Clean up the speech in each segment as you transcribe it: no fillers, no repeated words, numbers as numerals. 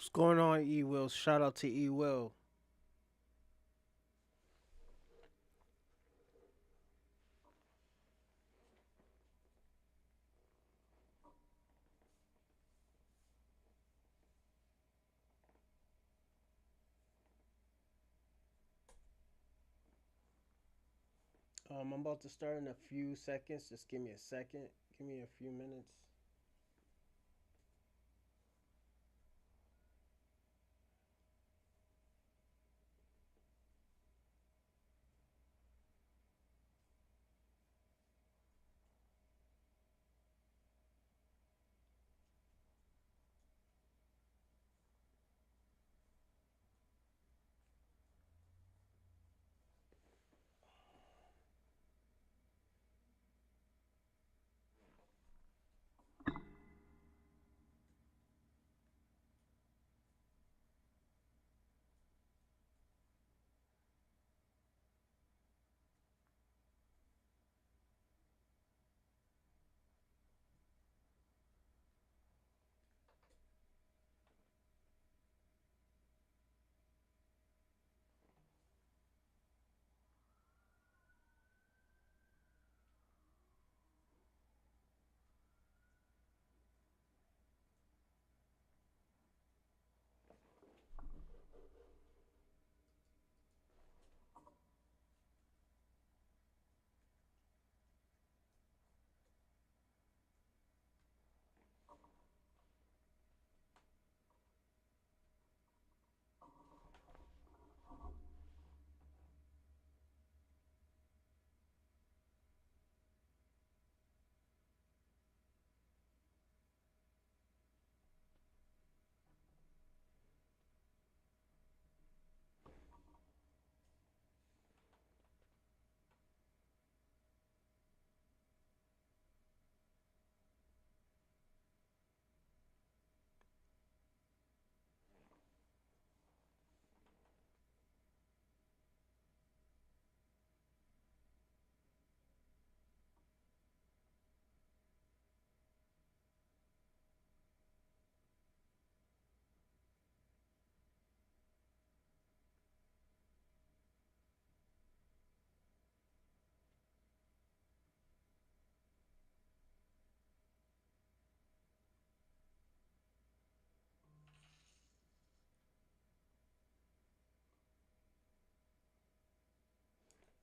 What's going on, E Will? Shout out to E Will. I'm about to start in a few seconds. Just give me a second. Give me a few minutes.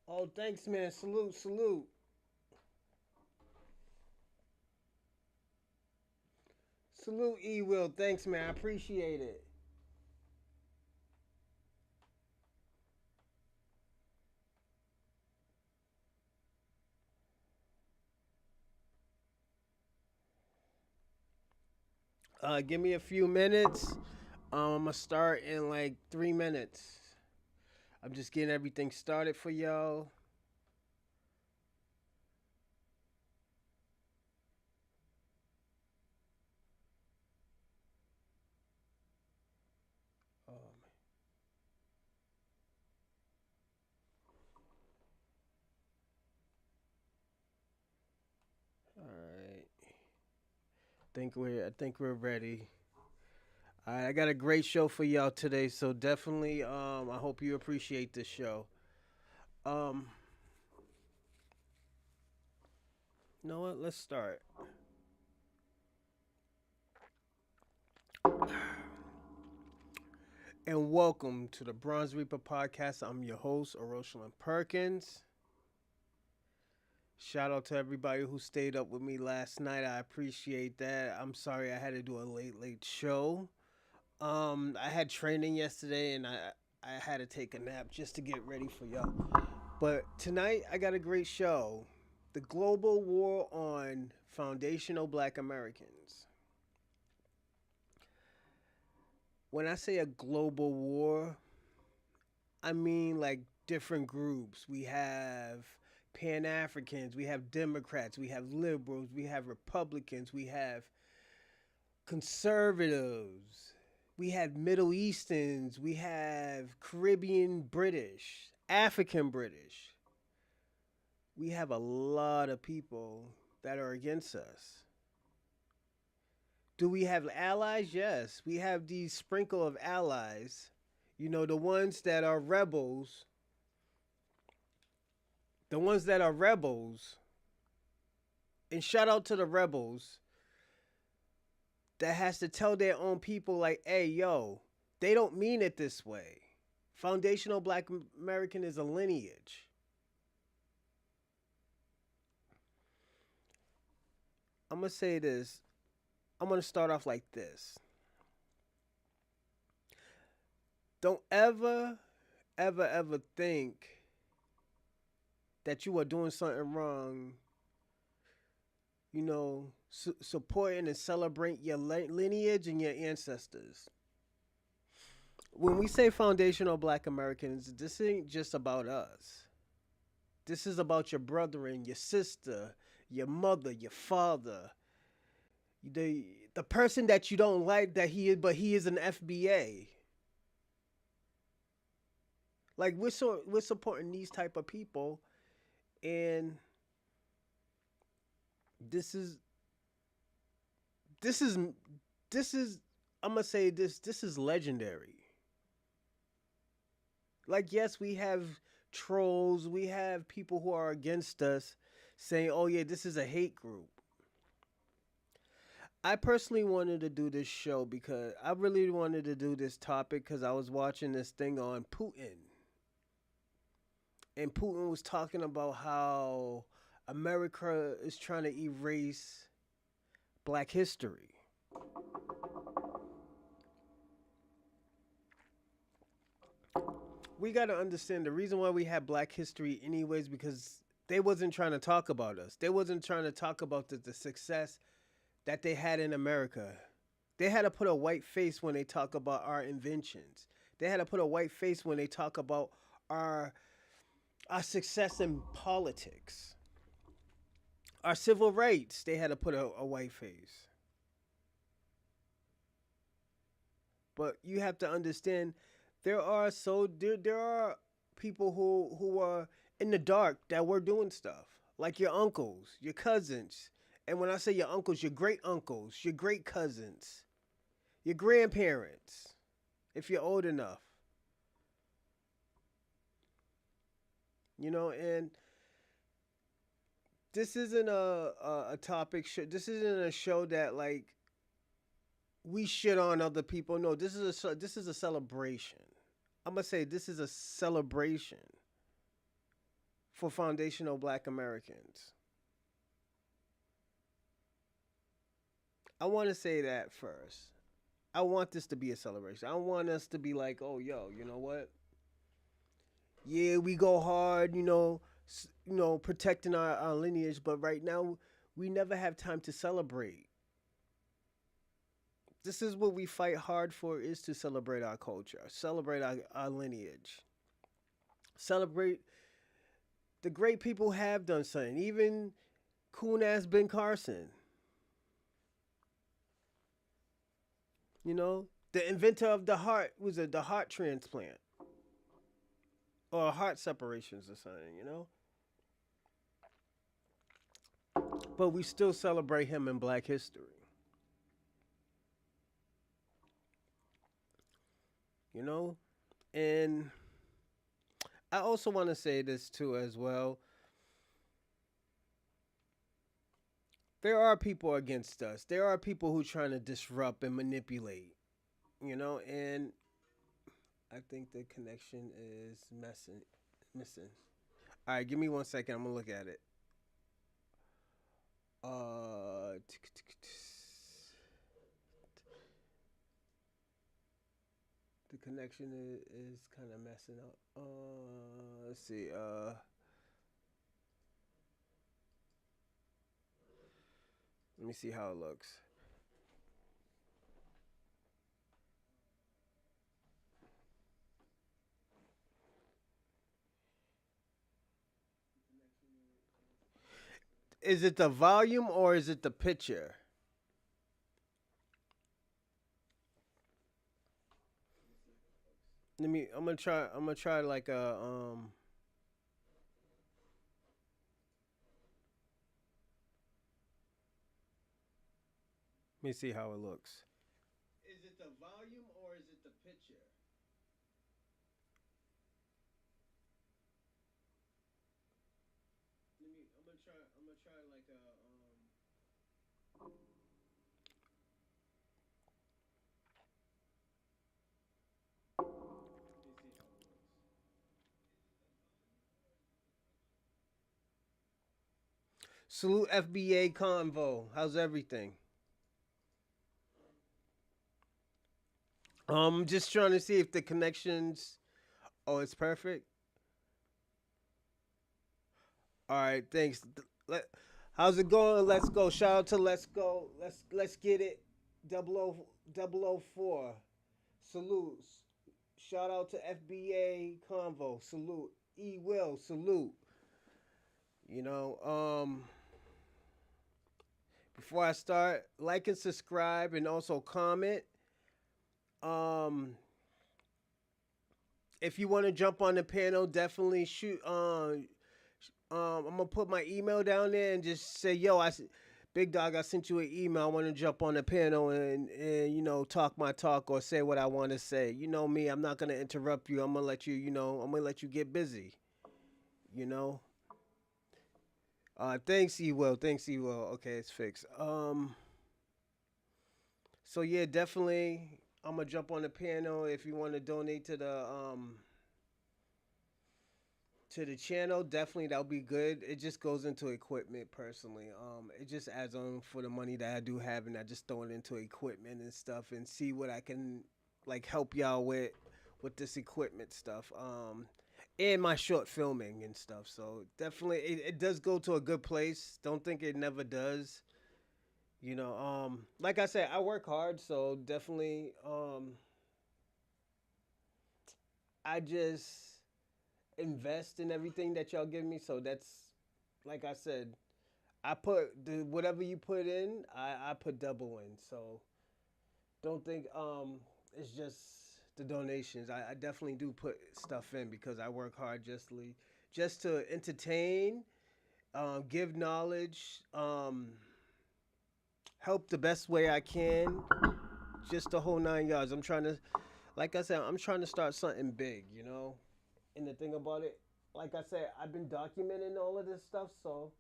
Oh, thanks, man. Salute, salute. Salute, E Will. Thanks, man. I appreciate it. Give me a few minutes. I'm going to start in like 3 minutes. I'm just getting everything started for y'all. All right. I think we're ready. All right, I got a great show for y'all today, so definitely I hope you appreciate this show. Um you know what? Let's start. And welcome to the Bronze Reaper podcast. I'm your host, Oroshalan Perkins. Shout out to everybody who stayed up with me last night. I appreciate that. I'm sorry I had to do a late show. I had training yesterday and I had to take a nap just to get ready for y'all. But tonight I got a great show. The global war on foundational black Americans. When I say a global war, I mean like different groups. We have Pan Africans, we have Democrats, we have liberals, we have Republicans, we have conservatives, we have Middle Easterns, we have Caribbean British, African British. We have a lot of people that are against us. Do we have allies? Yes, we have these sprinkle of allies. You know, the ones that are rebels, the ones that are rebels, and shout out to the rebels that has to tell their own people, like, hey, yo, they don't mean it this way. Foundational Black American is a lineage. I'm gonna say this. I'm gonna start off like this. Don't ever think that you are doing something wrong, supporting and celebrate your lineage and your ancestors. When we say foundational Black Americans, this ain't just about us. This is about your brother and your sister, your mother, your father, the person that you don't like that he is, but he is an FBA. Like we're supporting these type of people, and this is this is this is I'm gonna say this is legendary. Like, yes, we have trolls, we have people who are against us saying, oh yeah, this is a hate group. I personally wanted to do this show because I really wanted to do this topic because I was watching this thing on Putin, and Putin was talking about how America is trying to erase Black history. We got to understand the reason why we have Black history anyways, because they wasn't trying to talk about us. They wasn't trying to talk about the success that they had in America. They had to put a white face when they talk about our inventions. They had to put a white face when they talk about our our success in politics. Our civil rights, they had to put a white face. But you have to understand there are people who are in the dark that were doing stuff. Like your uncles, your cousins. And when I say your uncles, your great uncles, your great cousins, your grandparents, if you're old enough. And this isn't a topic show. This isn't a show that, like, we shit on other people. No, this is a celebration. I'm gonna say this is a celebration for foundational Black Americans. I want to say that first. I want this to be a celebration. I want us to be like, oh, yo, you know what? Yeah, we go hard, protecting our lineage, but right now we never have time to celebrate. This is what we fight hard for, is to celebrate our culture, celebrate our lineage, celebrate the great people who have done something. Even cool ass Ben Carson, the inventor of the heart, was it the heart transplant or heart separations or something. But we still celebrate him in Black history, you know? And I also want to say this too as well. There are people against us. There are people who trying to disrupt and manipulate, and I think the connection is missing. All right, give me 1 second. I'm gonna look at it. Uh, the connection is kind of messing up. Let's see. Let me see how it looks. Is it the volume or is it the picture? Let me. I'm gonna try. I'm gonna try like a. Let me see how it looks. Is it the volume or is it the picture? Let me. I'm gonna try. I'm gonna try like a. Let me see how it looks. Salute FBA Convo. How's everything? Just trying to see if the connections. Oh, it's perfect. All right, thanks. Let, how's it going? Let's go. Shout out to Let's Go. Let's get it. Double O 4. Salute. Shout out to FBA Convo. Salute. E Will. Salute. You know, before I start, like and subscribe and also comment. Um, if you want to jump on the panel, definitely shoot. I'm gonna put my email down there and just say, "Yo, Big Dog, I sent you an email. I want to jump on the panel and talk my talk or say what I want to say. You know me. I'm not gonna interrupt you. I'm gonna let you. I'm gonna let you get busy. You know. Thanks, E Will. Thanks, E Will. Okay, it's fixed. So yeah, definitely. I'm gonna jump on the panel if you want to donate to the channel. Definitely, that'll be good. It just goes into equipment personally. It just adds on for the money that I do have, and I just throw it into equipment and stuff, and see what I can like help y'all with this equipment stuff. And my short filming and stuff. So definitely, it does go to a good place. Don't think it never does. Like I said, I work hard, so definitely, I just invest in everything that y'all give me. So that's, like I said, I put whatever you put in, I put double in. So don't think it's just the donations. I definitely do put stuff in because I work hard just to entertain, give knowledge, help the best way I can, just the whole 9 yards. I'm trying to, like I said, I'm trying to start something big, And the thing about it, like I said, I've been documenting all of this stuff, so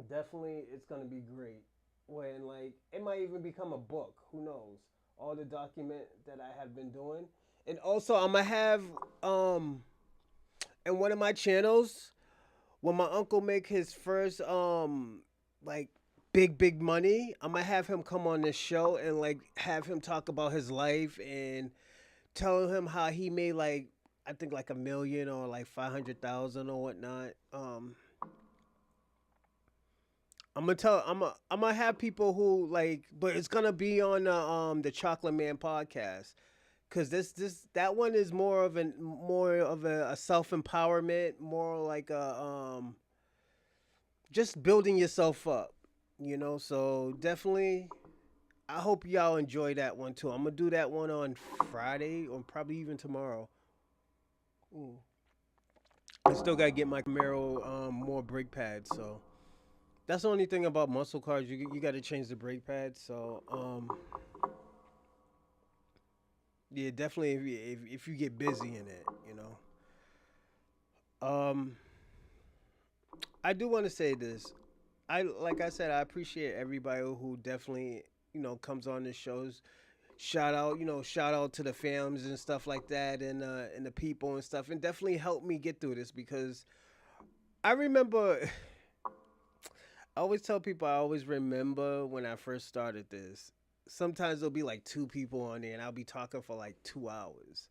definitely it's gonna be great. When like it might even become a book. Who knows? All the document that I have been doing, and also I'm gonna have in one of my channels when my uncle make his first like big money, I'm gonna have him come on this show and like have him talk about his life and tell him how he made like I think like 1 million or like 500,000 or whatnot. I'm gonna have people who like, but it's gonna be on the Chocolate Man podcast because that one is more of a self empowerment, more like a just building yourself up, So definitely, I hope y'all enjoy that one too. I'm gonna do that one on Friday or probably even tomorrow. Ooh. I still gotta get my Camaro more brake pads, so that's the only thing about muscle cars. You got to change the brake pads. So yeah, definitely if you get busy in it, Um, I do want to say this. I like I said, I appreciate everybody who definitely comes on the shows. Shout out to the fams and stuff like that, and the people and stuff, and definitely help me get through this because I remember. I always tell people I always remember when I first started this. Sometimes there'll be like two people on there, and I'll be talking for like 2 hours.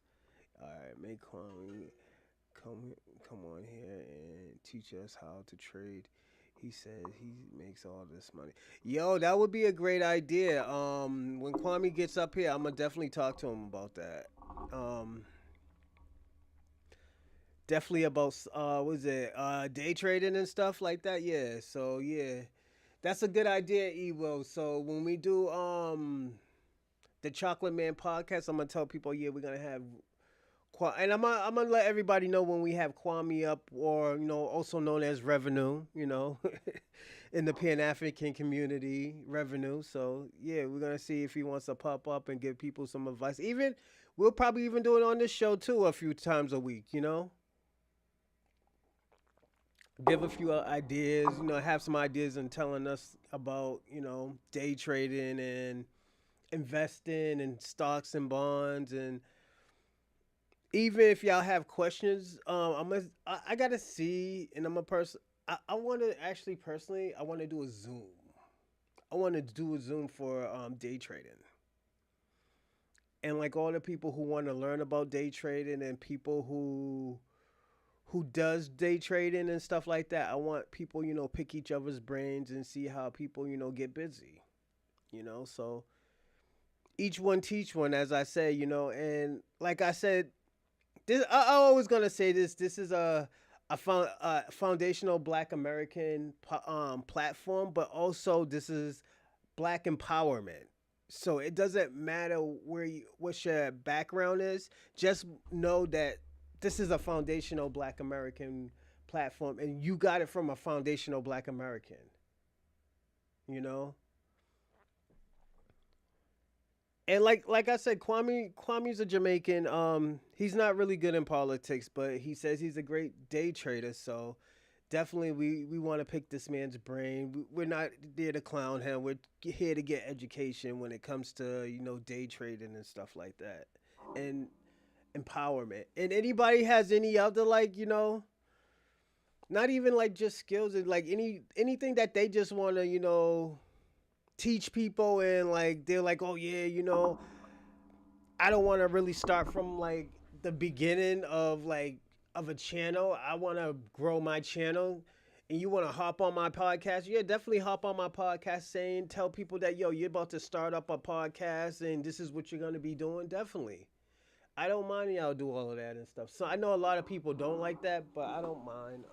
All right, make come come on here and teach us how to trade. He said he makes all this money. Yo, that would be a great idea. When Kwame gets up here, I'm gonna definitely talk to him about that. Um, definitely about was it day trading and stuff like that. Yeah. So yeah, that's a good idea, Evo. So when we do the Chocolate Man podcast, I'm gonna tell people, yeah, we're gonna have and I'm gonna let everybody know when we have Kwame up, or also known as Revenue. in the Pan African community revenue. So yeah, we're gonna see if he wants to pop up and give people some advice. Even we'll probably even do it on this show too a few times a week. Give a few ideas. Have some ideas and telling us about day trading and investing in stocks and bonds. And even if y'all have questions, I gotta see, and I'm a person. I want to actually personally, I want to do a Zoom. I want to do a Zoom for day trading, and like all the people who want to learn about day trading and people who does day trading and stuff like that. I want people pick each other's brains and see how people get busy. So each one teach one, as I say. And like I said, this I always gonna say this. This is a foundational Black American platform, but also this is Black empowerment. So it doesn't matter what your background is. Just know that this is a foundational Black American platform, and you got it from a foundational Black American. You know, and like I said, Kwame's a Jamaican. He's not really good in politics, but he says he's a great day trader. So definitely, we want to pick this man's brain. We're not there to clown him. We're here to get education when it comes to day trading and stuff like that, and empowerment. And anybody has any other not even like just skills and like anything that they just want to teach people, and like they're like, oh yeah, I don't want to really start from like the beginning of a channel. I want to grow my channel, and you want to hop on my podcast. Yeah, definitely hop on my podcast. Saying tell people that you're about to start up a podcast and this is what you're gonna be doing. Definitely, I don't mind y'all do all of that and stuff. So I know a lot of people don't like that, but I don't mind.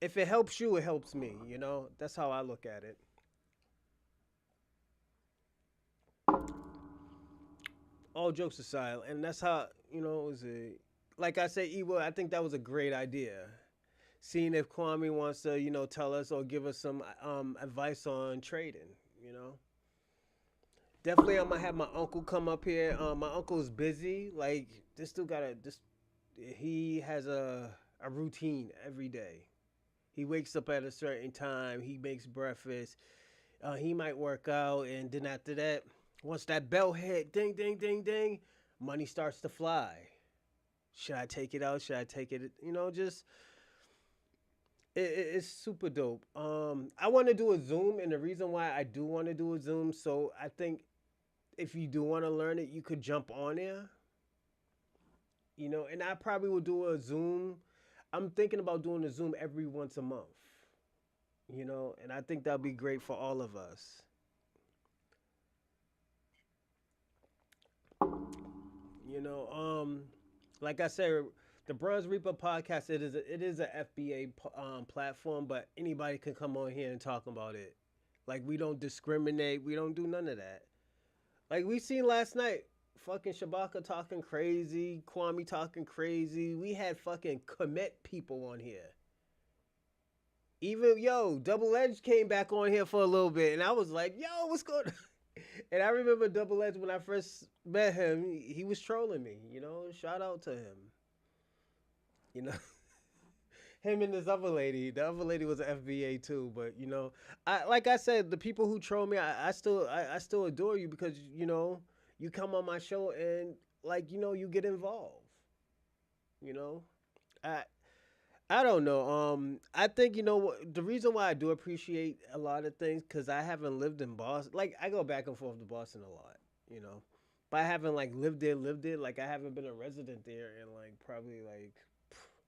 If it helps you, it helps me. That's how I look at it. All jokes aside, and that's how it was a like I said, Ewa. I think that was a great idea. Seeing if Kwame wants to tell us or give us some advice on trading. You know, definitely I'm gonna have my uncle come up here. My uncle's busy. Like this dude got a this. He has a routine every day. He wakes up at a certain time. He makes breakfast. He might work out, and then after that, once that bell hit, ding, ding, ding, ding, money starts to fly. Should I take it out? Should I take it? Just it's super dope. I want to do a Zoom, and the reason why I do want to do a Zoom, so I think if you do want to learn it, you could jump on there. And I probably will do a Zoom. I'm thinking about doing a Zoom every once a month. And I think that'll be great for all of us. You know, like I said, the Bronze Reaper podcast it is a FBA platform, but anybody can come on here and talk about it. Like we don't discriminate, we don't do none of that. Like we seen last night, fucking Shabaka talking crazy, Kwame talking crazy. We had fucking commit people on here. Even Double Edge came back on here for a little bit, and I was like, yo, what's going on? And I remember Double Edge when I first met him, he was trolling me. Shout out to him. You know, him and this other lady. The other lady was an FBA too, but I like I said, the people who troll me, I still adore you because you come on my show and like you get involved. You know, I I don't know. I think the reason why I do appreciate a lot of things because I haven't lived in Boston. Like I go back and forth to Boston a lot, but I haven't like lived there, lived it. Like I haven't been a resident there in like probably like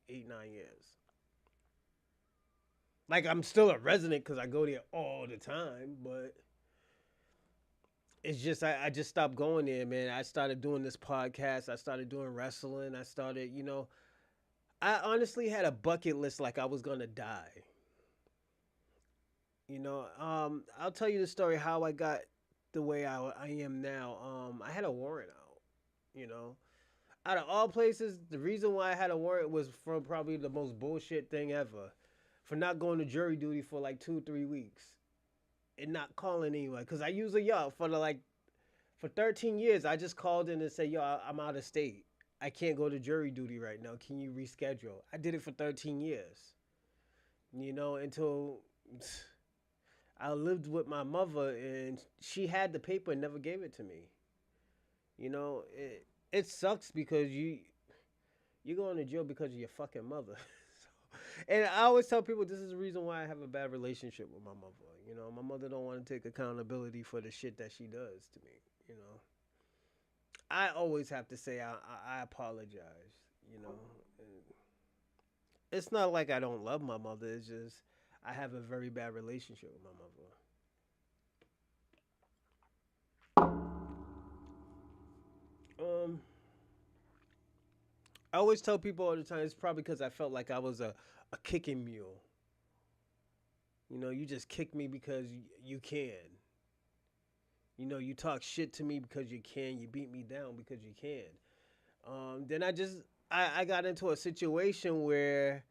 8 9 years. Like I'm still a resident because I go there all the time, but it's just I just stopped going there, man. I started doing this podcast. I started doing wrestling. I started, I honestly had a bucket list like I was gonna die. I'll tell you the story how I got the way I am now. I had a warrant out. You know, out of all places, the reason why I had a warrant was from probably the most bullshit thing ever. for not going to jury duty for like 2 3 weeks and not calling anyone. Cause I usually for the like for 13 years I just called in and said I'm out of state. I can't go to jury duty right now. Can you reschedule? I did it for 13 years. Until I lived with my mother and she had the paper and never gave it to me. It sucks because you're going to jail because of your fucking mother. And I always tell people this is the reason why I have a bad relationship with my mother. My mother don't want to take accountability for the shit that she does to me. You know, I always have to say I apologize. You know, and it's not like I don't love my mother. It's just I have a very bad relationship with my mother. I always tell people all the time it's probably because I felt like I was a kicking mule. You just kick me because you can. You talk shit to me because you can. You beat me down because you can. Then I got into a situation where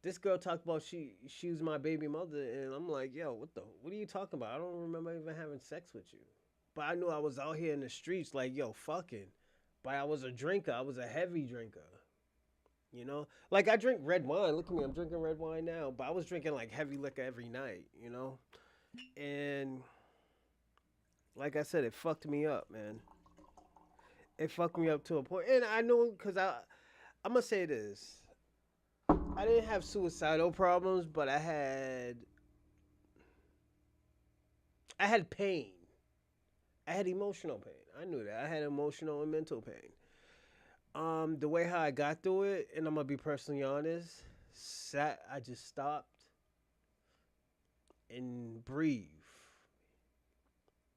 this girl talked about she was my baby mother, and I'm like, yo, what are you talking about? I don't remember even having sex with you. But I knew I was out here in the streets like, yo, fucking. But I was a drinker. I was a heavy drinker. Like I drink red wine. Look at me, I'm drinking red wine now. But I was drinking like heavy liquor every night. And like I said, it fucked me up, man. It fucked me up to a point. And I know because I'm gonna say this. I didn't have suicidal problems, but I had pain. I had emotional pain. I knew that. I had emotional and mental pain. The way how I got through it, and I'm gonna be personally honest, I just stopped and breathe.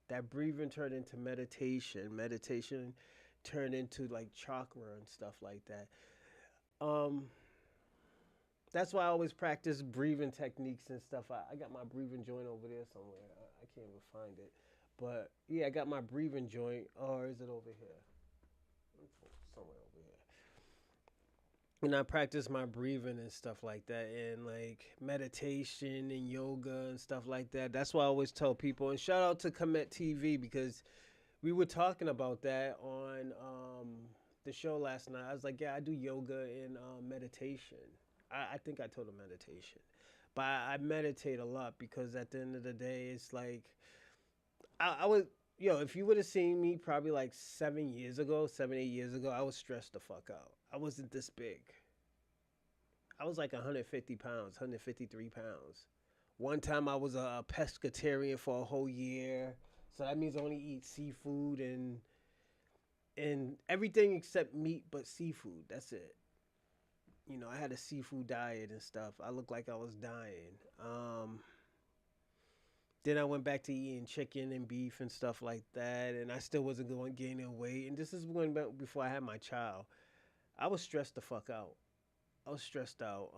That breathing turned into meditation. Meditation turned into like chakra and stuff like that. Um, that's why I always practice breathing techniques and stuff. I got my breathing joint over there somewhere. I can't even find it. But yeah, I got my breathing joint. Or is it over here? Somewhere over here. And I practice my breathing and stuff like that, and like meditation and yoga and stuff like that. That's why I always tell people. And shout out to Comet TV because we were talking about that on the show last night. I was like, yeah, I do yoga and meditation. I think I told him meditation, but I meditate a lot because at the end of the day, it's like I would. If you would have seen me probably like 7 years ago, 7, 8 years ago, I was stressed the fuck out. I wasn't this big. I was like 150 pounds, 153 pounds. One time I was a pescatarian for a whole year. So that means I only eat seafood and everything except meat but seafood. That's it. I had a seafood diet and stuff. I looked like I was dying. Then I went back to eating chicken and beef and stuff like that, and I still wasn't going gaining weight. And this is when before I had my child. I was stressed the fuck out. I was stressed out.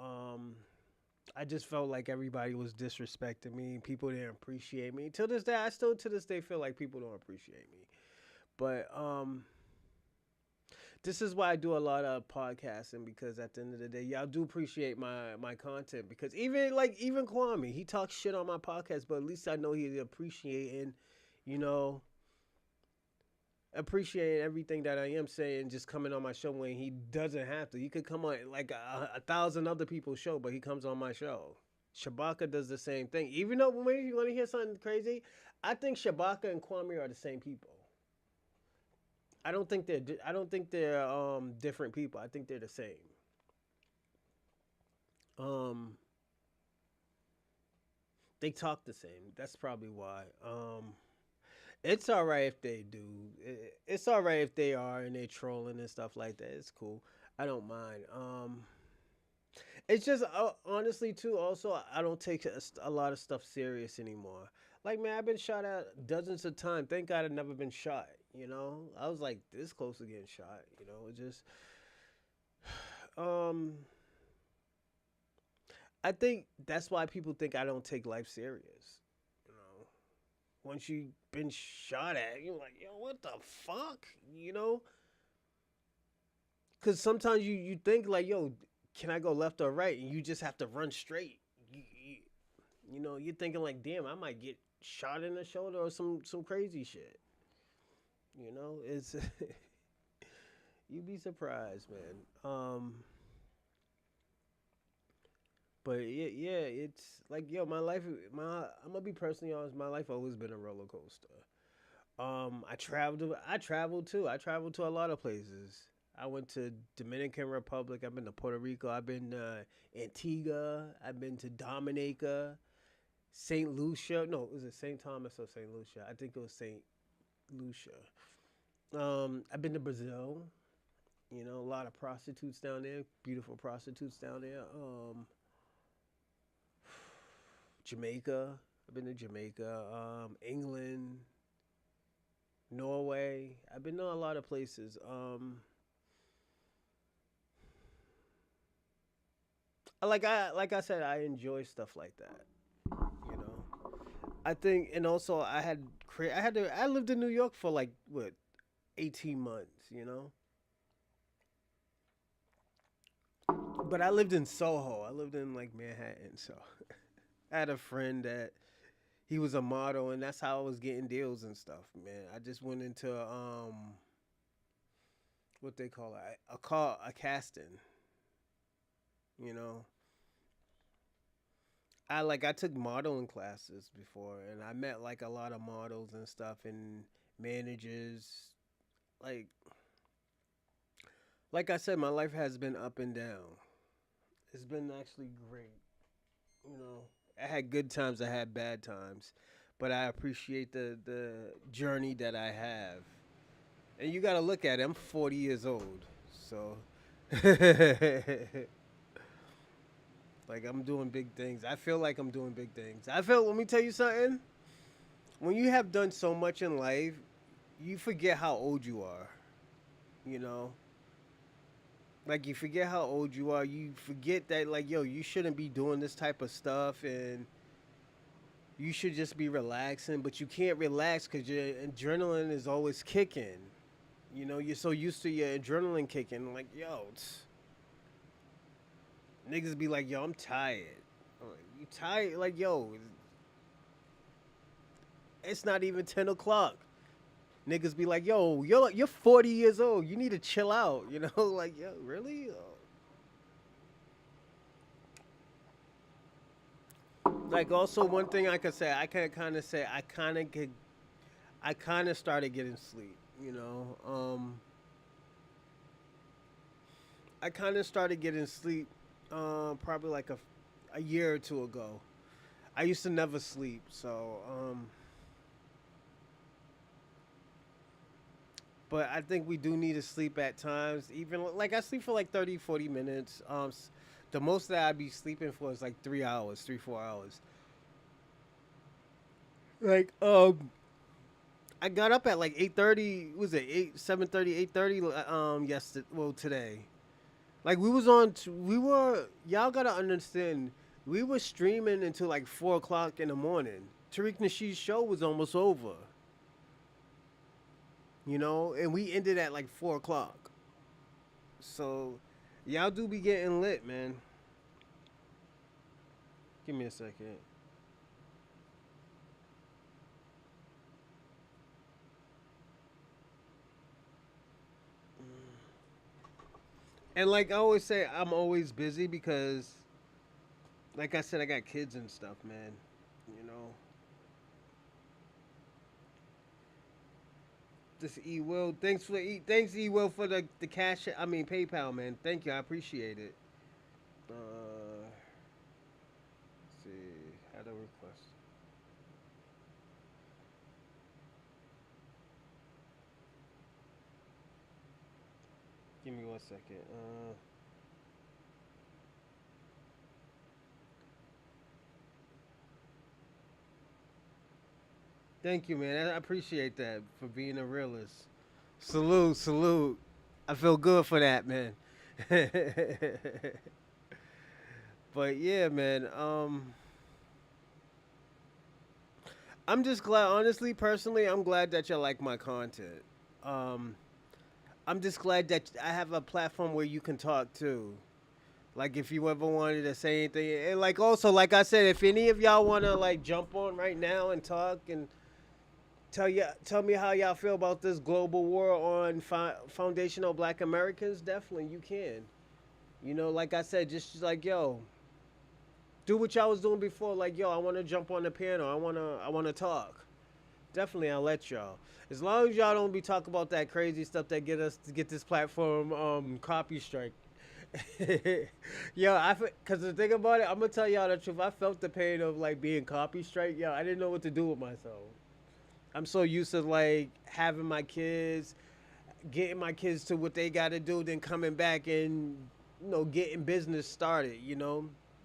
I just felt like everybody was disrespecting me. People didn't appreciate me. Till this day, I still to this day feel like people don't appreciate me. But this is why I do a lot of podcasting because at the end of the day, y'all do appreciate my content because even Kwame, he talks shit on my podcast, but at least I know he's appreciating, you know, appreciating everything that I am saying, just coming on my show when he doesn't have to. He could come on like a thousand other people's show, but he comes on my show. Shabaka does the same thing. Even though when you want to hear something crazy, I think Shabaka and Kwame are the same people. I don't think they're different people. I think they're the same. Um, they talk the same. That's probably why. It's all right if they do. It's all right if they are and they're trolling and stuff like that. It's cool. I don't mind. It's just honestly too. Also, I don't take a lot of stuff serious anymore. Like man, I've been shot at dozens of times. Thank God I've never been shot. I was like this close to getting shot. It just um. I think that's why people think I don't take life serious. You know, once you've been shot at, you're like, yo, what the fuck? Because sometimes you think like, yo, can I go left or right? And you just have to run straight. You're thinking like, damn, I might get shot in the shoulder or some crazy shit. It's you'd be surprised, man. But yeah, it's like, yo, my life, I'm gonna be personally honest. My life always been a roller coaster. I traveled too. I traveled to a lot of places. I went to Dominican Republic. I've been to Puerto Rico. I've been Antigua. I've been to Dominica, Saint Lucia. No, was it Saint Thomas or Saint Lucia? I think it was Saint Lucia. I've been to Brazil. A lot of prostitutes down there. Beautiful prostitutes down there. Jamaica. I've been to Jamaica. England, Norway. I've been to a lot of places. Like I said, I enjoy stuff like that. You know, I think, and also I lived in New York for like what 18 months. But I lived in Soho. I lived in like Manhattan, so I had a friend that he was a model, and that's how I was getting deals and stuff. Man, I just went into what they call it, a casting. You know, I took modeling classes before, and I met like a lot of models and stuff, and managers. Like like I said, my life has been up and down. It's been actually great. You know, I had good times, I had bad times, but I appreciate the journey that I have. And you got to look at it. I'm 40 years old, so like I'm doing big things. I feel like I'm doing big things. I feel. Let me tell you something. When you have done so much in life, you forget how old you are. You know, like you forget how old you are. You forget that, like, yo, you shouldn't be doing this type of stuff, and you should just be relaxing. But you can't relax because your adrenaline is always kicking. You're so used to your adrenaline kicking. Like, yo, niggas be like, yo, I'm tired. I'm like, you tired? Like, yo, it's not even 10 o'clock. Niggas be like, yo, you're 40 years old. You need to chill out. Like, yo, really? Like, also, one thing I could say, I can kind of say, I kind of started getting sleep. I kind of started getting sleep probably like a year or two ago. I used to never sleep, so but I think we do need to sleep at times. Even like I sleep for like 30, 40 minutes. The most that I'd be sleeping for is like 3 hours, 3, 4 hours. Like I got up at like 8:30. Was it 7:30, 8:30? Yesterday, well today. Like we were. Y'all gotta understand. We were streaming until like 4 o'clock in the morning. Tariq Nasheed's show was almost over. And we ended at like 4 o'clock. So y'all do be getting lit, man. Give me a second. And like I always say, I'm always busy because, like I said, I got kids and stuff, man. You know, this E Will. Thanks E Will for the cash. I mean PayPal, man. Thank you. I appreciate it. Let's see how to request. Give me 1 second. Thank you, man. I appreciate that for being a realist. Salute, salute. I feel good for that, man. But yeah, man. I'm just glad. Honestly, personally, I'm glad that you like my content. Um, I'm just glad that I have a platform where you can talk too. Like if you ever wanted to say anything, and like also like I said, if any of y'all want to like jump on right now and talk and tell me how y'all feel about this global war on foundational Black Americans, definitely you can. You know, like I said, just like yo, do what y'all was doing before. Like yo, I want to jump on the panel. I wanna talk. Definitely, I'll let y'all. As long as y'all don't be talking about that crazy stuff that get us to get this platform copy strike. Yo, cause the thing about it, I'm gonna tell y'all the truth. I felt the pain of like being copy strike. Yo, I didn't know what to do with myself. I'm so used to like having my kids, getting my kids to what they got to do, then coming back and getting business started.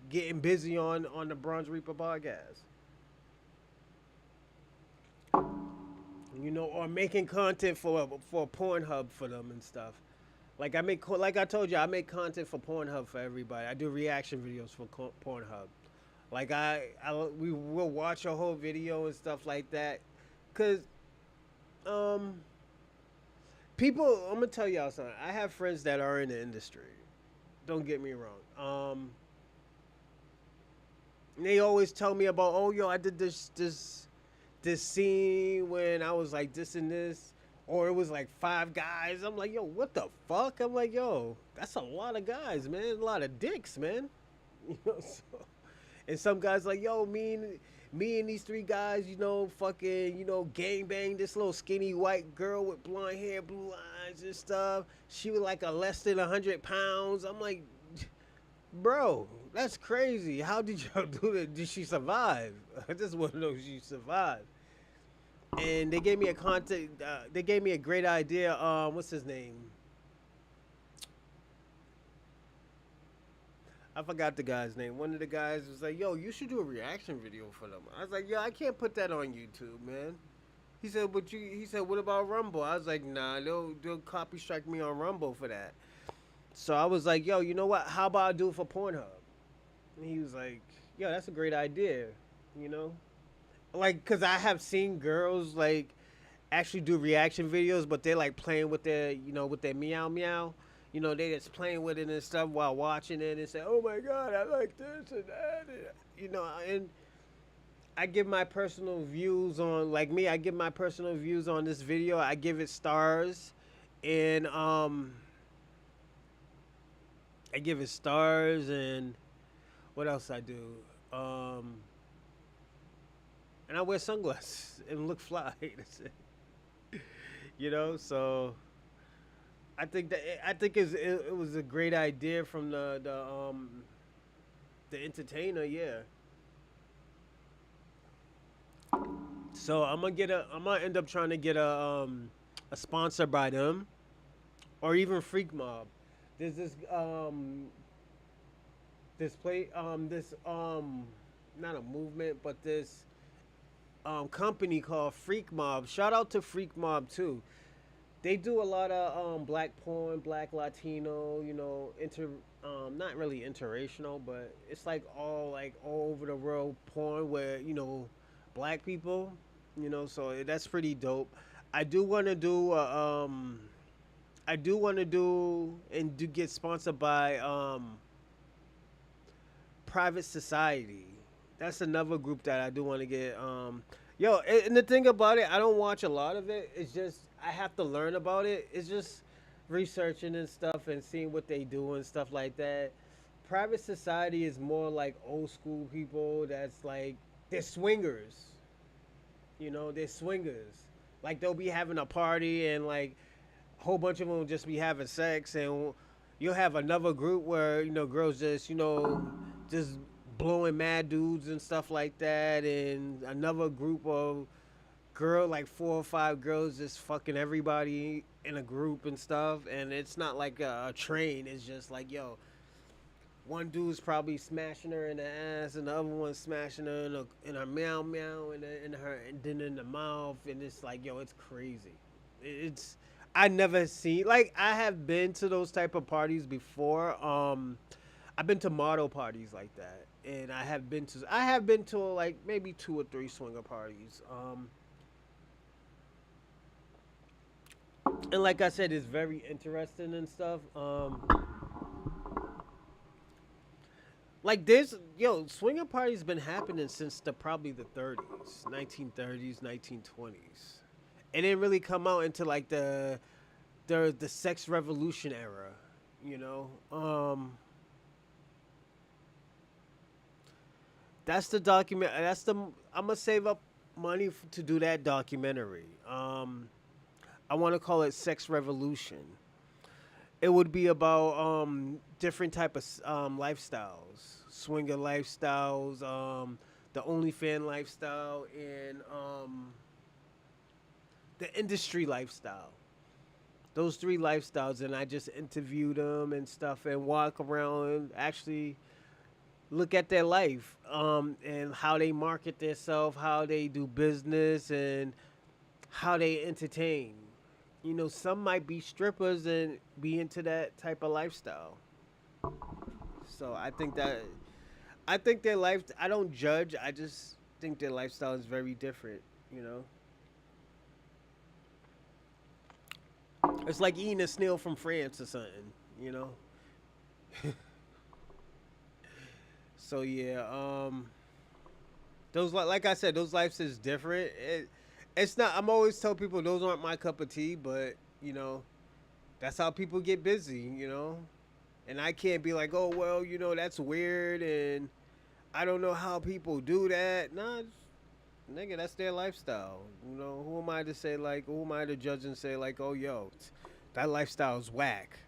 Getting busy on the Bronze Reaper podcast. Or making content for Pornhub for them and stuff. Like like I told you, I make content for Pornhub for everybody. I do reaction videos for Pornhub. Like we will watch a whole video and stuff like that, cause um people. I'm gonna tell y'all something. I have friends that are in the industry. Don't get me wrong. They always tell me about, oh yo, I did this scene when I was like this and this, or it was like five guys. I'm like, yo, what the fuck? I'm like, yo, that's a lot of guys, man. A lot of dicks, man. So, and some guys like, yo, me and these three guys, fucking, gang bang this little skinny white girl with blonde hair, blue eyes and stuff. She was like a less than 100 pounds. I'm like, bro, that's crazy. How did y'all do that? Did she survive? I just want to know if she survived. And they gave me a content. They gave me a great idea. What's his name? I forgot the guy's name. One of the guys was like, "Yo, you should do a reaction video for them." I was like, "Yo, I can't put that on YouTube, man." He said, "But you." He said, "What about Rumble?" I was like, "Nah, they'll copy strike me on Rumble for that." So I was like, "Yo, you know what? How about I do it for Pornhub?" And he was like, "Yo, that's a great idea." You know, like, cause I have seen girls like actually do reaction videos, but they're like playing with their meow meow. They just playing with it and stuff while watching it and say, "Oh my god, I like this and that." And I give my personal views on, like me. I give my personal views on this video. I give it stars, and I give it stars, and what else I do? Um, and I wear sunglasses and look fly. That's it. So I think it was a great idea from the entertainer, yeah. So I'm gonna end up trying to get a sponsor by them, or even Freak Mob. There's this not a movement, but this company called Freak Mob. Shout out to Freak Mob too. They do a lot of black porn, black Latino, not really interracial, but it's like all over the world porn where black people, so that's pretty dope. I do want to do I do want to do and do get sponsored by Private Society. That's another group that I do want to get. Yo, and the thing about it, I don't watch a lot of it. It's just I have to learn about it. It's just researching and stuff and seeing what they do and stuff like that. Private Society is more like old school people. That's like they're swingers. They're swingers. Like they'll be having a party and like a whole bunch of them will just be having sex, and you'll have another group where girls just just blowing mad dudes and stuff like that, and another group of like 4 or 5 girls just fucking everybody in a group and stuff, and it's not like a train. It's just like, yo, one dude's probably smashing her in the ass, and the other one's smashing her in her meow meow, and in her, and then in the mouth, and it's like, yo, it's crazy. It's I never seen, like, I have been to those type of parties before. I've been to model parties like that, and I have been to like maybe 2 or 3 swinger parties. And like I said, it's very interesting and stuff. Like there's swinger parties been happening since the probably the 30s, 1930s, 1920s. It didn't really come out into like the sex revolution era, you know. That's the document. That's the I'm gonna save up money to do that documentary. I want to call it Sex Revolution. It would be about different type of lifestyles, swinger lifestyles, the OnlyFan lifestyle, and the industry lifestyle. Those three lifestyles, and I just interviewed them and stuff, and walk around and actually look at their life, and how they market themselves, how they do business, and how they entertain. Some might be strippers and be into that type of lifestyle. So I think their life. I don't judge. I just think their lifestyle is very different. You know, it's like eating a snail from France or something. You know. So yeah, those like I said, those lives is different. It's not. I'm always tell people those aren't my cup of tea, but that's how people get busy. And I can't be like, oh well, that's weird, and I don't know how people do that. Nah, nigga, that's their lifestyle. Who am I to say like? Who am I to judge and say like, oh yo, that lifestyle's whack?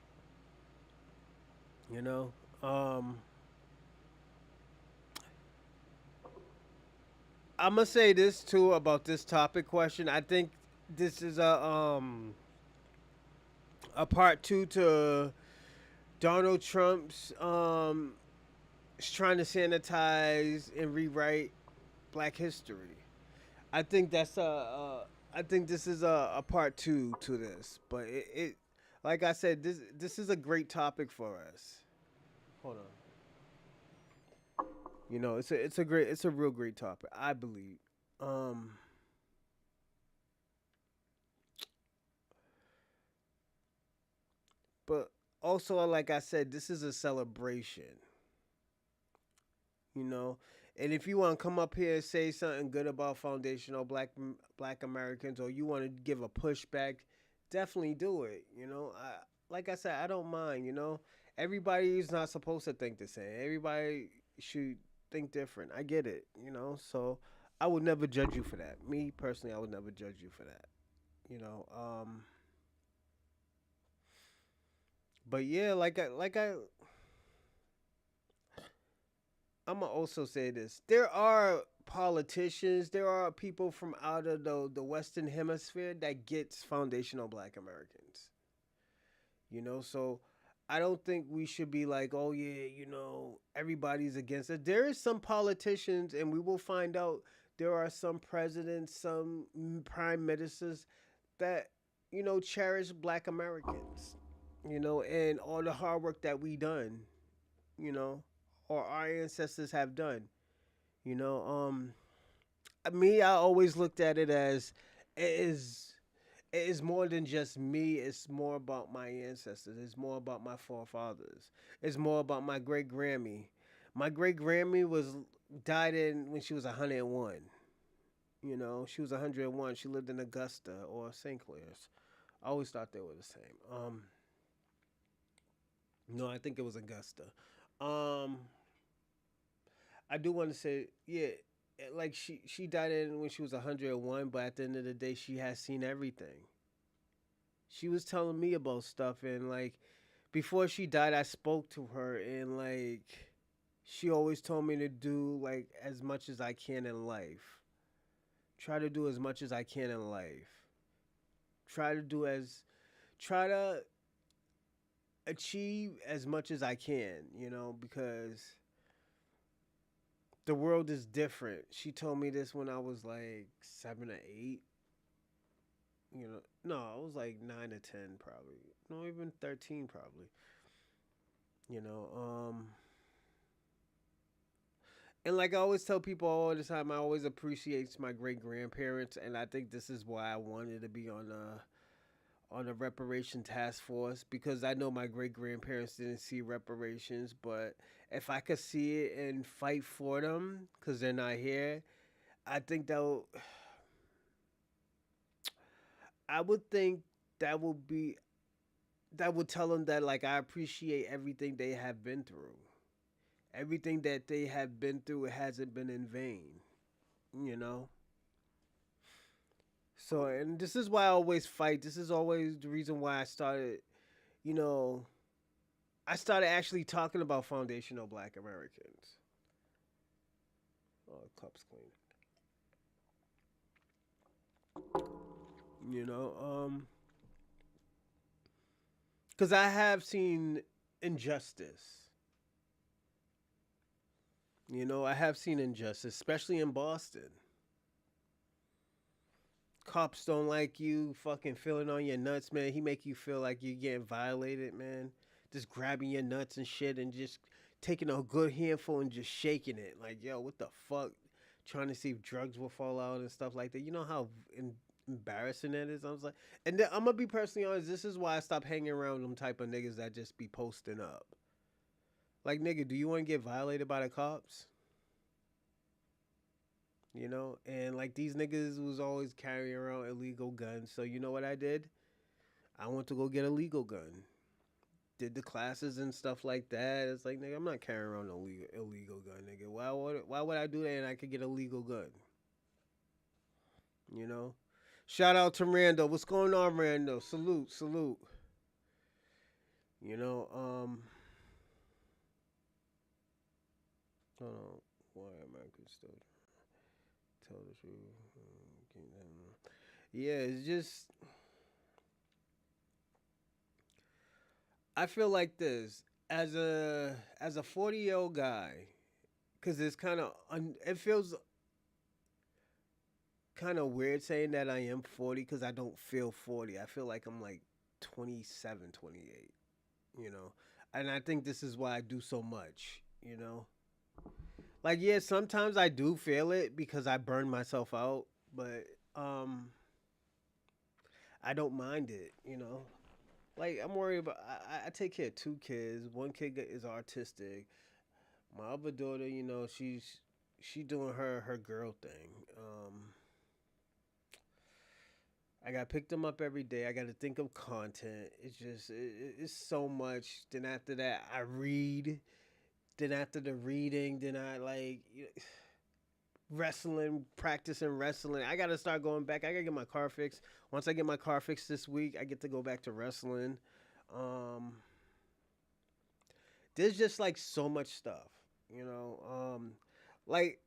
You know. Um, I'm gonna say this too about this topic question. I think this is a part two to Donald Trump's trying to sanitize and rewrite Black history. I think that's I think this is a part two to this, but it like I said, this is a great topic for us. Hold on. It's a real great topic, I believe. Um, but also like I said, this is a celebration, you know. And if you want to come up here and say something good about foundational black Americans, or you want to give a pushback, definitely do it. Like I said, I don't mind. Everybody is not supposed to think the same. Everybody should think different. I get it. So I would never judge you for that. Me personally, I would never judge you for that. You know. But yeah, I'm gonna also say this. There are politicians, there are people from out of the Western Hemisphere that gets foundational Black Americans. So I don't think we should be like, oh yeah, everybody's against it. There is some politicians, and we will find out. There are some presidents, some prime ministers that cherish Black Americans. And all the hard work that we done. You know, or our ancestors have done. You know, me, I always looked at it as it is it is more than just me. It's more about my ancestors. It's more about my forefathers. It's more about my great Grammy. My great Grammy was died in when she was 101. She was 101. She lived in Augusta or St. Clair's. I always thought they were the same. No, I think it was Augusta. Um, I do want to say, yeah, like she died in when she was 101, but at the end of the day, she has seen everything. She was telling me about stuff, and like before she died, I spoke to her, and like she always told me to do like as much as I can in life. Try to do as much as I can in life. Try to do as try to achieve as much as I can, because the world is different. She told me this when I was like 7 or 8. No, I was like 9 or 10 probably. No, even 13 probably. You know, um, and like I always tell people all the time, I always appreciate my great grandparents, and I think this is why I wanted to be on a reparation task force because I know my great grandparents didn't see reparations, but if I could see it and fight for them because they're not here, I think I would think that would be that would tell them that like I appreciate everything they have been through. Everything that they have been through, it hasn't been in vain, you know. So, and this is why I always fight. This is always the reason why I started, you know, I started actually talking about foundational Black Americans. Oh, cups clean. You know, because I have seen injustice. You know, I have seen injustice, especially in Boston. Cops don't like you, fucking feeling on your nuts, man. He make you feel like you're getting violated, man. Just grabbing your nuts and shit and just taking a good handful and just shaking it. Like, yo, what the fuck? Trying to see if drugs will fall out and stuff like that. You know how embarrassing that is? I was like, and then, I'm gonna be personally honest, this is why I stopped hanging around them type of niggas that just be posting up. Like, nigga, do you want to get violated by the cops? You know, and like these niggas was always carrying around illegal guns. So you know what I did? I went to go get a legal gun. Did the classes and stuff like that. It's like, nigga, I'm not carrying around no illegal gun, nigga. Why would I do that and I could get a legal gun? You know? Shout out to Randall. What's going on, Randall? Salute, salute. You know, hold on. Why am I could still tell the truth? Yeah, it's just I feel like this as a 40-year-old guy, because it's kind of it feels kind of weird saying that I am 40 because I don't feel 40. I feel like I'm like 27, 28. You know, and I think this is why I do so much. You know, like yeah, sometimes I do feel it because I burn myself out, but um, I don't mind it. You know, like I'm worried about. I take care of two kids. One kid is autistic. My other daughter, you know, she doing her girl thing. I got to pick them up every day. I got to think of content. It's just it's so much. Then after that, I read. Then after the reading, then I like wrestling, practicing wrestling. I got to start going back. I got to get my car fixed. Once I get my car fixed this week, I get to go back to wrestling. Um, there's just like so much stuff, you know. Like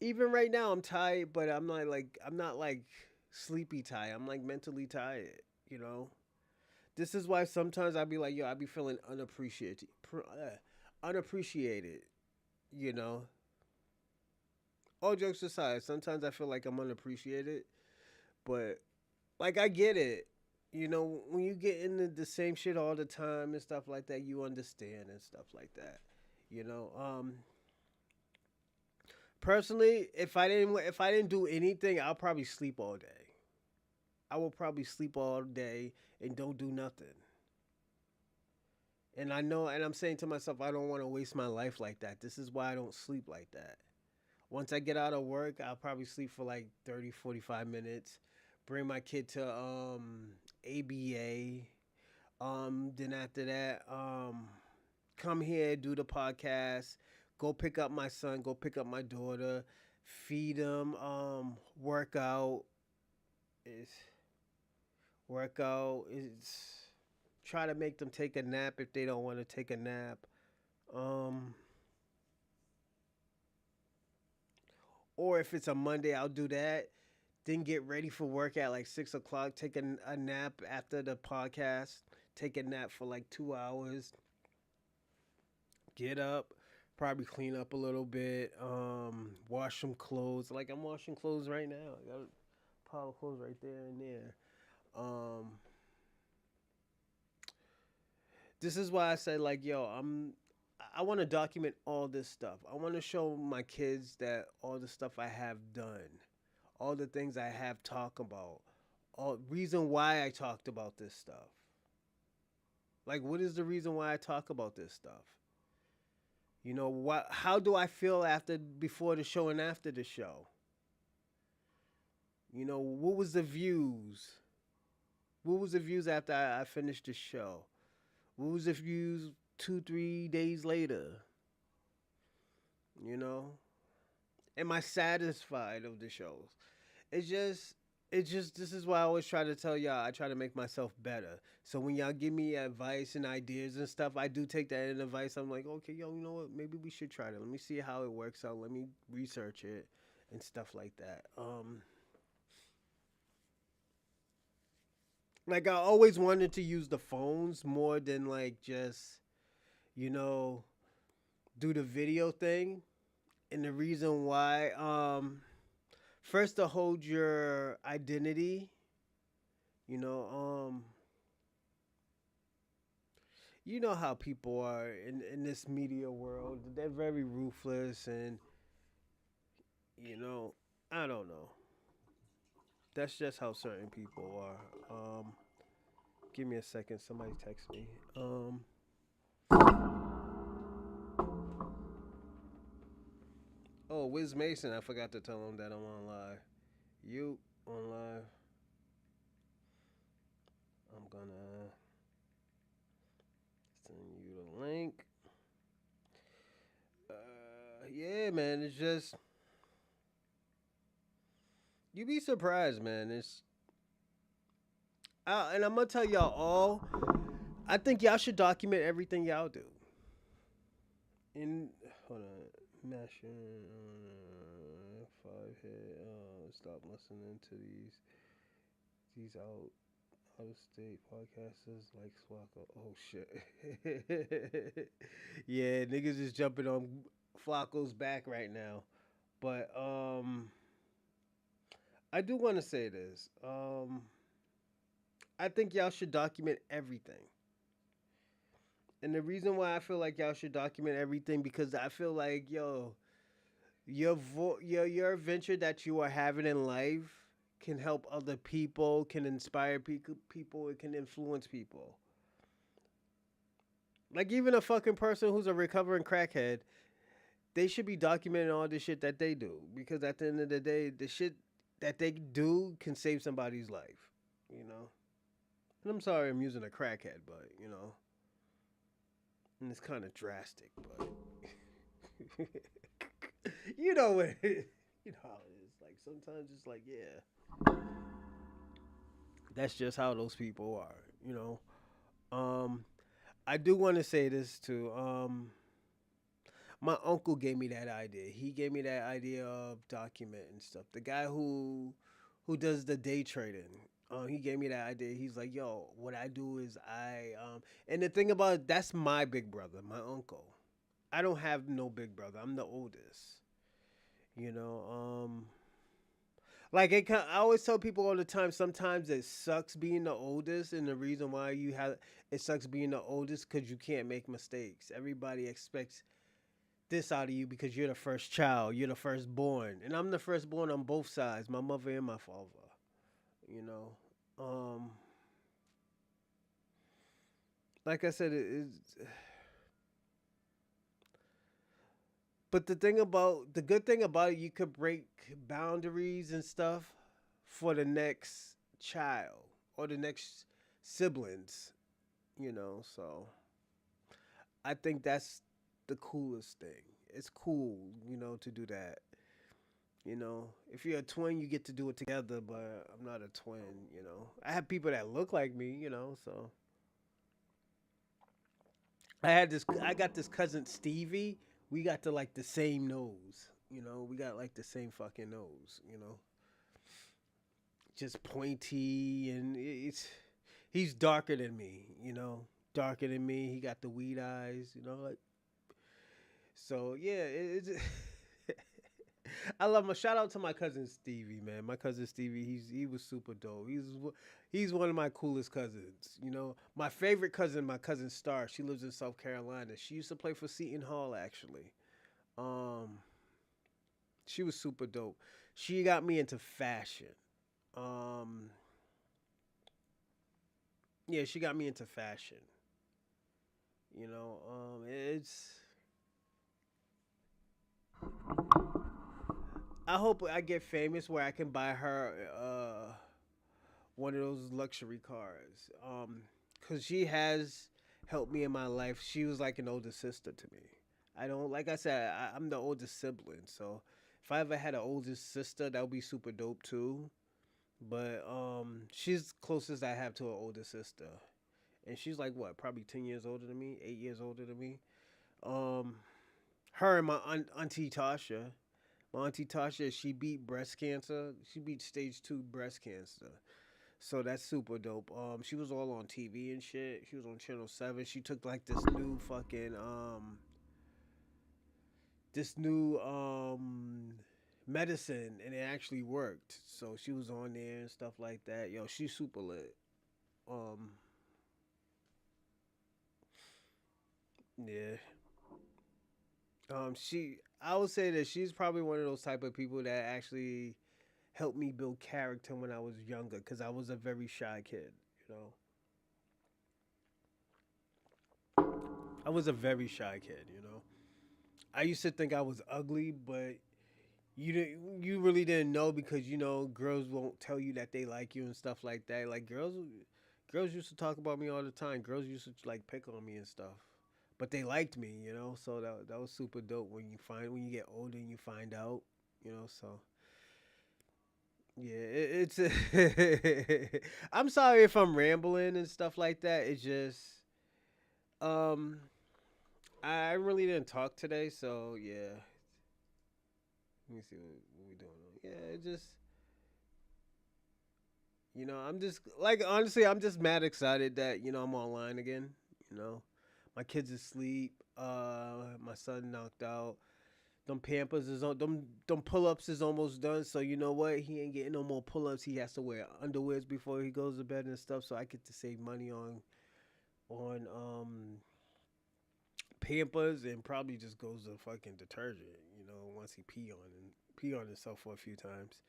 even right now I'm tired, but I'm not like sleepy tired. I'm like mentally tired, you know. This is why sometimes I be like, yo, I be feeling unappreciated, you know. All jokes aside, sometimes I feel like I'm unappreciated, but like I get it. You know, when you get into the same shit all the time and stuff like that, you understand and stuff like that. You know, personally, if I didn't do anything, I'll probably sleep all day. I will probably sleep all day and don't do nothing. And I know, and I'm saying to myself, I don't want to waste my life like that. This is why I don't sleep like that. Once I get out of work, I'll probably sleep for like 30, 45 minutes. Bring my kid to ABA. Then after that, come here, do the podcast, go pick up my son, go pick up my daughter, feed them, work out. Is work out is try to make them take a nap if they don't want to take a nap. Um, or if it's a Monday, I'll do that. Then get ready for work at like 6 o'clock. Take a nap after the podcast. Take a nap for like 2 hours. Get up, probably clean up a little bit. Wash some clothes. Like I'm washing clothes right now. I got a pile of clothes right there and there. Um, this is why I said like, yo, I want to document all this stuff. I want to show my kids that all the stuff I have done, all the things I have talked about, reason why I talked about this stuff. Like, what is the reason why I talk about this stuff? You know what? How do I feel after, before the show, and after the show? You know, what was the views? What was the views after I finished the show? What was the views 2, 3 days later? You know, am I satisfied of the shows? It's just, this is why I always try to tell y'all. I try to make myself better. So when y'all give me advice and ideas and stuff, I do take that in advice. I'm like, okay, yo, you know what? Maybe we should try that. Let me see how it works out. Let me research it and stuff like that. Like I always wanted to use the phones more than like just, you know, do the video thing. And the reason why, first to hold your identity, you know, you know how people are in this media world. They're very ruthless, and you know, I don't know. That's just how certain people are. Give me a second. Somebody text me. Oh, Wiz Mason. I forgot to tell him that I'm on live. You on live. I'm gonna send you the link. Yeah, man. It's just, you be surprised, man. And I'm gonna tell y'all all. I think y'all should document everything y'all do. In hold on, mashing five head. Stop listening to these out of state podcasters like Swaka. Oh shit. Yeah, niggas is jumping on Flacco's back right now. But I do want to say this. I think y'all should document everything. And the reason why I feel like y'all should document everything, because I feel like, yo, your adventure that you are having in life can help other people, can inspire people, it can influence people. Like even a fucking person who's a recovering crackhead, they should be documenting all the shit that they do, because at the end of the day, the shit that they do can save somebody's life, you know. And I'm sorry I'm using a crackhead, but you know, and it's kind of drastic, but you know what you know how it is. Like sometimes it's like, yeah, that's just how those people are, you know. I do want to say this too. My uncle gave me that idea. He gave me that idea of documenting stuff. The guy who does the day trading. He gave me that idea. He's like, "Yo, what I do is and the thing about it, that's my big brother, my uncle. I don't have no big brother. I'm the oldest. You know, like I always tell people all the time. Sometimes it sucks being the oldest, and the reason why it sucks being the oldest because you can't make mistakes. Everybody expects this out of you because you're the first child, you're the firstborn, and I'm the firstborn on both sides, my mother and my father. You know, um, like I said, but the good thing about it, you could break boundaries and stuff for the next child or the next siblings. You know, so I think that's the coolest thing. It's cool, you know, to do that. You know, if you're a twin, you get to do it together, but I'm not a twin, you know. I have people that look like me, you know, so I got this cousin Stevie. We got like the same nose, you know. We got like the same fucking nose, you know. Just pointy, and he's darker than me, you know. Darker than me. He got the weed eyes, you know, like so yeah, it's I love my shout out to my cousin Stevie, man. My cousin Stevie, he was super dope. He's one of my coolest cousins. You know, my favorite cousin, my cousin Star. She lives in South Carolina. She used to play for Seton Hall, actually. Um, she was super dope. She got me into fashion. Um, Yeah, she got me into fashion. It's. I hope I get famous where I can buy her one of those luxury cars. Cause she has helped me in my life. She was like an older sister to me. I don't like I said I'm the oldest sibling, so if I ever had an older sister, that would be super dope too. But she's closest I have to an older sister, and she's like what, probably 10 years older than me, 8 years older than me. Um, her and my auntie Tasha. My auntie Tasha, she beat breast cancer. She beat stage 2 breast cancer. So that's super dope. She was all on TV and shit. She was on Channel 7. She took like this new medicine and it actually worked. So she was on there and stuff like that. Yo, she's super lit. Um, yeah. I would say that she's probably one of those type of people that actually helped me build character when I was younger because I was a very shy kid. You know, I was a very shy kid. I used to think I was ugly, but you really didn't know because girls won't tell you that they like you and stuff like that. Like girls used to talk about me all the time. Girls used to like pick on me and stuff, but they liked me. So that was super dope when you get older and you find out. So yeah, it's. I'm sorry if I'm rambling and stuff like that. It's just um I really didn't talk today, so yeah. Let me see what we doing. Yeah, it just I'm just like honestly, I'm just mad excited that I'm online again. You know, my kids asleep. My son knocked out. Them Pampers is on. Them pull ups is almost done. So you know what? He ain't getting no more pull ups. He has to wear underwears before he goes to bed and stuff. So I get to save money on Pampers and probably just goes to fucking detergent. Once he pee on himself for a few times.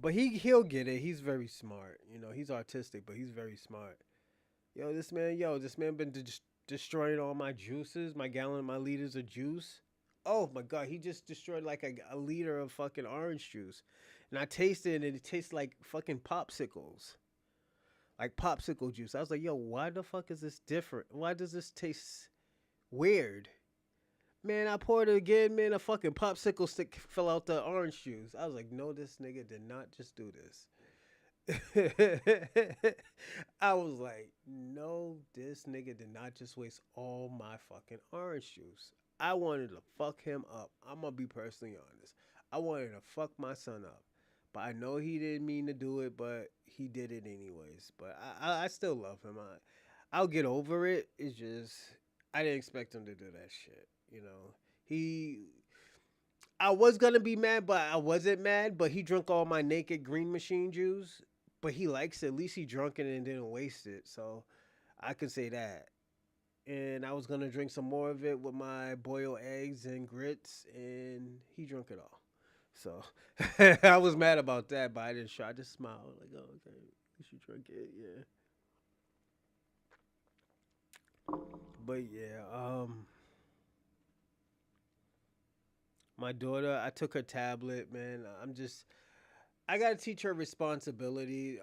But he'll get it. He's very smart. He's artistic, but he's very smart. This man been destroying all my juices, my liters of juice. Oh my god, he just destroyed like a liter of fucking orange juice, and I tasted it, and it tastes like fucking popsicles, like popsicle juice. I was like, yo, why the fuck is this different? Why does this taste weird? Man, I poured it again, man. A fucking popsicle stick fell out the orange juice. I was like, no, this nigga did not just do this. I was like, no, this nigga did not just waste all my fucking orange juice. I wanted to fuck him up. I'm gonna be personally honest. I wanted to fuck my son up. But I know he didn't mean to do it, but he did it anyways. But I still love him. I'll get over it. It's just I didn't expect him to do that shit. He I was gonna be mad, but I wasn't mad. But he drank all my naked green machine juice. But he likes it. At least he drunk it and didn't waste it. So I could say that. And I was gonna drink some more of it with my boiled eggs and grits, and he drank it all. So I was mad about that, but I didn't show. I just smiled like, "Oh, okay, you should drink it, yeah." But yeah, my daughter, I took her tablet, man. I gotta teach her responsibility.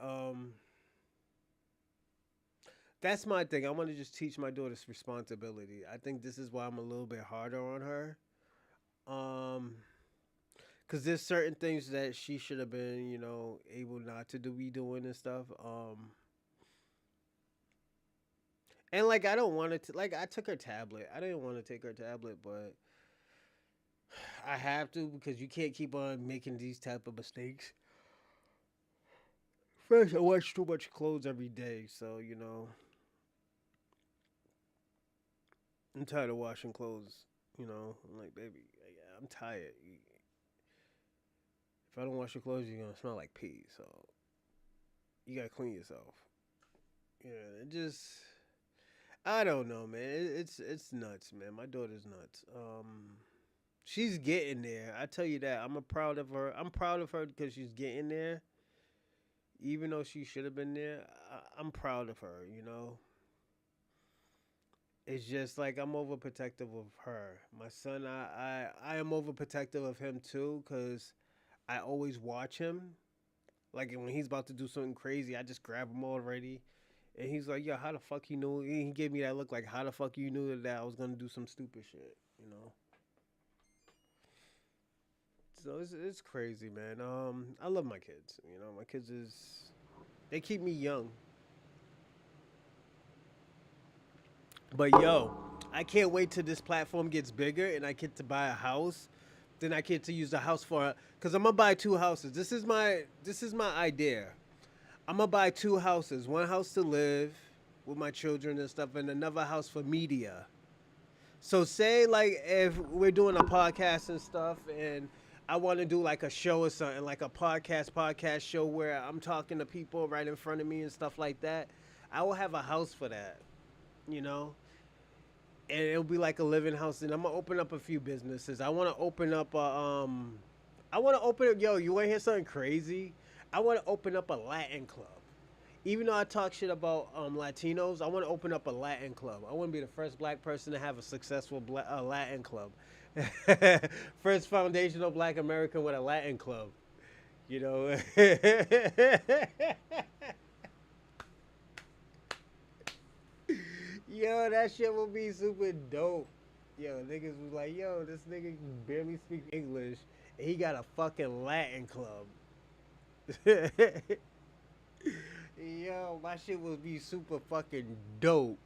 That's my thing. I want to just teach my daughter's responsibility. I think this is why I'm a little bit harder on her. Um, because there's certain things that she should have been, able not to be doing and stuff. And like I don't want to like I took her tablet. I didn't want to take her tablet, but I have to because you can't keep on making these type of mistakes. First, I wash too much clothes every day, so I'm tired of washing clothes. I'm like, baby, I'm tired. If I don't wash your clothes, you're gonna smell like pee. So you gotta clean yourself. Yeah, it just I don't know, man. It's nuts, man. My daughter's nuts. She's getting there. I tell you that. I'm proud of her. I'm proud of her because she's getting there. Even though she should have been there, I'm proud of her. It's just like I'm overprotective of her. My son, I am overprotective of him too, cause I always watch him. Like when he's about to do something crazy, I just grab him already. And he's like, "Yo, how the fuck you knew?" He gave me that look like, "How the fuck you knew that I was gonna do some stupid shit?" You know. So it's crazy, man. I love my kids. My kids they keep me young. But yo, I can't wait till this platform gets bigger and I get to buy a house. Then I get to use the house cause I'm gonna buy two houses. This is my idea. I'm gonna buy two houses. One house to live with my children and stuff, and another house for media. So say like if we're doing a podcast and stuff, and I want to do like a show or something, like a podcast show where I'm talking to people right in front of me and stuff like that. I will have a house for that, you know, and it'll be like a living house. And I'm gonna open up a few businesses. I want to open up I want to open up. Yo, you want to hear something crazy? I want to open up a Latin club. Even though I talk shit about Latinos, I want to open up a Latin club. I want to be the first black person to have a successful Latin club. First foundational black American with a Latin club. You know? Yo, that shit will be super dope. Yo, niggas was like, yo, this nigga barely speaks English, and he got a fucking Latin club. Yo, my shit will be super fucking dope,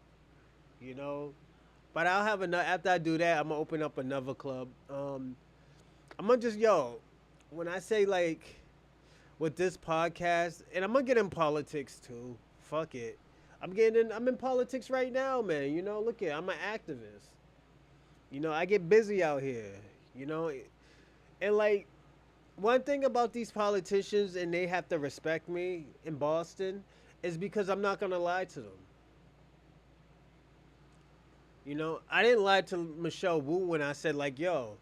you know. But I'll have another. After I do that, I'm gonna open up another club. I'm gonna just when I say like with this podcast, and I'm gonna get in politics too. Fuck it. I'm in politics right now, man. Look at, I'm an activist. I get busy out here. You know, and like one thing about these politicians, and they have to respect me in Boston, is because I'm not gonna lie to them. I didn't lie to Michelle Wu when I said like, "Yo,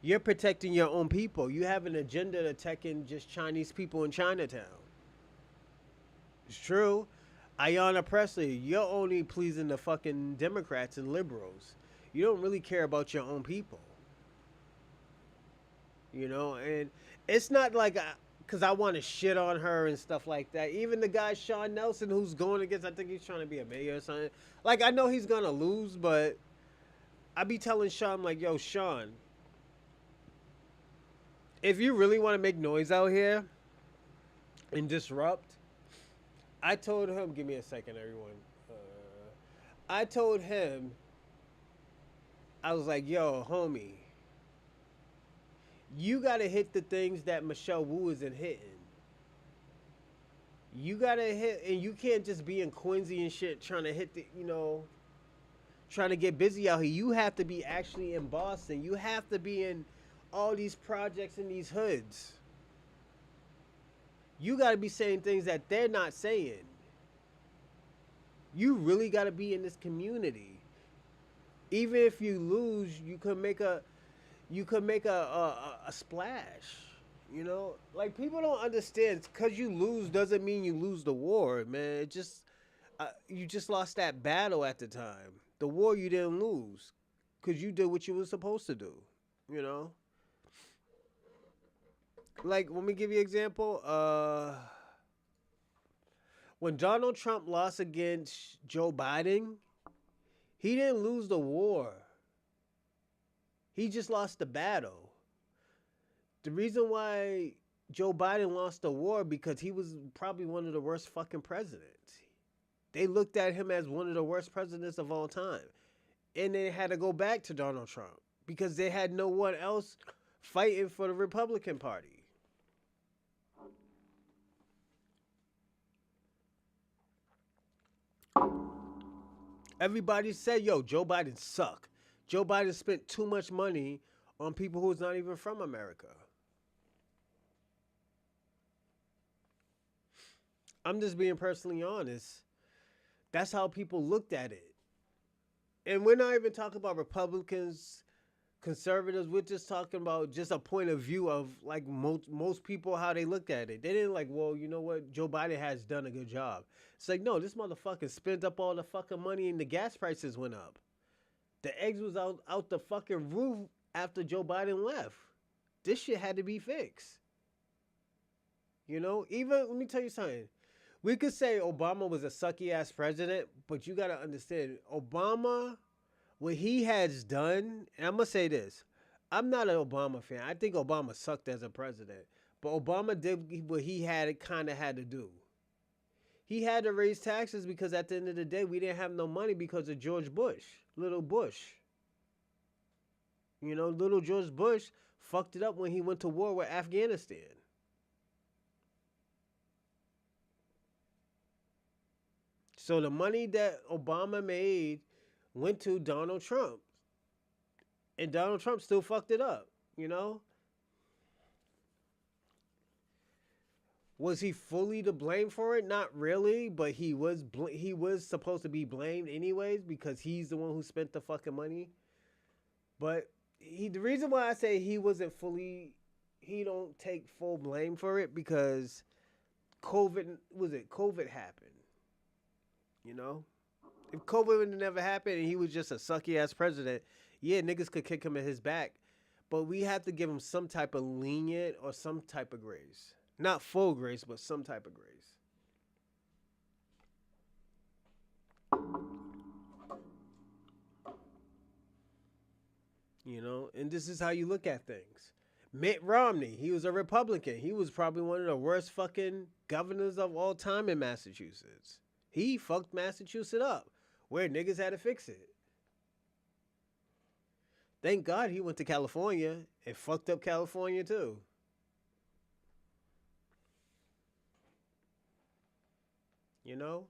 you're protecting your own people. You have an agenda to attacking just Chinese people in Chinatown." It's true. Ayanna Presley, you're only pleasing the fucking Democrats and liberals. You don't really care about your own people. And it's not like because I want to shit on her and stuff like that. Even the guy Sean Nelson, who's going against, I think he's trying to be a mayor or something. Like I know he's gonna lose, but I be telling Sean like, "Yo, Sean, if you really want to make noise out here and disrupt," I told him, "Give me a second, everyone." I told him, I was like, "Yo, homie, you gotta hit the things that Michelle Wu isn't hitting. You gotta hit, and you can't just be in Quincy and shit trying to hit trying to get busy out here. You have to be actually in Boston. You have to be in all these projects in these hoods. You gotta be saying things that they're not saying. You really gotta be in this community. Even if you lose, you could make a splash. Like people don't understand. Because you lose doesn't mean you lose the war, man. It just you just lost that battle at the time. The war you didn't lose because you did what you were supposed to do. You know, like let me give you an example. When Donald Trump lost against Joe Biden, he didn't lose the war. He just lost the battle. The reason why Joe Biden lost the war because he was probably one of the worst fucking presidents. They looked at him as one of the worst presidents of all time. And they had to go back to Donald Trump because they had no one else fighting for the Republican Party. Everybody said, "Yo, Joe Biden suck." Joe Biden spent too much money on people who's not even from America. I'm just being personally honest. That's how people looked at it. And we're not even talking about Republicans. Conservatives, we're just talking about just a point of view of like most people how they look at it. They didn't like, well, you know what, Joe Biden has done a good job. It's like, no, this motherfucker spent up all the fucking money and the gas prices went up. The eggs was out the fucking roof after Joe Biden left. This shit had to be fixed. You know, even let me tell you something. We could say Obama was a sucky ass president, but you gotta understand, Obama, what he has done, and I'm gonna say this. I'm not an Obama fan. I think Obama sucked as a president. But Obama did what he had kinda had to do. He had to raise taxes because at the end of the day, we didn't have no money because of George Bush. Little Bush. You know, little George Bush fucked it up when he went to war with Afghanistan. So the money that Obama made went to Donald Trump. And Donald Trump still fucked it up, you know? Was he fully to blame for it? Not really, but he was supposed to be blamed anyways because he's the one who spent the fucking money. But the reason why I say he wasn't fully, he don't take full blame for it because COVID happened, you know? If COVID would never happened and he was just a sucky ass president, yeah, niggas could kick him in his back. But we have to give him some type of lenient or some type of grace. Not full grace, but some type of grace. You know, and this is how you look at things. Mitt Romney, he was a Republican. He was probably one of the worst fucking governors of all time in Massachusetts. He fucked Massachusetts up where niggas had to fix it. Thank God he went to California and fucked up California too. You know?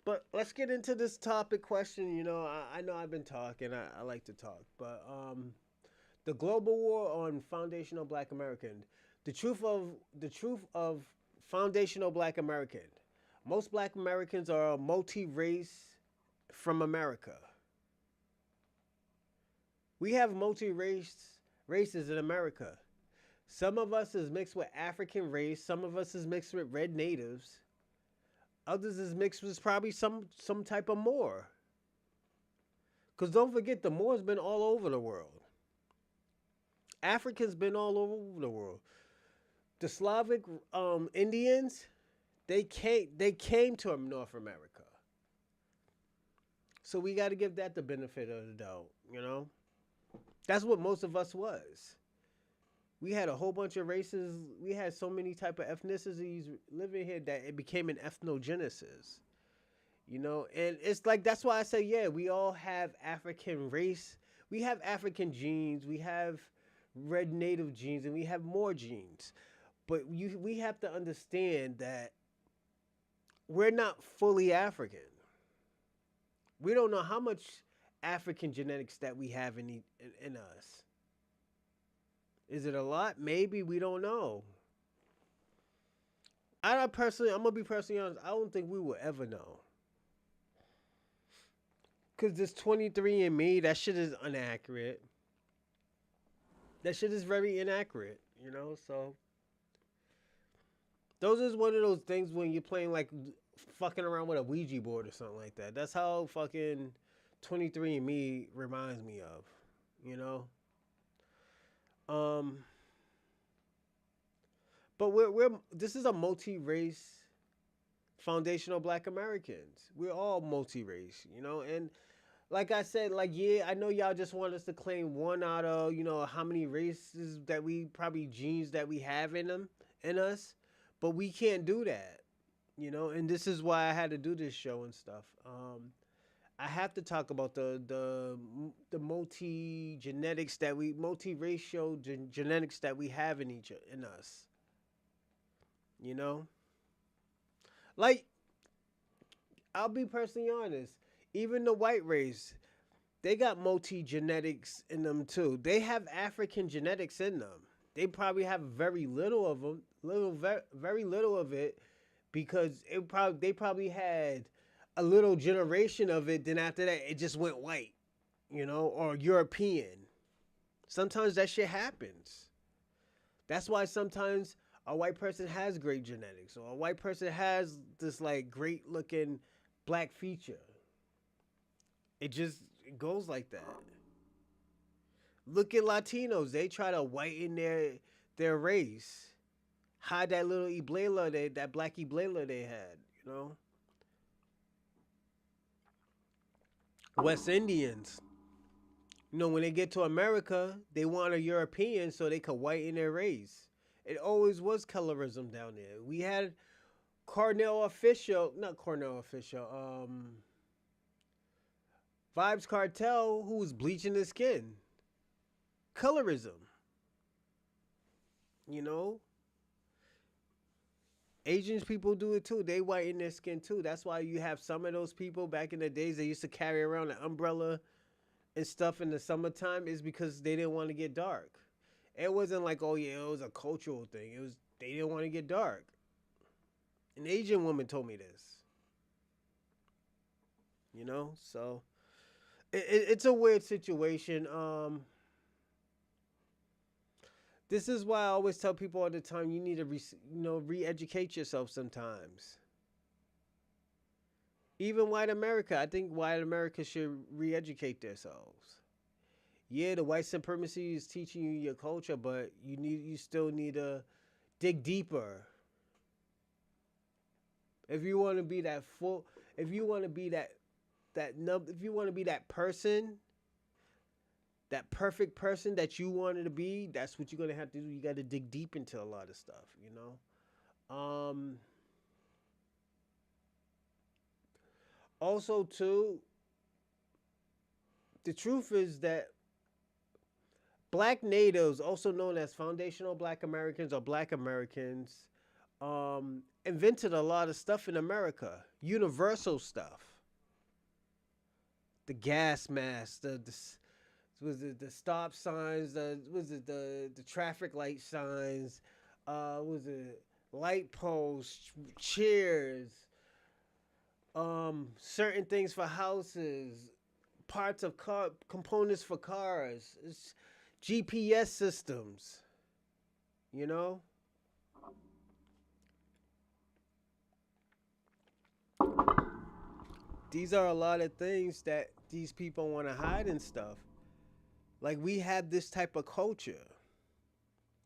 But let's get into this topic question. You know, I know I've been talking. I like to talk. But the global war on foundational black American. The truth of foundational black American. Most black Americans are multi-race from America. We have races in America. Some of us is mixed with African race. Some of us is mixed with red natives. Others is mixed with probably some type of Moor. Cause don't forget the Moor's been all over the world. Africans been all over the world. The Slavic Indians, they came to North America. So we got to give that the benefit of the doubt, you know? That's what most of us was. We had a whole bunch of races. We had so many type of ethnicities living here that it became an ethnogenesis. You know, and it's like that's why I say, yeah, we all have African race. We have African genes. We have red native genes, and we have more genes. But we have to understand that we're not fully African. We don't know how much African genetics that we have in us. Is it a lot? Maybe, we don't know. I'm gonna be personally honest. I don't think we will ever know. Cause this 23andMe, that shit is inaccurate. That shit is very inaccurate. You know, so those is one of those things when you're playing like fucking around with a Ouija board or something like that. That's how fucking 23andMe reminds me of. You know. Um, but we're this is a multi-race foundational black Americans. We're all multi-race, you know, and like I said, like yeah, I know y'all just want us to claim one out of, you know, how many races that we probably genes that we have in us, but we can't do that, you know, and this is why I had to do this show and stuff. I have to talk about the multi-racial genetics that we have in us. You know, like I'll be personally honest. Even the white race, they got multi genetics in them too. They have African genetics in them. They probably have very little of them, very little of it, because they probably had a little generation of it. Then after that, it just went white, you know, or European. Sometimes that shit happens. That's why sometimes a white person has great genetics, or a white person has this like great looking black feature. It just it goes like that. Look at Latinos; they try to whiten their race, hide that little Iblela that black Iblela they had. You know, West Indians. You know, when they get to America, they want a European so they could whiten their race. It always was colorism down there. We had Cornell official, not Cornell official, Vibes Cartel, who was bleaching his skin. Colorism, you know. Asian people do it too. They whiten their skin too. That's why you have some of those people back in the days they used to carry around an umbrella and stuff in the summertime is because they didn't want to get dark. It wasn't like, oh yeah, it was a cultural thing. It was they didn't want to get dark. An Asian woman told me this. You know, so it's a weird situation. This is why I always tell people all the time you need to re-educate yourself sometimes. Even white America, I think white America should re-educate themselves. Yeah, the white supremacy is teaching you your culture, but you still need to dig deeper. If you want to be that full, if you want to be if you want to be that person, that perfect person that you wanted to be, that's what you're gonna have to do. You got to dig deep into a lot of stuff, you know. Also, too, the truth is that Black natives, also known as foundational Black Americans or Black Americans, invented a lot of stuff in America, universal stuff. The gas mask, the stop signs, the traffic light signs, was it light posts, chairs, certain things for houses, parts of car components for cars, it's GPS systems. You know, these are a lot of things that these people want to hide and stuff. Like we have this type of culture,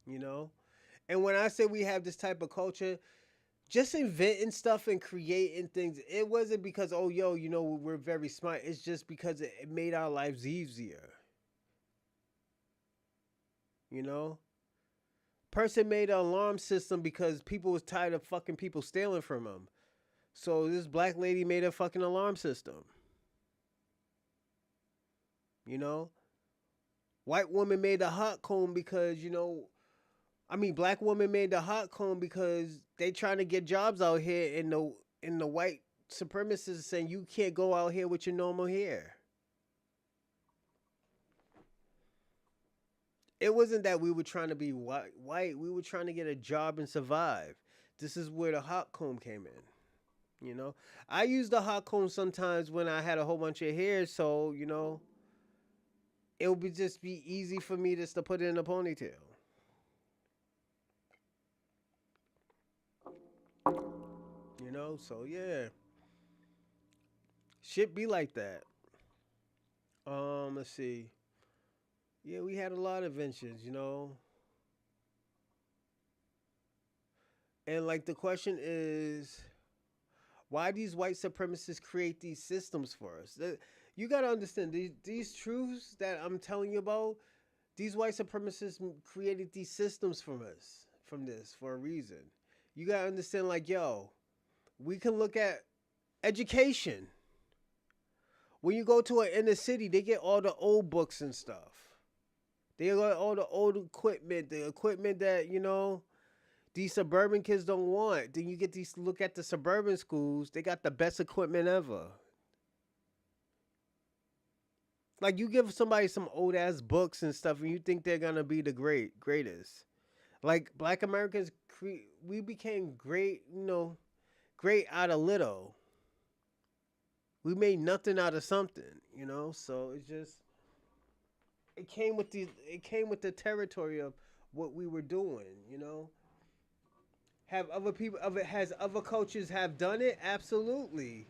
you know. And when I say we have this type of culture, just inventing stuff and creating things, it wasn't because oh yo, we're very smart. It's just because it made our lives easier. You know, person made an alarm system because people was tired of fucking people stealing from them. So this black lady made a fucking alarm system. You know, white woman made a hot comb because black woman made the hot comb because they trying to get jobs out here, and the white supremacists saying you can't go out here with your normal hair. It wasn't that we were trying to be white. We were trying to get a job and survive. This is where the hot comb came in. You know, I use the hot comb sometimes when I had a whole bunch of hair, so it would just be easy for me just to put it in a ponytail. So yeah, shit be like that. Let's see. Yeah, we had a lot of inventions, and like the question is, why these white supremacists create these systems for us? You got to understand these truths that I'm telling you about. These white supremacists created these systems from us, from this for a reason. You got to understand, like, yo, we can look at education. When you go to an inner city, they get all the old books and stuff. They got all the old equipment, the equipment that these suburban kids don't want. Then you get these look at the suburban schools, they got the best equipment ever. Like you give somebody some old ass books and stuff and you think they're gonna be the greatest. Like black Americans we became great, great out of little. We made nothing out of something, so it came with the territory of what we were doing. Have other people of it has other cultures have done it? Absolutely.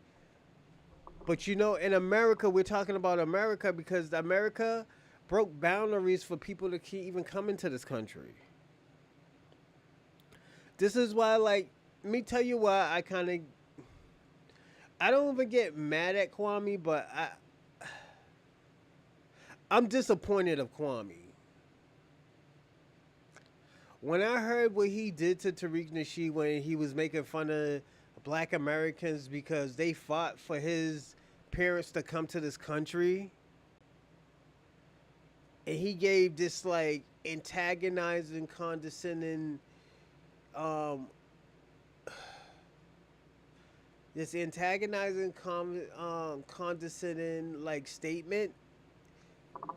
But in America, we're talking about America because America broke boundaries for people to keep even come into this country. This is why, like, let me tell you why I don't even get mad at Kwame, but I'm disappointed of Kwame. When I heard what he did to Tariq Nasheed when he was making fun of black Americans because they fought for his parents to come to this country, and he gave this like antagonizing, condescending, um, condescending like statement,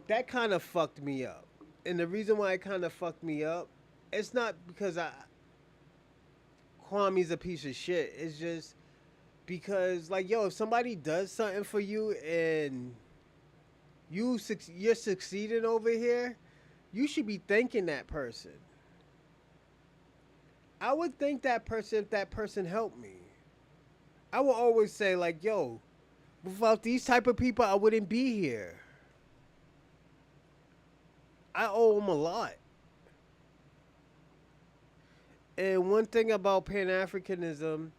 that kind of fucked me up. And the reason why it kind of fucked me up, it's not because Kwame's a piece of shit. It's just because, like, yo, if somebody does something for you and you're succeeding over here, you should be thanking that person. I would thank that person if that person helped me. I will always say, like, yo, without these type of people, I wouldn't be here. I owe them a lot. And one thing about Pan Africanism,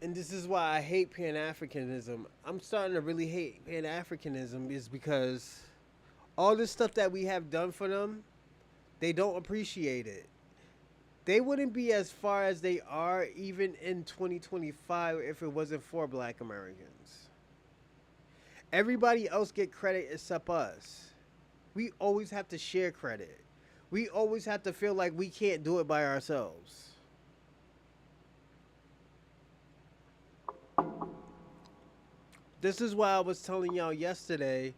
and this is why I hate Pan Africanism, I'm starting to really hate Pan Africanism, is because all this stuff that we have done for them, they don't appreciate it. They wouldn't be as far as they are even in 2025 if it wasn't for black Americans. Everybody else get credit except us. We always have to share credit. We always have to feel like we can't do it by ourselves. This is why I was telling y'all yesterday.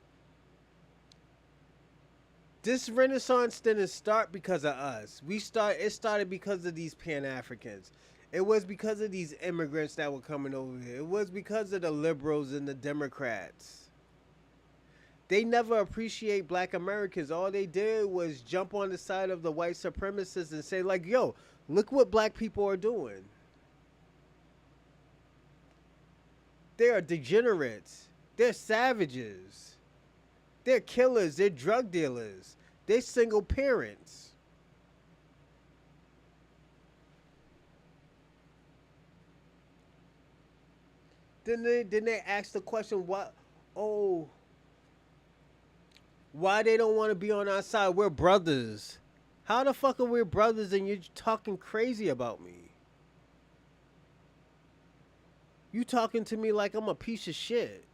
This renaissance didn't start because of us. It started because of these Pan Africans. It was because of these immigrants that were coming over here. It was because of the liberals and the Democrats. They never appreciate black Americans. All they did was jump on the side of the white supremacists and say, like, yo, look what black people are doing. They are degenerates. They're savages. They're killers. They're drug dealers. They're single parents. Then they ask the question, what? Oh, why they don't want to be on our side? We're brothers. How the fuck are we brothers and you're talking crazy about me? You talking to me like I'm a piece of shit.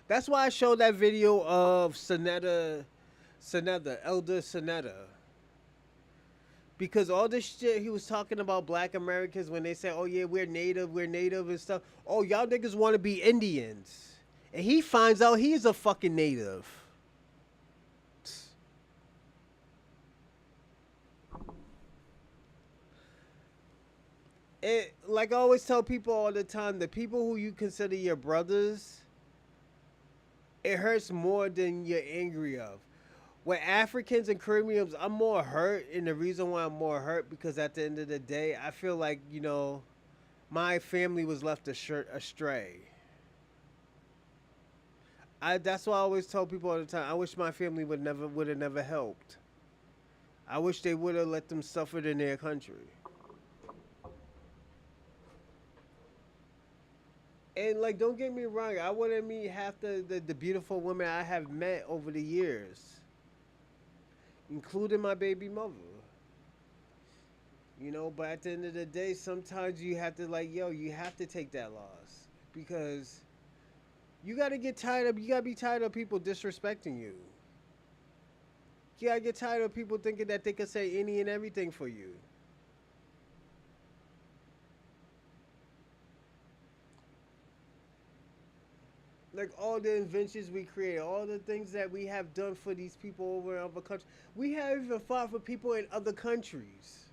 That's why I showed that video of Elder Sonetta. Because all this shit he was talking about black Americans when they say, oh yeah, we're native and stuff. Oh, y'all niggas want to be Indians. And he finds out he's a fucking native. Like I always tell people all the time, the people who you consider your brothers, it hurts more than you're angry of. With Africans and Caribbeans, I'm more hurt, and the reason why I'm more hurt because at the end of the day, I feel like my family was left astray. That's why I always tell people all the time. I wish my family would have never helped. I wish they would have let them suffer in their country. And like, don't get me wrong, I wouldn't meet half the beautiful women I have met over the years, including my baby mother. But at the end of the day, sometimes you have to you have to take that loss because you gotta be tired of people disrespecting you. You gotta get tired of people thinking that they can say any and everything for you. Like all the inventions we create, all the things that we have done for these people over in other countries. We have even fought for people in other countries.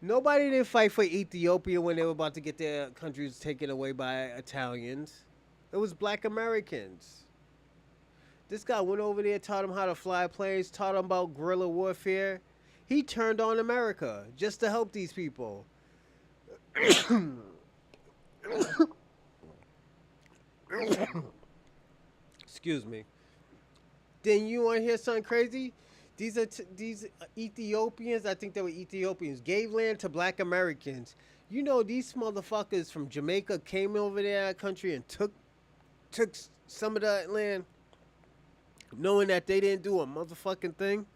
Nobody didn't fight for Ethiopia when they were about to get their countries taken away by Italians. It was black Americans. This guy went over there, taught them how to fly planes, taught them about guerrilla warfare. He turned on America just to help these people. Excuse me. Then you want to hear something crazy? These Ethiopians, I think they were Ethiopians, gave land to black Americans. You know, these motherfuckers from Jamaica came over there, that country, and took some of that land, knowing that they didn't do a motherfucking thing.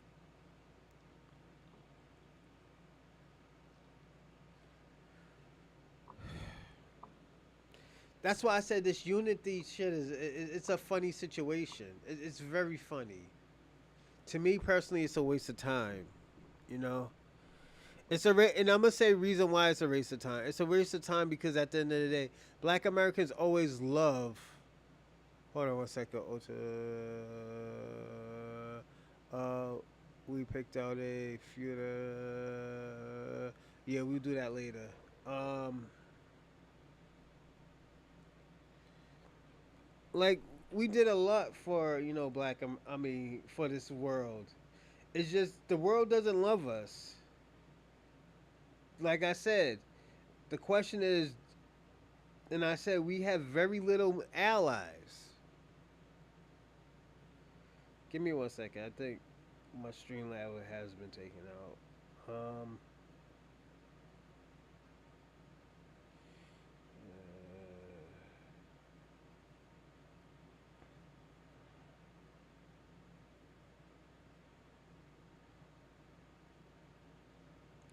That's why I said this unity shit it's a funny situation. It's very funny. To me personally, it's a waste of time. You know, and I'm gonna say reason why it's a waste of time. It's a waste of time because at the end of the day, Black Americans always love. Hold on one second. Uh, we picked out a few. Yeah, we'll do that later. Um, like we did a lot for black. I mean, for this world. It's just the world doesn't love us. Like I said, the question is, and I said we have very little allies. Give me one second. I think my Streamlab has been taken out.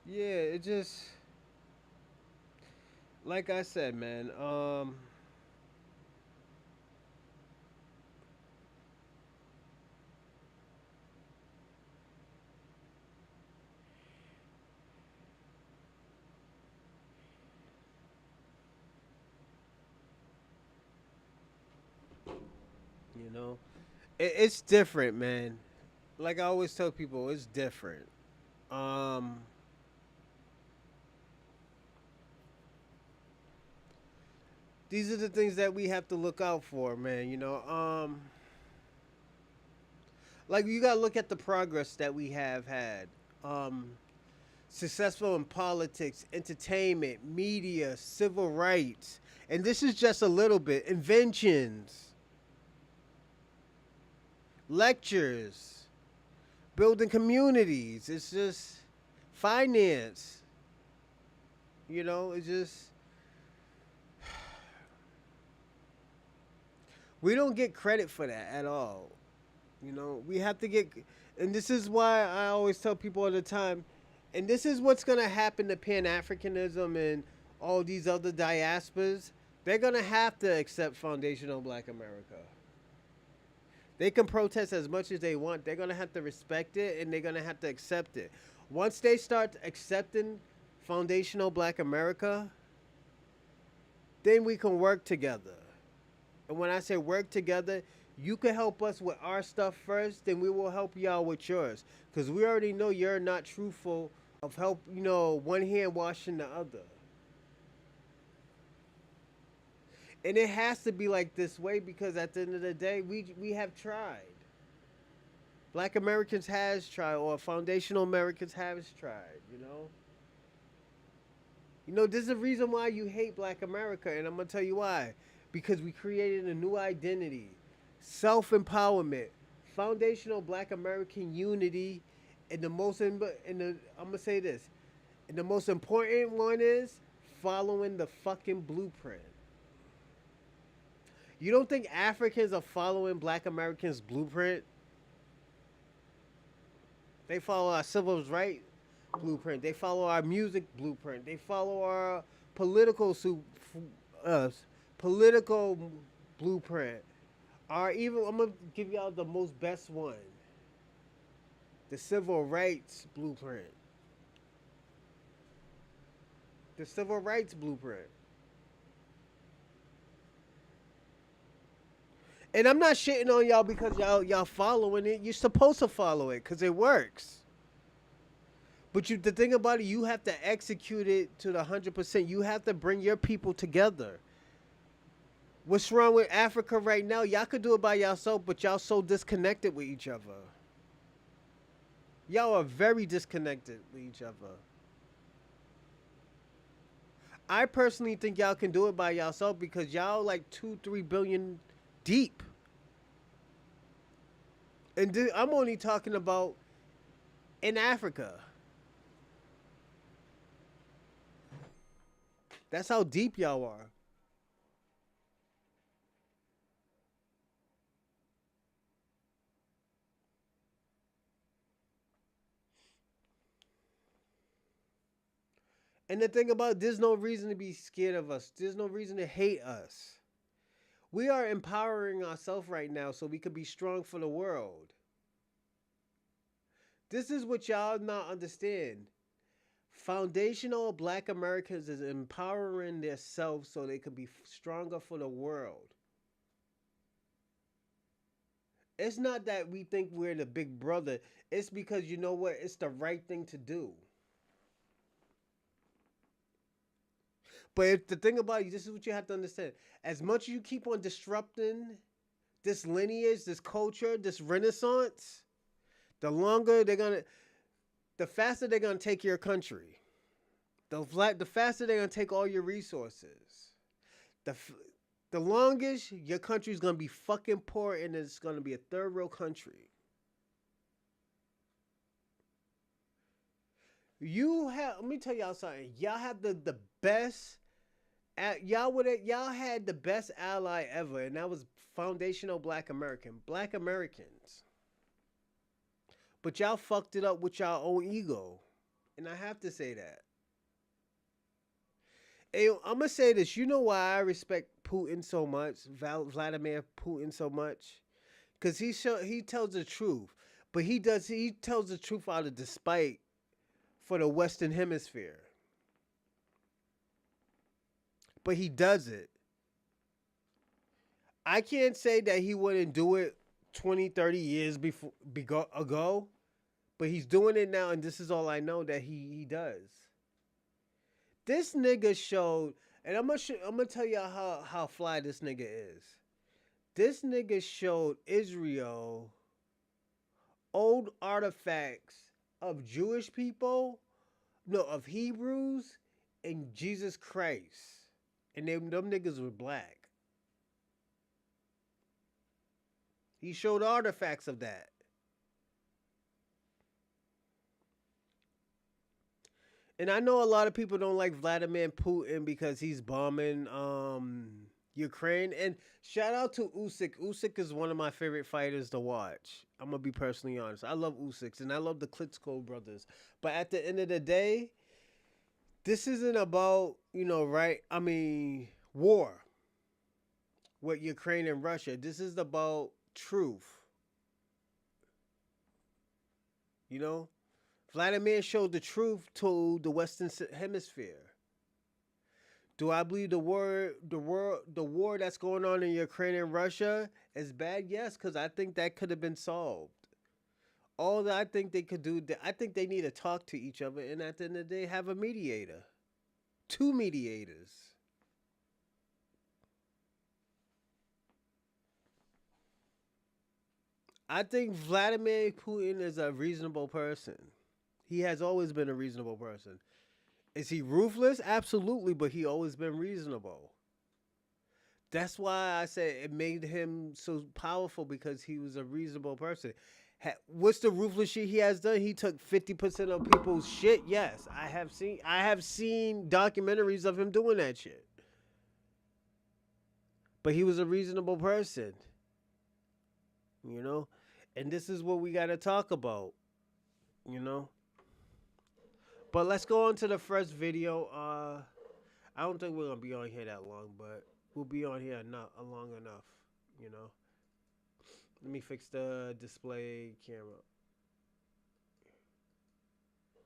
Yeah, it just like I said, man. You know, it's different, man. Like I always tell people, it's different. Um, these are the things that we have to look out for, man. Like you gotta look at the progress that we have had. Um, Successful in politics, entertainment, media, civil rights, and this is just a little bit. Inventions, lectures, building communities. It's just finance. It's just we don't get credit for that at all. We have to get, and this is why I always tell people all the time, and this is what's gonna happen to Pan Africanism and all these other diasporas. They're gonna have to accept foundational Black America. They can protest as much as they want. They're gonna have to respect it and they're gonna have to accept it. Once they start accepting foundational Black America, then we can work together. And when I say work together, you can help us with our stuff first, then we will help y'all with yours. Because we already know you're not truthful of help, one hand washing the other. And it has to be like this way because at the end of the day, we have tried. Black Americans has tried, or foundational Americans has tried, There's a reason why you hate Black America, and I'm gonna tell you why. Because we created a new identity, self-empowerment, foundational Black American unity, and I'm gonna say this, and the most important one is following the fucking blueprint. You don't think Africans are following Black Americans' blueprint? They follow our civil rights blueprint. They follow our music blueprint. They follow our uh, political blueprint. I'm gonna give y'all the most best one, the civil rights blueprint. The civil rights blueprint. And I'm not shitting on y'all because y'all following it. You're supposed to follow it because it works. But the thing about it, you have to execute it to the 100%. You have to bring your people together. What's wrong with Africa right now? Y'all could do it by yourself, but y'all so disconnected with each other. Y'all are very disconnected with each other. I personally think y'all can do it by yourself because y'all like 2, 3 billion deep. And I'm only talking about in Africa. That's how deep y'all are. And the thing about it, there's no reason to be scared of us. There's no reason to hate us. We are empowering ourselves right now so we could be strong for the world. This is what y'all not understand. Foundational Black Americans is empowering themselves so they could be stronger for the world. It's not that we think we're the big brother. It's because you know what? It's the right thing to do. But if the thing about it, this is what you have to understand. As much as you keep on disrupting this lineage, this culture, this renaissance, the longer they're gonna, the faster they're gonna take your country. The faster they're gonna take all your resources. The the longest your country's gonna be fucking poor and it's gonna be a third world country. You have. Let me tell y'all something. Y'all have the best. Y'all had the best ally ever, and that was foundational Black Americans. But y'all fucked it up with y'all own ego, and I have to say that. Hey, I'm gonna say this. You know why I respect Putin so much, Vladimir Putin so much, because he tells the truth, but he tells the truth out of despite for the Western Hemisphere, but he does it. I can't say that he wouldn't do it 20, 30 years ago, but he's doing it now, and this is all I know that he does. This nigga showed, and I'm gonna tell y'all how fly this nigga is. This nigga showed Israel old artifacts of Jewish people, no, of Hebrews and Jesus Christ, and them niggas were black. He showed artifacts of that. And I know a lot of people don't like Vladimir Putin because he's bombing Ukraine. And shout out to Usyk. Usyk is one of my favorite fighters to watch. I'm gonna be personally honest. I love Usyk and I love the Klitschko brothers. But at the end of the day, this isn't about, right? I mean, war with Ukraine and Russia. This is about truth. You know, Vladimir showed the truth to the Western Hemisphere. Do I believe the war that's going on in Ukraine and Russia is bad? Yes, because I think that could have been solved. All that I think they could do, I think they need to talk to each other, and at the end of the day, have a mediator, two mediators. I think Vladimir Putin is a reasonable person. He has always been a reasonable person. Is he ruthless? Absolutely, but he always been reasonable. That's why I said it made him so powerful because he was a reasonable person. What's the ruthless shit he has done? He took 50% of people's shit. Yes, I have seen. I have seen documentaries of him doing that shit. But he was a reasonable person, you know. And this is what we got to talk about, you know. But let's go on to the first video. I don't think we're gonna be on here that long, but we'll be on here not long enough, you know. Let me fix the display camera.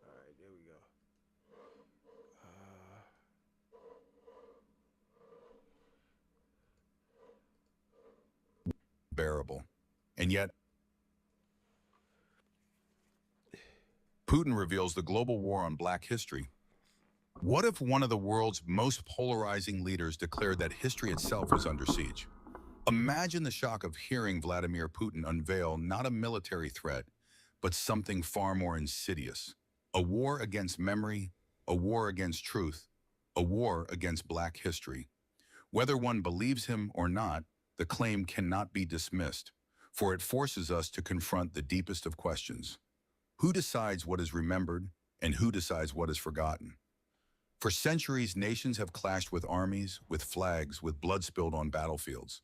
All right, there we go. Uh, Bearable. And yet, Putin reveals the global war on Black history. What if one of the world's most polarizing leaders declared that history itself was under siege? Imagine the shock of hearing Vladimir Putin unveil not a military threat, but something far more insidious. A war against memory, a war against truth, a war against Black history. Whether one believes him or not, the claim cannot be dismissed, for it forces us to confront the deepest of questions. Who decides what is remembered, and who decides what is forgotten? For centuries, nations have clashed with armies, with flags, with blood spilled on battlefields.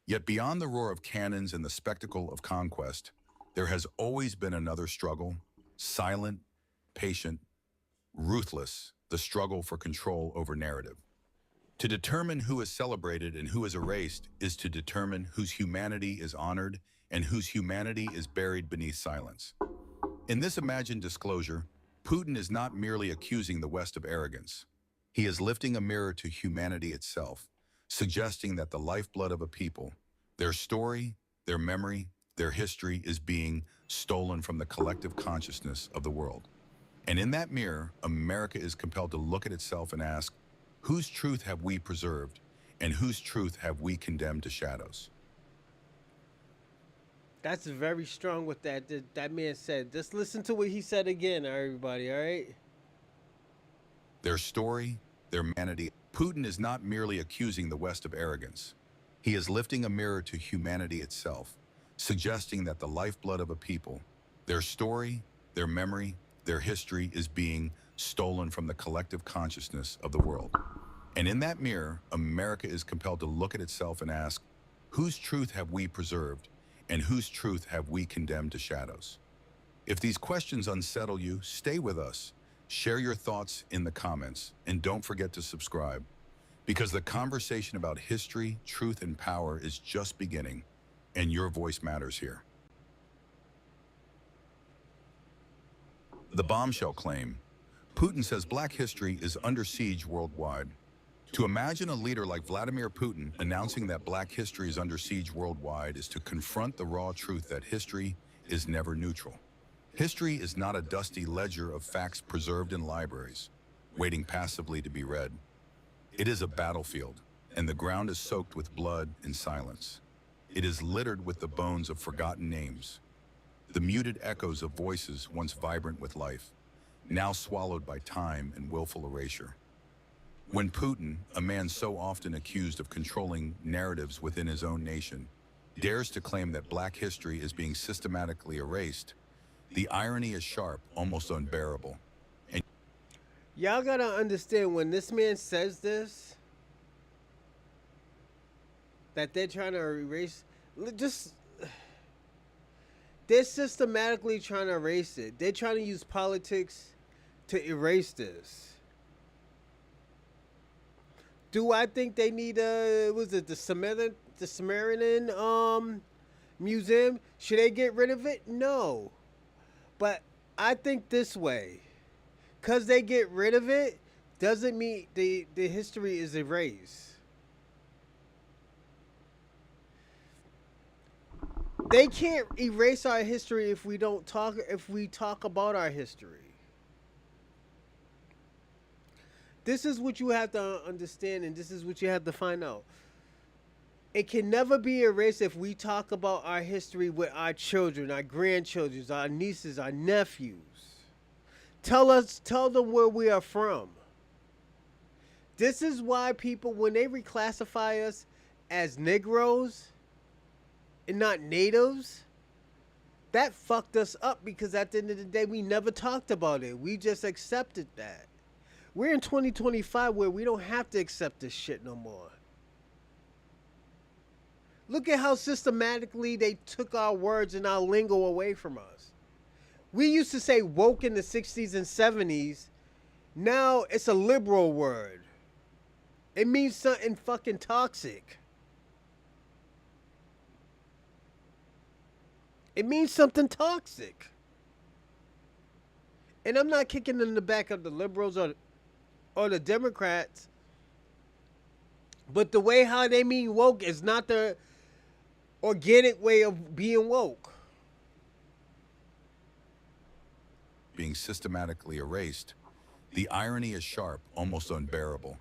Yet beyond the roar of cannons and the spectacle of conquest, there has always been another struggle, silent, patient, ruthless, the struggle for control over narrative. To determine who is celebrated and who is erased is to determine whose humanity is honored and whose humanity is buried beneath silence. In this imagined disclosure, Putin is not merely accusing the West of arrogance. He is lifting a mirror to humanity itself, suggesting that the lifeblood of a people, their story, their memory, their history is being stolen from the collective consciousness of the world. And in that mirror, America is compelled to look at itself and ask, whose truth have we preserved and whose truth have we condemned to shadows? That's very strong what that man said. Just listen to what he said again, everybody, all right? Their story, their humanity. Putin is not merely accusing the West of arrogance. He is lifting a mirror to humanity itself, suggesting that the lifeblood of a people, their story, their memory, their history is being stolen from the collective consciousness of the world. And in that mirror, America is compelled to look at itself and ask, whose truth have we preserved and whose truth have we condemned to shadows? If these questions unsettle you, stay with us. Share your thoughts in the comments, and don't forget to subscribe, because the conversation about history, truth, and power is just beginning, and your voice matters here. The bombshell claim. Putin says Black history is under siege worldwide. To imagine a leader like Vladimir Putin announcing that Black history is under siege worldwide is to confront the raw truth that history is never neutral. History is not a dusty ledger of facts preserved in libraries, waiting passively to be read. It is a battlefield, and the ground is soaked with blood and silence. It is littered with the bones of forgotten names, the muted echoes of voices once vibrant with life, now swallowed by time and willful erasure. When Putin, a man so often accused of controlling narratives within his own nation, dares to claim that Black history is being systematically erased, the irony is sharp, almost unbearable. And Y'all gotta understand when this man says this, that they're trying to erase, just they're systematically trying to erase it. They're trying to use politics to erase this. Do I think they need was it the Samaritan museum? Should they get rid of it? No. But I think this way. Cause they get rid of it doesn't mean the history is erased. They can't erase our history if we talk about our history. This is what you have to understand, and this is what you have to find out. It can never be erased if we talk about our history with our children, our grandchildren, our nieces, our nephews. Tell them where we are from. This is why people, when they reclassify us as Negroes and not natives, that fucked us up because at the end of the day, we never talked about it. We just accepted that. We're in 2025 where we don't have to accept this shit no more. Look at how systematically they took our words and our lingo away from us. We used to say woke in the 60s and 70s. Now it's a liberal word. It means something fucking toxic. It means something toxic. And I'm not kicking in the back of the liberals or the Democrats. But the way how they mean woke is not the organic way of being woke. being systematically erased, the irony is sharp, almost unbearable.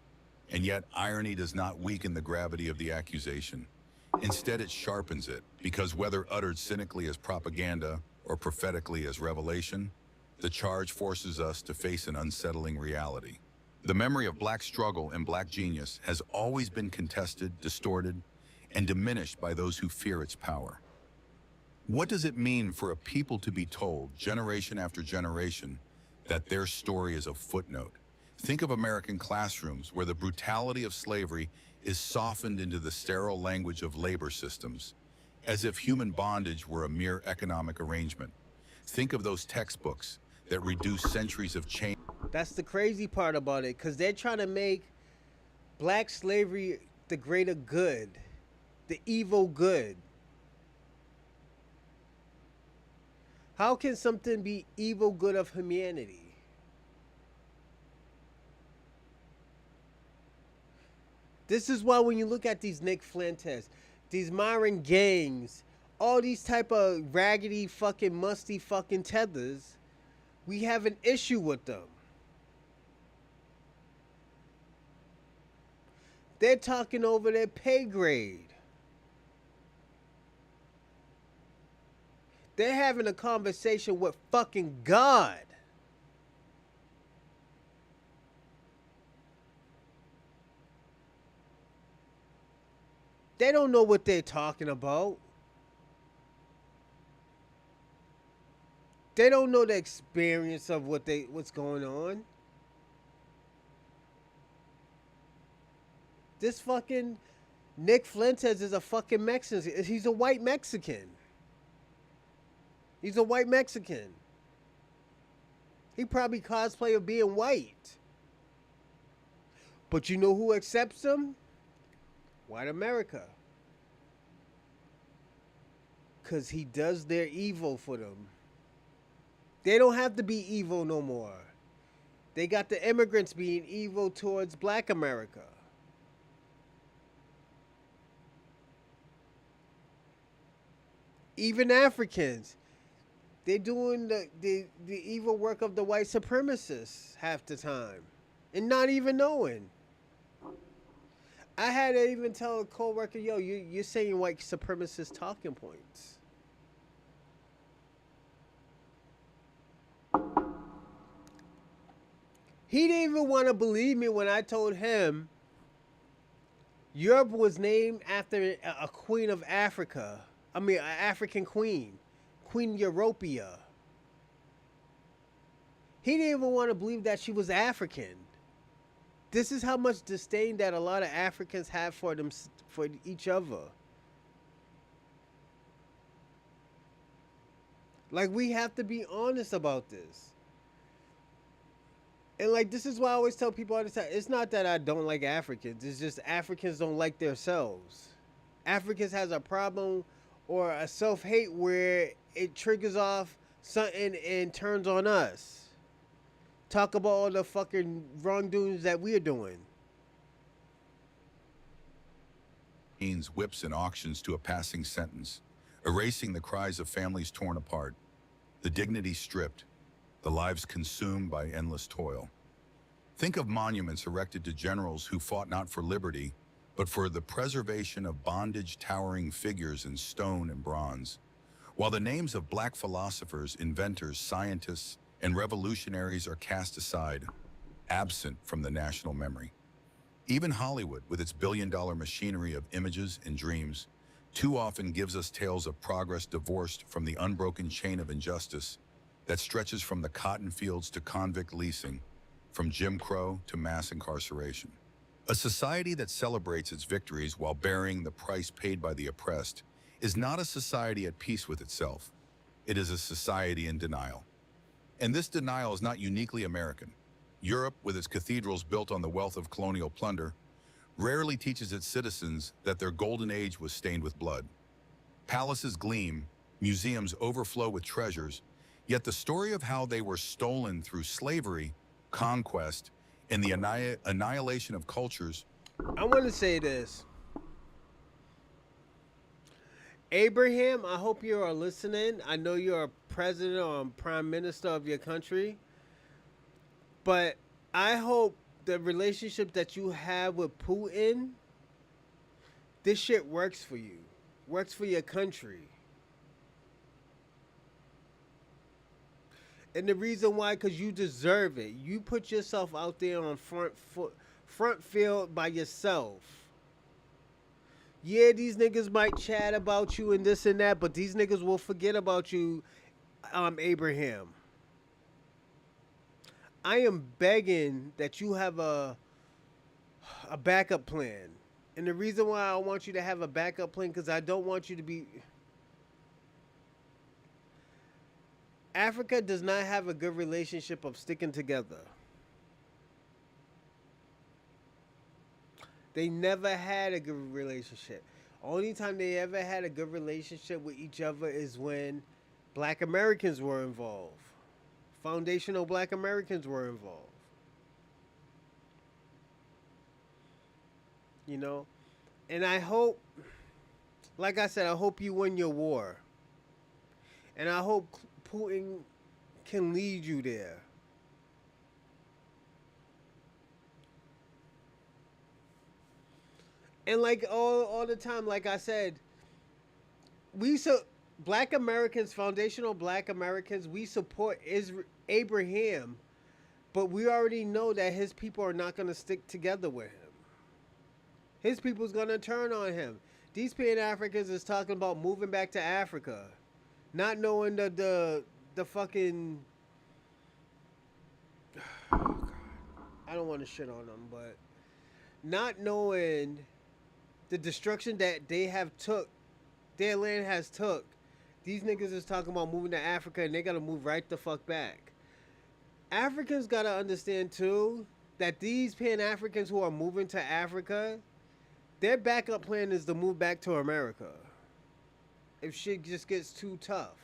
And yet, irony does not weaken the gravity of the accusation. Instead, it sharpens it, because whether uttered cynically as propaganda or prophetically as revelation, the charge forces us to face an unsettling reality. The memory of black struggle and black genius has always been contested, distorted, and diminished by those who fear its power. What does it mean for a people to be told, generation after generation, that their story is a footnote? Think of American classrooms where the brutality of slavery is softened into the sterile language of labor systems, as if human bondage were a mere economic arrangement. Think of those textbooks that reduce centuries of change. That's the crazy part about it, because they're trying to make black slavery the greater good, the evil good. How can something be evil good of humanity? This is why when you look at these Nick Fuentes, these Myron gangs, all these type of raggedy fucking musty fucking tethers, we have an issue with them. They're talking over their pay grade. They're having a conversation with fucking God. They don't know what they're talking about. They don't know the experience of what's going on. This fucking Nick Fuentes is a fucking Mexican. He's a white Mexican. He's a white Mexican. He probably cosplay of being white. But you know who accepts him? White America. Because he does their evil for them. They don't have to be evil no more. They got the immigrants being evil towards black America. Even Africans. They're doing the evil work of the white supremacists half the time. And not even knowing. I had to even tell a co-worker, yo, you're saying white supremacist talking points. He didn't even want to believe me when I told him Europe was named after a queen of Africa. I mean, an African queen. Queen Europea. He didn't even want to believe that she was African. This is how much disdain that a lot of Africans have for them, for each other. Like, we have to be honest about this. And like, this is why I always tell people all the time, it's not that I don't like Africans. It's just Africans don't like themselves. Africans has a problem or a self-hate where it triggers off something and turns on us. Talk about all the fucking wrongdoings that we're doing. Means whips and auctions to a passing sentence, erasing the cries of families torn apart, the dignity stripped, the lives consumed by endless toil. Think of monuments erected to generals who fought not for liberty, but for the preservation of bondage towering figures in stone and bronze, while the names of black philosophers, inventors, scientists, and revolutionaries are cast aside, absent from the national memory. Even Hollywood, with its billion-dollar machinery of images and dreams, too often gives us tales of progress divorced from the unbroken chain of injustice that stretches from the cotton fields to convict leasing, from Jim Crow to mass incarceration. A society that celebrates its victories while bearing the price paid by the oppressed is not a society at peace with itself. It is a society in denial. And this denial is not uniquely American. Europe, with its cathedrals built on the wealth of colonial plunder, rarely teaches its citizens that their golden age was stained with blood. Palaces gleam, museums overflow with treasures, yet the story of how they were stolen through slavery, conquest, and the annihilation of cultures. I want to say this. Abraham, I hope you are listening. I know you're a president or prime minister of your country, but I hope the relationship that you have with Putin, this shit works for you, works for your country. And the reason why, because you deserve it. You put yourself out there on front field by yourself. Yeah, these niggas might chat about you and this and that, but these niggas will forget about you, Abraham. I am begging that you have a backup plan. And the reason why I want you to have a backup plan, because I don't want you to be. Africa does not have a good relationship of sticking together. They never had a good relationship. Only time they ever had a good relationship with each other is when black Americans were involved. Foundational black Americans were involved. You know? And I hope, like I said, I hope you win your war. And I hope Putin can lead you there. And like all the time, like I said, black Americans, foundational black Americans, we support Abraham, but we already know that his people are not going to stick together with him. His people's going to turn on him. These Pan Africans is talking about moving back to Africa, not knowing the fucking. Oh God. I don't want to shit on them, but not knowing the destruction that they have took, their land has took. These niggas is talking about moving to Africa, and they gotta move right the fuck back. Africans gotta understand too that these Pan Africans who are moving to Africa, their backup plan is to move back to America. If shit just gets too tough,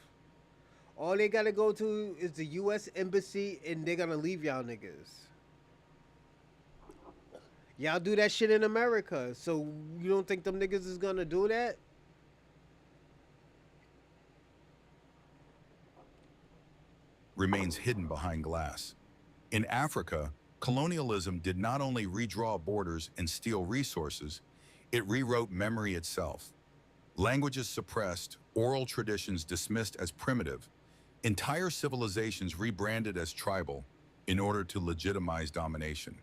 all they gotta go to is the U.S. Embassy, and they're gonna leave y'all niggas. Y'all do that shit in America, so you don't think them niggas is gonna do that? Remains hidden behind glass. In Africa, colonialism did not only redraw borders and steal resources, it rewrote memory itself. Languages suppressed, oral traditions dismissed as primitive, entire civilizations rebranded as tribal in order to legitimize domination.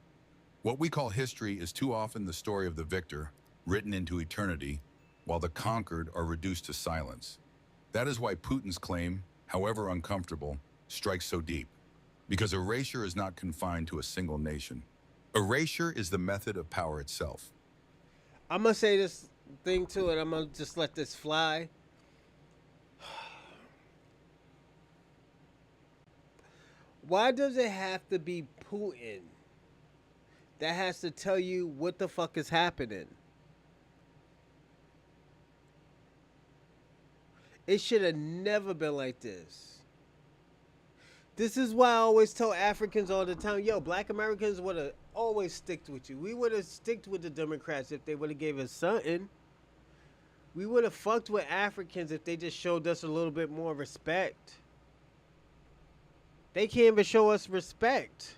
What we call history is too often the story of the victor, written into eternity, while the conquered are reduced to silence. That is why Putin's claim, however uncomfortable, strikes so deep. Because erasure is not confined to a single nation. Erasure is the method of power itself. I'm gonna say this thing too, and I'm gonna just let this fly. Why does it have to be Putin that has to tell you what the fuck is happening? It should have never been like this. This is why I always tell Africans all the time, yo, black Americans would have always sticked with you. We would have sticked with the Democrats if they would have gave us something. We would have fucked with Africans if they just showed us a little bit more respect. They can't even show us respect.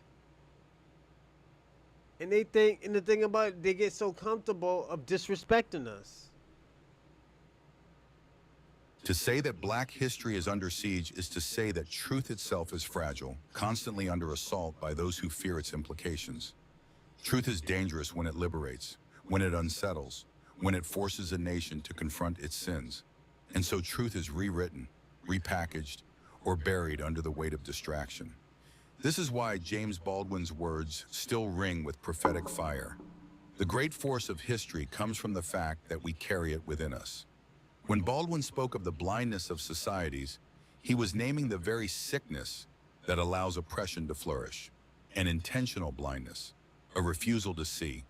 And they think, and the thing about it, they get so comfortable of disrespecting us. To say that black history is under siege is to say that truth itself is fragile, constantly under assault by those who fear its implications. Truth is dangerous when it liberates, when it unsettles, when it forces a nation to confront its sins. And so truth is rewritten, repackaged, or buried under the weight of distraction. This is why James Baldwin's words still ring with prophetic fire. The great force of history comes from the fact that we carry it within us. When Baldwin spoke of the blindness of societies, he was naming the very sickness that allows oppression to flourish, an intentional blindness, a refusal to see.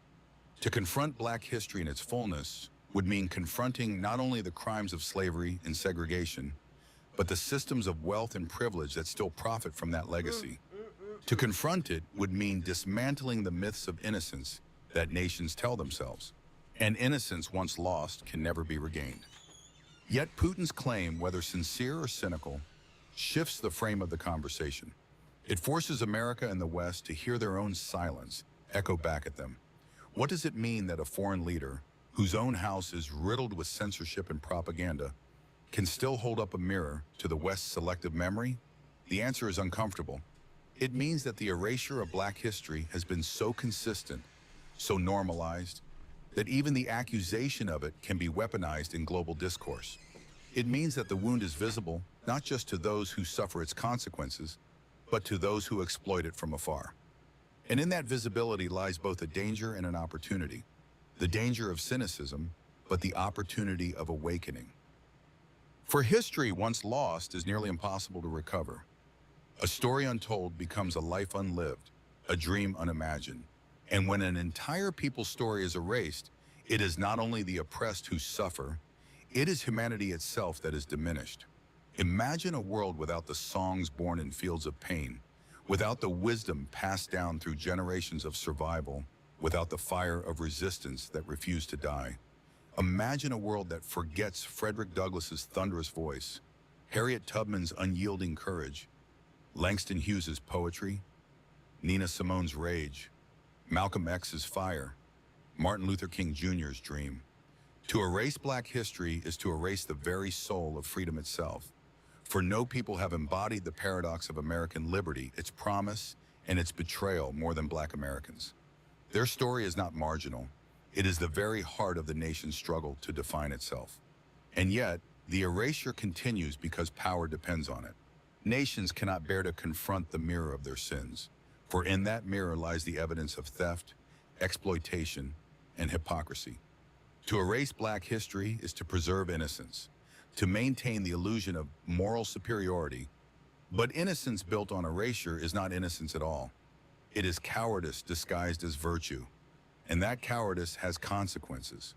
To confront black history in its fullness would mean confronting not only the crimes of slavery and segregation, but the systems of wealth and privilege that still profit from that legacy. To confront it would mean dismantling the myths of innocence that nations tell themselves. And innocence once lost can never be regained. Yet Putin's claim, whether sincere or cynical, shifts the frame of the conversation. It forces America and the West to hear their own silence echo back at them. What does it mean that a foreign leader, whose own house is riddled with censorship and propaganda, can still hold up a mirror to the West's selective memory? The answer is uncomfortable. It means that the erasure of Black history has been so consistent, so normalized, that even the accusation of it can be weaponized in global discourse. It means that the wound is visible not just to those who suffer its consequences, but to those who exploit it from afar. And in that visibility lies both a danger and an opportunity. The danger of cynicism, but the opportunity of awakening. For history, once lost, is nearly impossible to recover. A story untold becomes a life unlived, a dream unimagined. And when an entire people's story is erased, it is not only the oppressed who suffer, it is humanity itself that is diminished. Imagine a world without the songs born in fields of pain, without the wisdom passed down through generations of survival, without the fire of resistance that refused to die. Imagine a world that forgets Frederick Douglass's thunderous voice, Harriet Tubman's unyielding courage, Langston Hughes's poetry, Nina Simone's rage, Malcolm X's fire, Martin Luther King Jr.'s dream. To erase Black history is to erase the very soul of freedom itself. For no people have embodied the paradox of American liberty, its promise, and its betrayal more than Black Americans. Their story is not marginal. It is the very heart of the nation's struggle to define itself. And yet, the erasure continues because power depends on it. Nations cannot bear to confront the mirror of their sins, for in that mirror lies the evidence of theft, exploitation, and hypocrisy. To erase Black history is to preserve innocence, to maintain the illusion of moral superiority. But innocence built on erasure is not innocence at all. It is cowardice disguised as virtue, and that cowardice has consequences.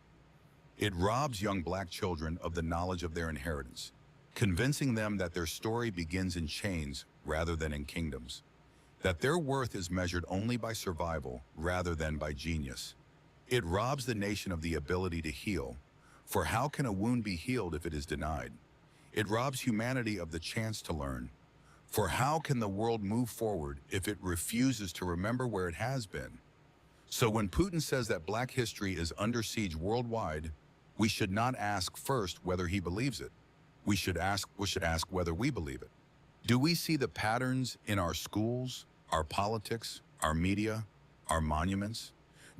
It robs young Black children of the knowledge of their inheritance, convincing them that their story begins in chains rather than in kingdoms, that their worth is measured only by survival rather than by genius. It robs the nation of the ability to heal, for how can a wound be healed if it is denied? It robs humanity of the chance to learn, for how can the world move forward if it refuses to remember where it has been? So when Putin says that Black history is under siege worldwide, we should not ask first whether he believes it. We should ask whether we believe it. Do we see the patterns in our schools, our politics, our media, our monuments?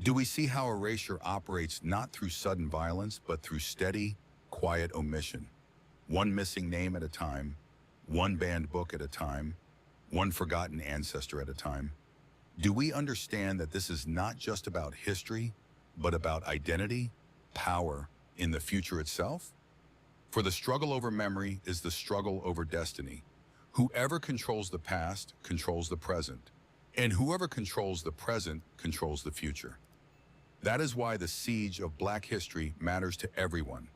Do we see how erasure operates not through sudden violence, but through steady, quiet omission? One missing name at a time, one banned book at a time, one forgotten ancestor at a time. Do we understand that this is not just about history, but about identity, power, in the future itself? For the struggle over memory is the struggle over destiny. Whoever controls the past controls the present, and whoever controls the present controls the future. That is why the siege of Black history matters to everyone,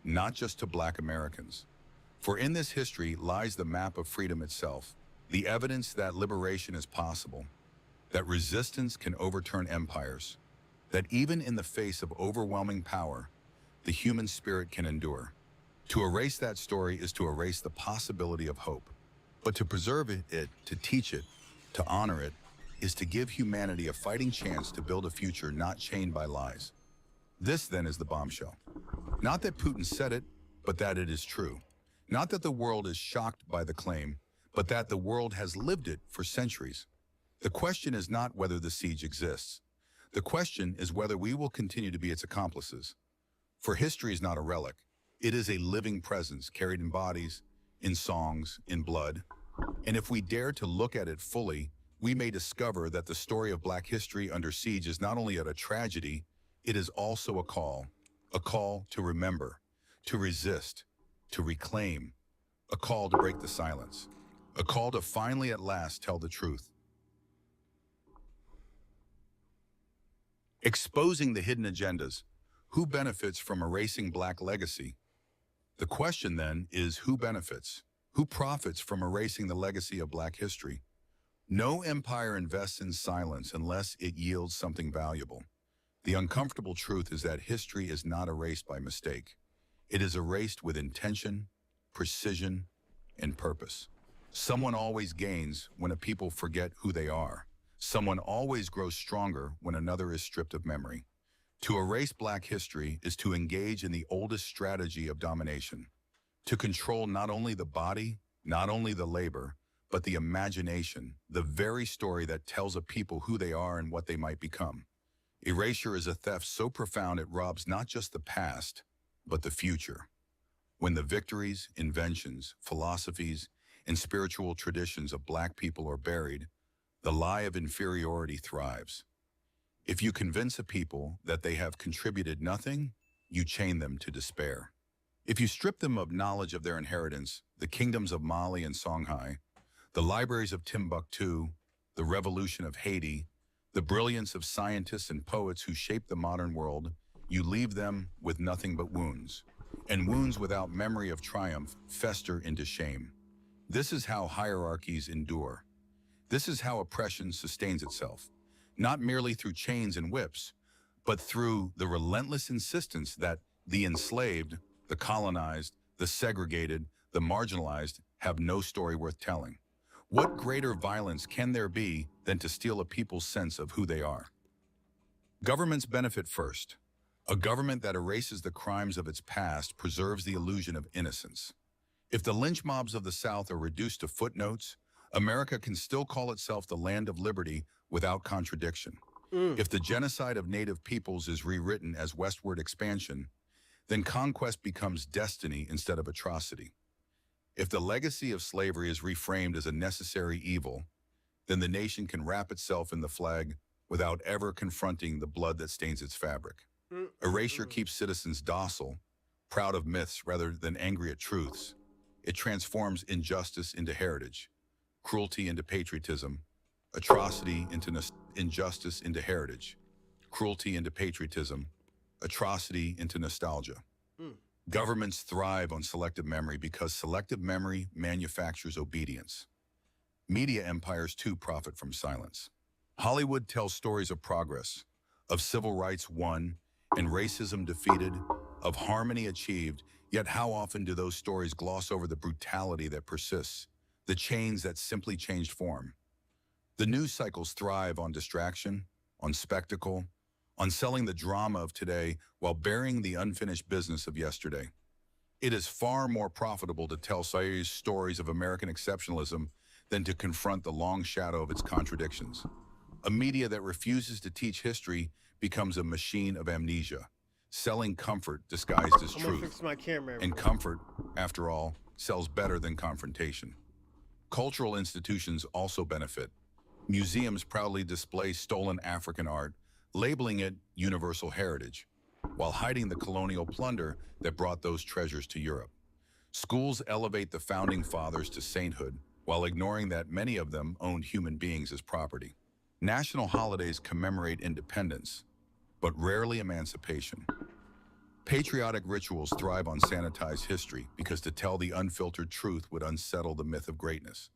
not just to Black Americans. For in this history lies the map of freedom itself, the evidence that liberation is possible, that resistance can overturn empires, that even in the face of overwhelming power, the human spirit can endure. To erase that story is to erase the possibility of hope. But to preserve it, to teach it, to honor it, is to give humanity a fighting chance to build a future not chained by lies. This, then, is the bombshell. Not that Putin said it, but that it is true. Not that the world is shocked by the claim, but that the world has lived it for centuries. The question is not whether the siege exists. The question is whether we will continue to be its accomplices. For history is not a relic. It is a living presence carried in bodies, in songs, in blood. And if we dare to look at it fully, we may discover that the story of Black history under siege is not only a tragedy, it is also a call to remember, to resist, to reclaim, a call to break the silence, a call to finally at last tell the truth. Exposing the hidden agendas. Who benefits from erasing Black legacy? The question then is who benefits? Who profits from erasing the legacy of Black history? No empire invests in silence unless it yields something valuable. The uncomfortable truth is that history is not erased by mistake. It is erased with intention, precision, and purpose. Someone always gains when a people forget who they are. Someone always grows stronger when another is stripped of memory. To erase Black history is to engage in the oldest strategy of domination, to control not only the body, not only the labor, but the imagination, the very story that tells a people who they are and what they might become. Erasure is a theft so profound it robs not just the past, but the future. When the victories, inventions, philosophies, and spiritual traditions of Black people are buried, the lie of inferiority thrives. If you convince a people that they have contributed nothing, you chain them to despair. If you strip them of knowledge of their inheritance, the kingdoms of Mali and Songhai, the libraries of Timbuktu, the revolution of Haiti, the brilliance of scientists and poets who shaped the modern world, you leave them with nothing but wounds. And wounds without memory of triumph fester into shame. This is how hierarchies endure. This is how oppression sustains itself, not merely through chains and whips, but through the relentless insistence that the enslaved, the colonized, the segregated, the marginalized have no story worth telling. What greater violence can there be than to steal a people's sense of who they are? Governments benefit first. A government that erases the crimes of its past preserves the illusion of innocence. If the lynch mobs of the South are reduced to footnotes, America can still call itself the land of liberty without contradiction. Mm. If the genocide of native peoples is rewritten as westward expansion, then conquest becomes destiny instead of atrocity. If the legacy of slavery is reframed as a necessary evil, then the nation can wrap itself in the flag without ever confronting the blood that stains its fabric. Mm, mm, Erasure mm. keeps citizens docile, proud of myths rather than angry at truths. It transforms injustice into heritage, cruelty into patriotism, atrocity into injustice into heritage, cruelty into patriotism, atrocity into nostalgia. Mm. Governments thrive on selective memory because selective memory manufactures obedience. Media empires too profit from silence. Hollywood tells stories of progress, of civil rights won and racism defeated, of harmony achieved, yet how often do those stories gloss over the brutality that persists, the chains that simply changed form? The news cycles thrive on distraction, on spectacle, on selling the drama of today while burying the unfinished business of yesterday. It is far more profitable to tell serious stories of American exceptionalism than to confront the long shadow of its contradictions. A media that refuses to teach history becomes a machine of amnesia, selling comfort disguised as I'm gonna truth. fix my camera real And quick. comfort, after all, sells better than confrontation. Cultural institutions also benefit. Museums proudly display stolen African art, labeling it universal heritage, while hiding the colonial plunder that brought those treasures to Europe. Schools elevate the founding fathers to sainthood, while ignoring that many of them owned human beings as property. National holidays commemorate independence, but rarely emancipation. Patriotic rituals thrive on sanitized history because to tell the unfiltered truth would unsettle the myth of greatness.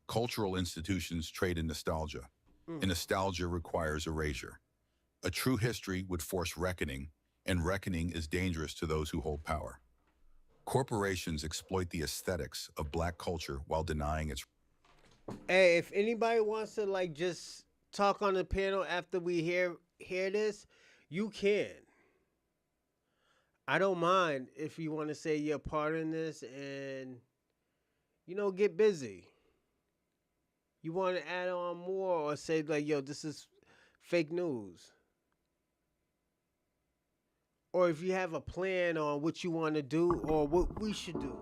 Cultural institutions trade in nostalgia, Mm. and nostalgia requires erasure. A true history would force reckoning, and reckoning is dangerous to those who hold power. Corporations exploit the aesthetics of Black culture while denying its. Hey, if anybody wants to like just talk on the panel after we hear this, you can. I don't mind if you want to say you're part in this and get busy. You want to add on more or say like, yo, this is fake news. Or if you have a plan on what you want to do or what we should do.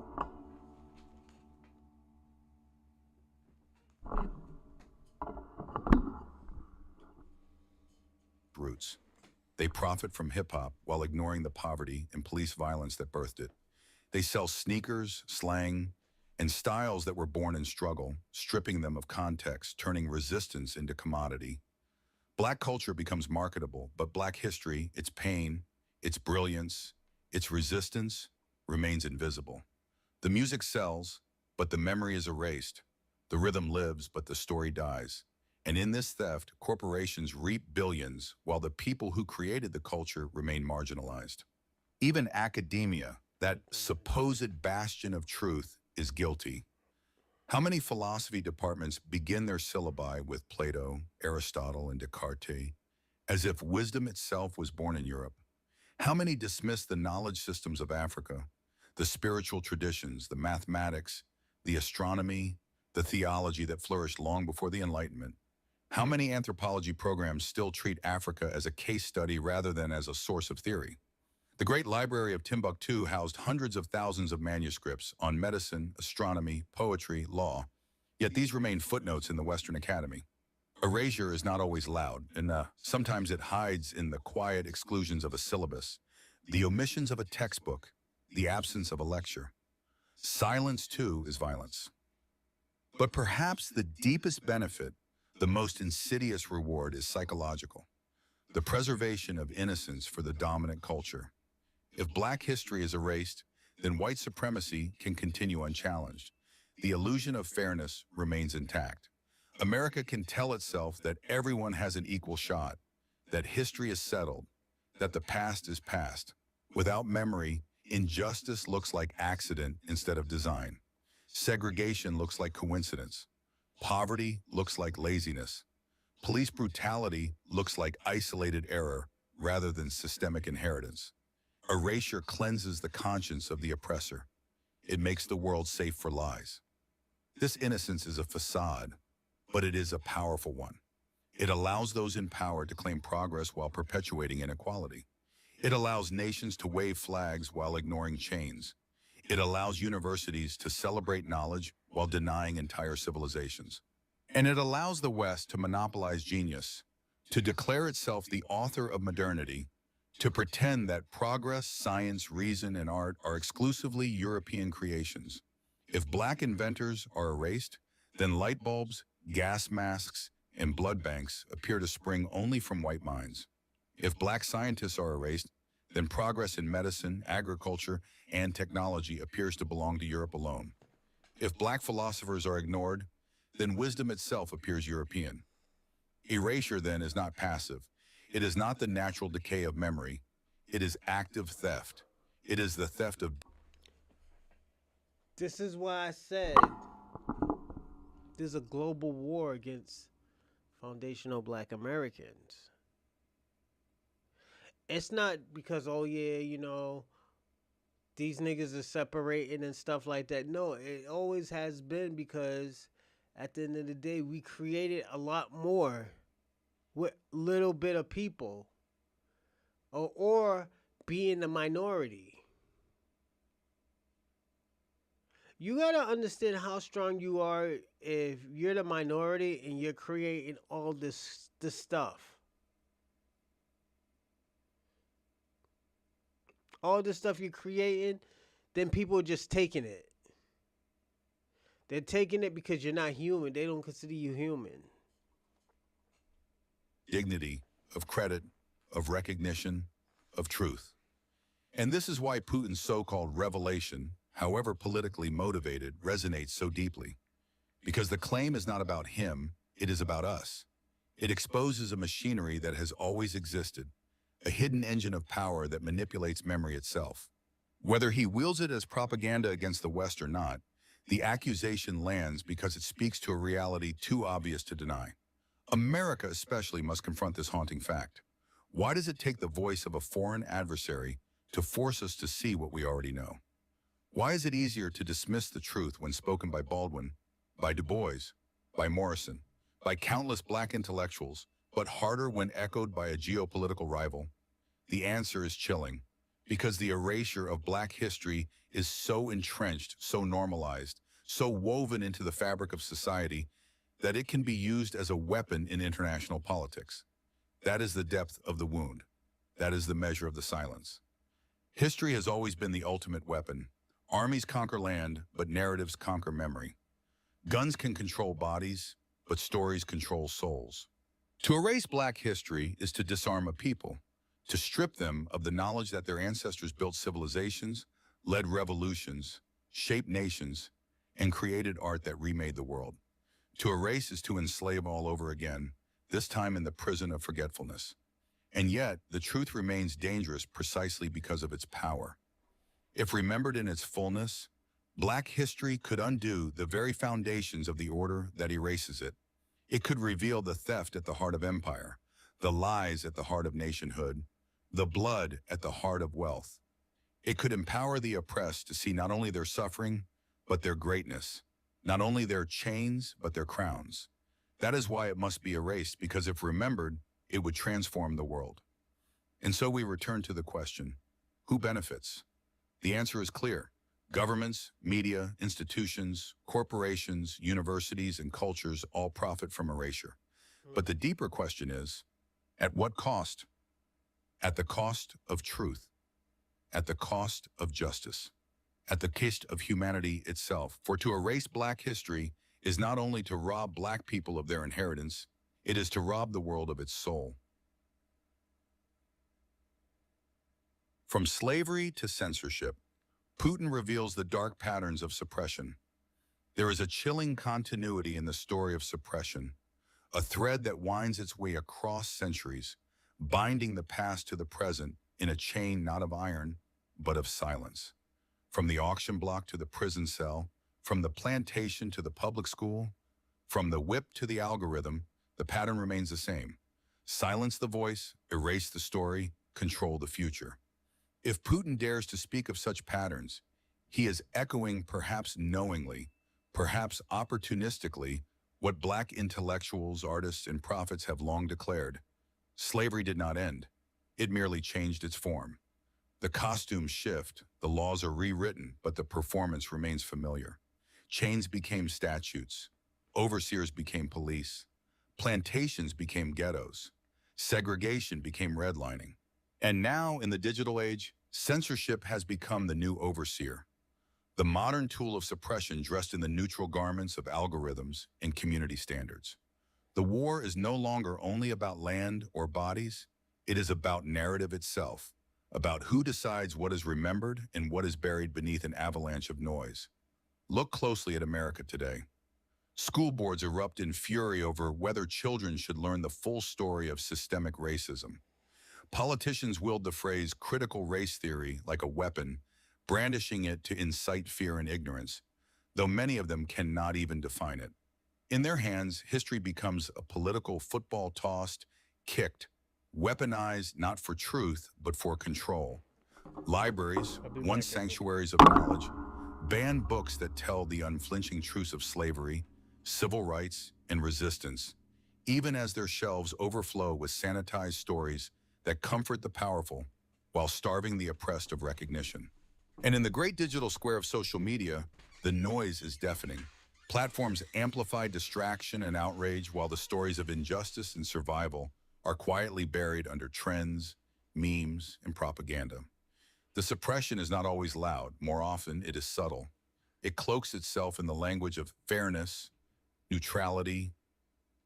Roots. They profit from hip hop while ignoring the poverty and police violence that birthed it. They sell sneakers, slang, and styles that were born in struggle, stripping them of context, turning resistance into commodity. Black culture becomes marketable, but Black history, its pain, its brilliance, its resistance, remains invisible. The music sells, but the memory is erased. The rhythm lives, but the story dies. And in this theft, corporations reap billions while the people who created the culture remain marginalized. Even academia, that supposed bastion of truth, is guilty. How many philosophy departments begin their syllabi with Plato, Aristotle, and Descartes, as if wisdom itself was born in Europe? How many dismiss the knowledge systems of Africa, the spiritual traditions, the mathematics, the astronomy, the theology that flourished long before the Enlightenment? How many anthropology programs still treat Africa as a case study rather than as a source of theory? The Great Library of Timbuktu housed hundreds of thousands of manuscripts on medicine, astronomy, poetry, law, yet these remain footnotes in the Western Academy. Erasure is not always loud, and sometimes it hides in the quiet exclusions of a syllabus, the omissions of a textbook, the absence of a lecture. Silence, too, is violence. But perhaps the deepest benefit, the most insidious reward, is psychological, the preservation of innocence for the dominant culture. If Black history is erased, then white supremacy can continue unchallenged. The illusion of fairness remains intact. America can tell itself that everyone has an equal shot, that history is settled, that the past is past. Without memory, injustice looks like accident instead of design. Segregation looks like coincidence. Poverty looks like laziness. Police brutality looks like isolated error rather than systemic inheritance. Erasure cleanses the conscience of the oppressor. It makes the world safe for lies. This innocence is a facade, but it is a powerful one. It allows those in power to claim progress while perpetuating inequality. It allows nations to wave flags while ignoring chains. It allows universities to celebrate knowledge while denying entire civilizations. And it allows the West to monopolize genius, to declare itself the author of modernity, to pretend that progress, science, reason, and art are exclusively European creations. If Black inventors are erased, then light bulbs, gas masks, and blood banks appear to spring only from white minds. If Black scientists are erased, then progress in medicine, agriculture, and technology appears to belong to Europe alone. If Black philosophers are ignored, then wisdom itself appears European. Erasure, then, is not passive. It is not the natural decay of memory. It is active theft. It is the theft of... This is why I said there's a global war against foundational Black Americans. It's not because, oh yeah, these niggas are separating and stuff like that. No, it always has been because at the end of the day, we created a lot more with little bit of people, or being the minority. You gotta understand how strong you are if you're the minority and you're creating all this stuff. All this stuff you're creating, then people are just taking it. They're taking it because you're not human. They don't consider you human. dignity, of credit, of recognition, of truth. And this is why Putin's so-called revelation, however politically motivated, resonates so deeply. Because the claim is not about him, it is about us. It exposes a machinery that has always existed, a hidden engine of power that manipulates memory itself. Whether he wields it as propaganda against the West or not, the accusation lands because it speaks to a reality too obvious to deny. America especially must confront this haunting fact. Why does it take the voice of a foreign adversary to force us to see what we already know? Why is it easier to dismiss the truth when spoken by Baldwin, by Du Bois, by Morrison, by countless Black intellectuals, but harder when echoed by a geopolitical rival? The answer is chilling, because the erasure of Black history is so entrenched, so normalized, so woven into the fabric of society that it can be used as a weapon in international politics. That is the depth of the wound. That is the measure of the silence. History has always been the ultimate weapon. Armies conquer land, but narratives conquer memory. Guns can control bodies, but stories control souls. To erase Black history is to disarm a people, to strip them of the knowledge that their ancestors built civilizations, led revolutions, shaped nations, and created art that remade the world. To erase is to enslave all over again, this time in the prison of forgetfulness. And yet, the truth remains dangerous precisely because of its power. If remembered in its fullness, Black history could undo the very foundations of the order that erases it. It could reveal the theft at the heart of empire, the lies at the heart of nationhood, the blood at the heart of wealth. It could empower the oppressed to see not only their suffering, but their greatness, not only their chains, but their crowns. That is why it must be erased, because if remembered, it would transform the world. And so we return to the question, who benefits? The answer is clear. Governments, media, institutions, corporations, universities, and cultures all profit from erasure. But the deeper question is, at what cost? At the cost of truth, at the cost of justice, at the cost of humanity itself. For to erase Black history is not only to rob Black people of their inheritance, it is to rob the world of its soul. From slavery to censorship, Putin reveals the dark patterns of suppression. There is a chilling continuity in the story of suppression, a thread that winds its way across centuries, binding the past to the present in a chain not of iron, but of silence. From the auction block to the prison cell, from the plantation to the public school, from the whip to the algorithm, the pattern remains the same. Silence the voice, erase the story, control the future. If Putin dares to speak of such patterns, he is echoing, perhaps knowingly, perhaps opportunistically, what Black intellectuals, artists, and prophets have long declared. Slavery did not end. It merely changed its form. The costumes shift, the laws are rewritten, but the performance remains familiar. Chains became statutes. Overseers became police. Plantations became ghettos. Segregation became redlining. And now, in the digital age, censorship has become the new overseer, the modern tool of suppression dressed in the neutral garments of algorithms and community standards. The war is no longer only about land or bodies, it is about narrative itself, about who decides what is remembered and what is buried beneath an avalanche of noise. Look closely at America today. School boards erupt in fury over whether children should learn the full story of systemic racism. Politicians wield the phrase critical race theory like a weapon, brandishing it to incite fear and ignorance, though many of them cannot even define it. In their hands, history becomes a political football tossed, kicked, weaponized not for truth, but for control. Libraries, I'll be once back in sanctuaries of knowledge, ban books that tell the unflinching truths of slavery, civil rights, and resistance, even as their shelves overflow with sanitized stories that comfort the powerful while starving the oppressed of recognition. And in the great digital square of social media, the noise is deafening. Platforms amplify distraction and outrage while the stories of injustice and survival are quietly buried under trends, memes, and propaganda. The suppression is not always loud. More often, it is subtle. It cloaks itself in the language of fairness, neutrality,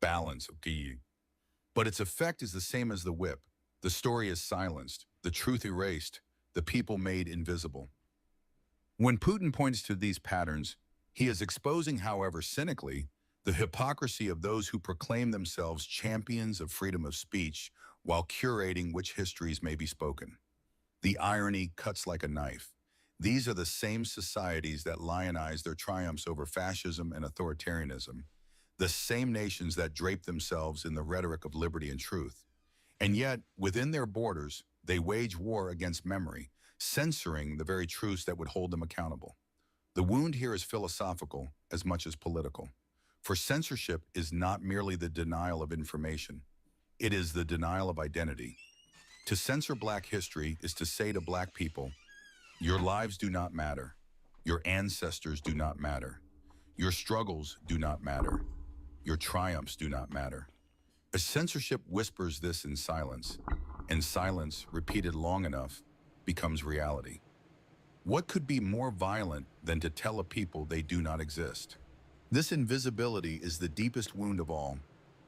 balance, okay. But its effect is the same as the whip. The story is silenced, the truth erased, the people made invisible. When Putin points to these patterns, he is exposing, however cynically, the hypocrisy of those who proclaim themselves champions of freedom of speech while curating which histories may be spoken. The irony cuts like a knife. These are the same societies that lionize their triumphs over fascism and authoritarianism, the same nations that drape themselves in the rhetoric of liberty and truth. And yet, within their borders, they wage war against memory, censoring the very truths that would hold them accountable. The wound here is philosophical as much as political. For censorship is not merely the denial of information, it is the denial of identity. To censor Black history is to say to Black people, your lives do not matter, your ancestors do not matter, your struggles do not matter, your triumphs do not matter. A censorship whispers this in silence, and silence, repeated long enough, becomes reality. What could be more violent than to tell a people they do not exist? This invisibility is the deepest wound of all.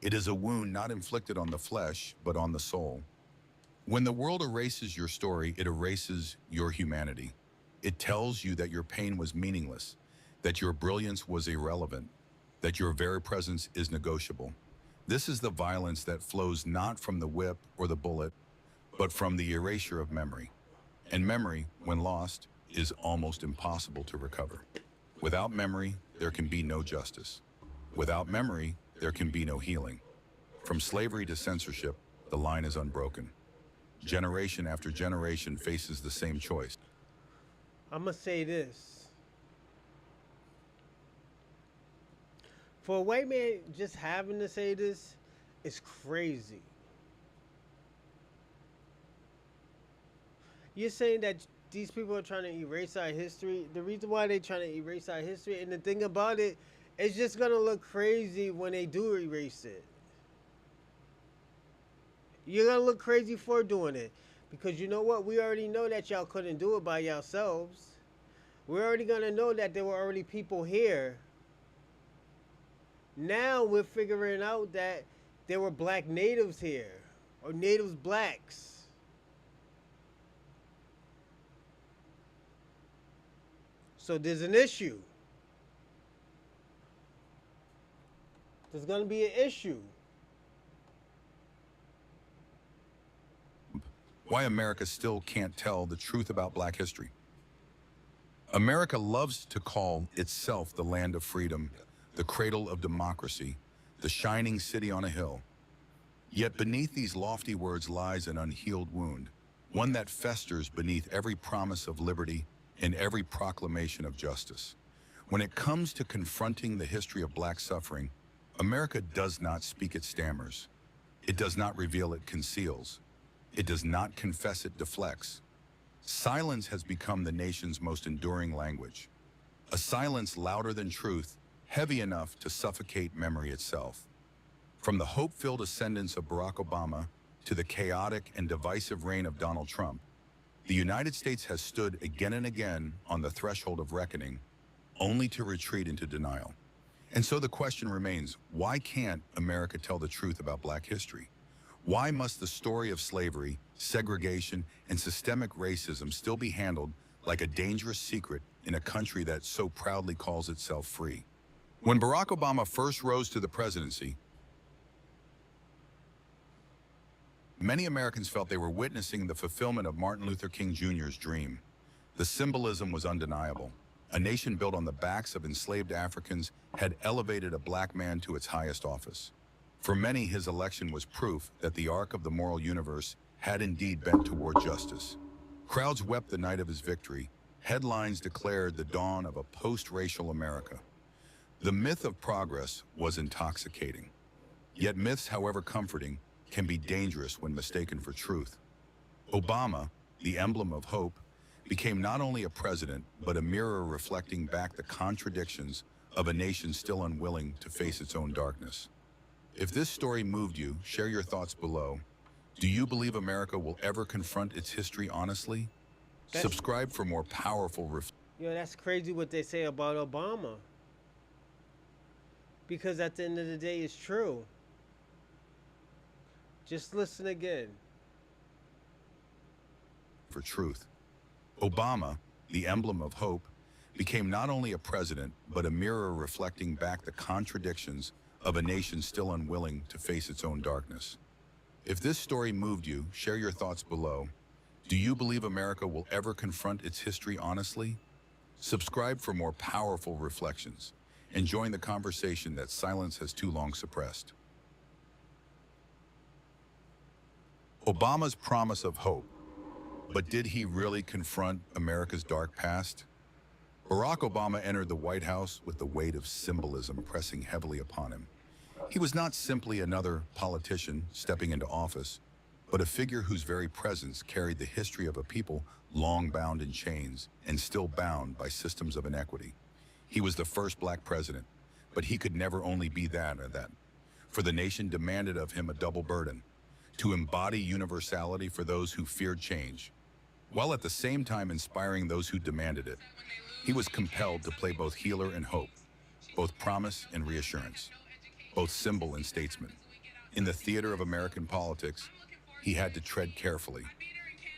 It is a wound not inflicted on the flesh, but on the soul. When the world erases your story, it erases your humanity. It tells you that your pain was meaningless, that your brilliance was irrelevant, that your very presence is negotiable. This is the violence that flows not from the whip or the bullet, but from the erasure of memory. And memory, when lost, is almost impossible to recover. Without memory, there can be no justice. Without memory, there can be no healing. From slavery to censorship, the line is unbroken. Generation after generation faces the same choice. I'm gonna say this: for a white man just having to say this is crazy. You're saying that these people are trying to erase our history. The reason why they're trying to erase our history, and the thing about it, it's just gonna look crazy when they do erase it. You're gonna look crazy for doing it. Because you know what? We already know that y'all couldn't do it by yourselves. We're already gonna know that there were already people here. Now we're figuring out that there were black natives here. Or natives blacks. So there's an issue. There's gonna be an issue. Why America still can't tell the truth about Black history. America loves to call itself the land of freedom, the cradle of democracy, the shining city on a hill. Yet beneath these lofty words lies an unhealed wound, one that festers beneath every promise of liberty and every proclamation of justice. When it comes to confronting the history of Black suffering, America does not speak, it stammers. It does not reveal, it conceals. It does not confess, it deflects. Silence has become the nation's most enduring language. A silence louder than truth, heavy enough to suffocate memory itself. From the hope-filled ascendance of Barack Obama to the chaotic and divisive reign of Donald Trump, the United States has stood again and again on the threshold of reckoning, only to retreat into denial. And so the question remains, why can't America tell the truth about Black history? Why must the story of slavery, segregation, and systemic racism still be handled like a dangerous secret in a country that so proudly calls itself free? When Barack Obama first rose to the presidency, many Americans felt they were witnessing the fulfillment of Martin Luther King Jr.'s dream. The symbolism was undeniable. A nation built on the backs of enslaved Africans had elevated a Black man to its highest office. For many, his election was proof that the arc of the moral universe had indeed bent toward justice. Crowds wept the night of his victory. Headlines declared the dawn of a post-racial America. The myth of progress was intoxicating. Yet myths, however comforting, can be dangerous when mistaken for truth. Obama, the emblem of hope, became not only a president, but a mirror reflecting back the contradictions of a nation still unwilling to face its own darkness. If this story moved you, share your thoughts below. Do you believe America will ever confront its history honestly? Subscribe for more powerful Yo, that's crazy what they say about Obama. Because at the end of the day, it's true. Just listen again. For truth. Obama, the emblem of hope, became not only a president, but a mirror reflecting back the contradictions of a nation still unwilling to face its own darkness. If this story moved you, share your thoughts below. Do you believe America will ever confront its history honestly? Subscribe for more powerful reflections and join the conversation that silence has too long suppressed. Obama's promise of hope. But did he really confront America's dark past? Barack Obama entered the White House with the weight of symbolism pressing heavily upon him. He was not simply another politician stepping into office, but a figure whose very presence carried the history of a people long bound in chains and still bound by systems of inequity. He was the first Black president, but he could never only be that or that, for the nation demanded of him a double burden: to embody universality for those who feared change, while at the same time inspiring those who demanded it. He was compelled to play both healer and hope, both promise and reassurance, both symbol and statesman. In the theater of American politics, he had to tread carefully,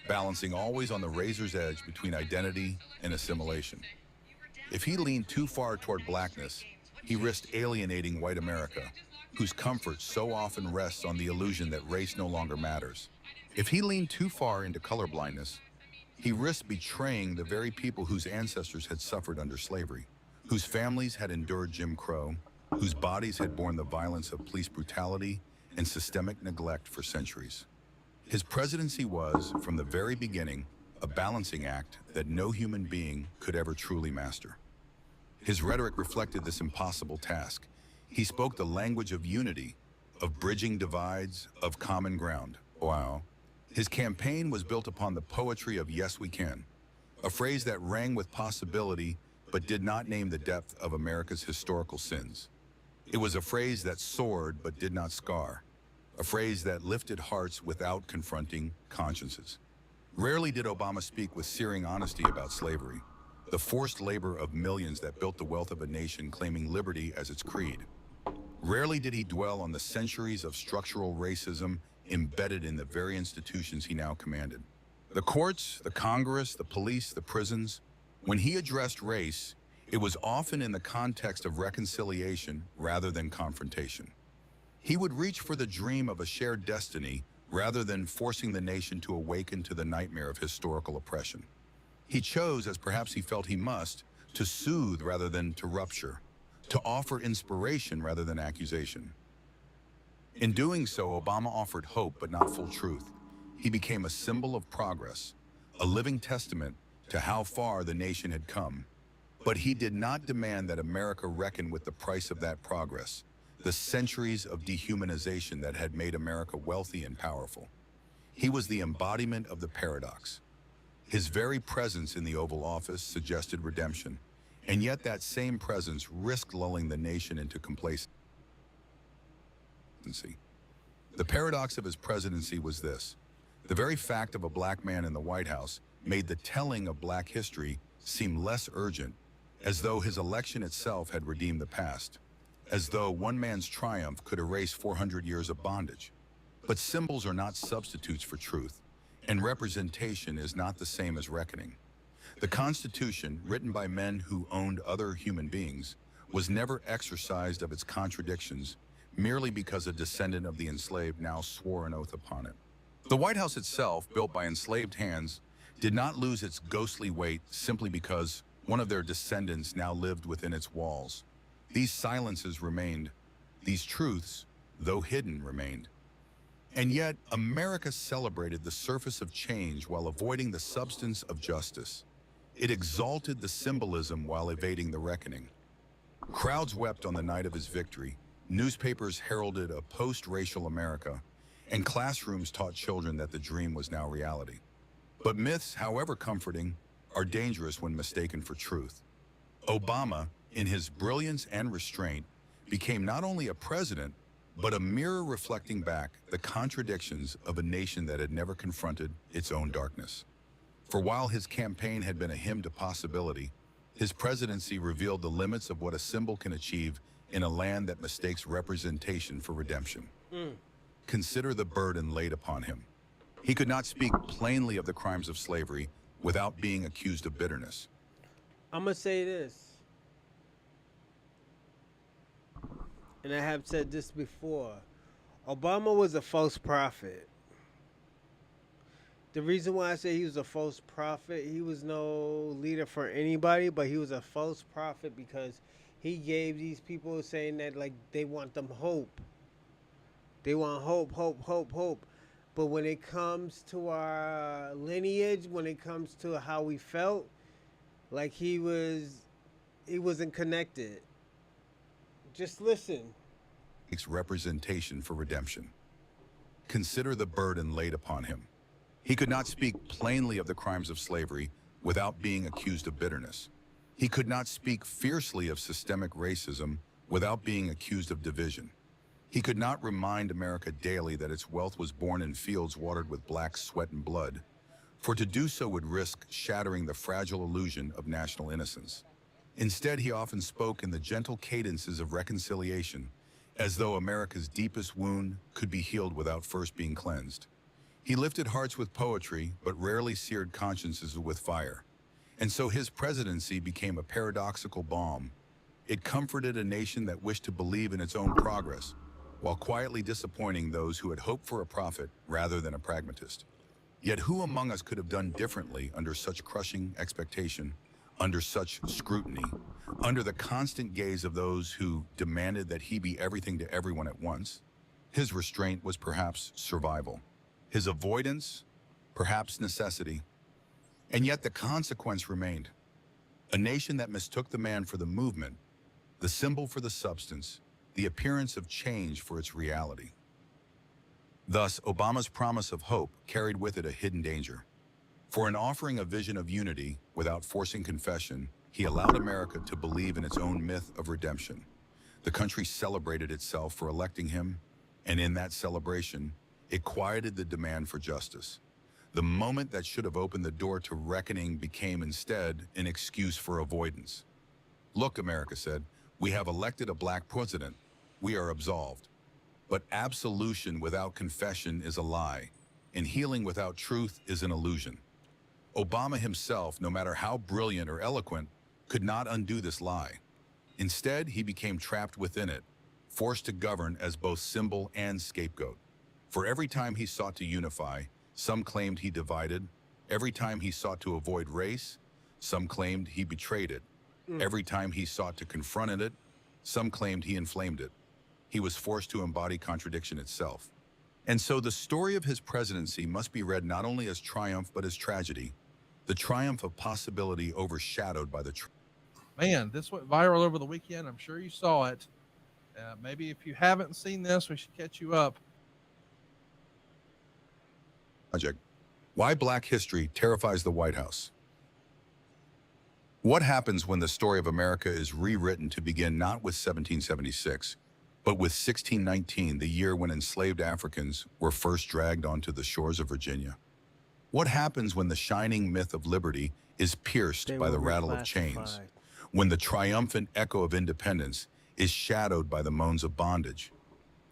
balancing always on the razor's edge between identity and assimilation. If he leaned too far toward Blackness, he risked alienating white America, whose comfort so often rests on the illusion that race no longer matters. If he leaned too far into colorblindness, he risked betraying the very people whose ancestors had suffered under slavery, whose families had endured Jim Crow, whose bodies had borne the violence of police brutality and systemic neglect for centuries. His presidency was, from the very beginning, a balancing act that no human being could ever truly master. His rhetoric reflected this impossible task. He spoke the language of unity, of bridging divides, of common ground. Wow. His campaign was built upon the poetry of "Yes, we can," a phrase that rang with possibility but did not name the depth of America's historical sins. It was a phrase that soared but did not scar, a phrase that lifted hearts without confronting consciences. Rarely did Obama speak with searing honesty about slavery, the forced labor of millions that built the wealth of a nation claiming liberty as its creed. Rarely did he dwell on the centuries of structural racism embedded in the very institutions he now commanded. The courts, the Congress, the police, the prisons. When he addressed race, it was often in the context of reconciliation rather than confrontation. He would reach for the dream of a shared destiny rather than forcing the nation to awaken to the nightmare of historical oppression. He chose, as perhaps he felt he must, to soothe rather than to rupture, to offer inspiration rather than accusation. In doing so, Obama offered hope but not full truth. He became a symbol of progress, a living testament to how far the nation had come. But he did not demand that America reckon with the price of that progress, the centuries of dehumanization that had made America wealthy and powerful. He was the embodiment of the paradox. His very presence in the Oval Office suggested redemption, and yet that same presence risked lulling the nation into complacency. The paradox of his presidency was this: the very fact of a black man in the White House made the telling of black history seem less urgent, as though his election itself had redeemed the past, as though one man's triumph could erase 400 years of bondage. But symbols are not substitutes for truth, and representation is not the same as reckoning. The Constitution, written by men who owned other human beings, was never exorcised of its contradictions merely because a descendant of the enslaved now swore an oath upon it. The White House itself, built by enslaved hands, did not lose its ghostly weight simply because one of their descendants now lived within its walls. These silences remained. These truths, though hidden, remained. And yet, America celebrated the surface of change while avoiding the substance of justice. It exalted the symbolism while evading the reckoning. Crowds wept on the night of his victory. Newspapers heralded a post-racial America, and classrooms taught children that the dream was now reality. But myths, however comforting, are dangerous when mistaken for truth. Obama, in his brilliance and restraint, became not only a president, but a mirror reflecting back the contradictions of a nation that had never confronted its own darkness. For while his campaign had been a hymn to possibility, his presidency revealed the limits of what a symbol can achieve in a land that mistakes representation for redemption. Consider the burden laid upon him. He could not speak plainly of the crimes of slavery without being accused of bitterness. I'm gonna say this, and I have said this before. Obama was a false prophet. The reason why I say he was a false prophet, he was no leader for anybody, but he was a false prophet because he gave these people saying that like they want them hope. They want hope, hope, hope, hope. But when it comes to our lineage, when it comes to how we felt, like he wasn't connected. Just listen. Its representation for redemption. Consider the burden laid upon him. He could not speak plainly of the crimes of slavery without being accused of bitterness. He could not speak fiercely of systemic racism without being accused of division. He could not remind America daily that its wealth was born in fields watered with black sweat and blood, for to do so would risk shattering the fragile illusion of national innocence. Instead, he often spoke in the gentle cadences of reconciliation, as though America's deepest wound could be healed without first being cleansed. He lifted hearts with poetry, but rarely seared consciences with fire. And so his presidency became a paradoxical balm. It comforted a nation that wished to believe in its own progress, while quietly disappointing those who had hoped for a prophet rather than a pragmatist. Yet who among us could have done differently under such crushing expectation, under such scrutiny, under the constant gaze of those who demanded that he be everything to everyone at once. His restraint was perhaps survival, his avoidance, perhaps necessity, and yet the consequence remained. A nation that mistook the man for the movement, the symbol for the substance, the appearance of change for its reality. Thus, Obama's promise of hope carried with it a hidden danger. For in offering a vision of unity without forcing confession, he allowed America to believe in its own myth of redemption. The country celebrated itself for electing him, and in that celebration, it quieted the demand for justice. The moment that should have opened the door to reckoning became instead an excuse for avoidance. Look, America said, we have elected a black president. We are absolved. But absolution without confession is a lie, and healing without truth is an illusion. Obama himself, no matter how brilliant or eloquent, could not undo this lie. Instead, he became trapped within it, forced to govern as both symbol and scapegoat. For every time he sought to unify, some claimed he divided. Every time he sought to avoid race, some claimed he betrayed it. Every time he sought to confront it, some claimed he inflamed it. He was forced to embody contradiction itself. And so the story of his presidency must be read not only as triumph but as tragedy, the triumph of possibility overshadowed by the Man, this went viral over the weekend. I'm sure you saw it. Maybe if you haven't seen this, we should catch you up. project. Why Black history terrifies the White House. What happens when the story of America is rewritten to begin not with 1776, but with 1619, the year when enslaved Africans were first dragged onto the shores of Virginia? What happens when the shining myth of liberty is pierced They by the were rattle of chains? reclassified. When the triumphant echo of independence is shadowed by the moans of bondage?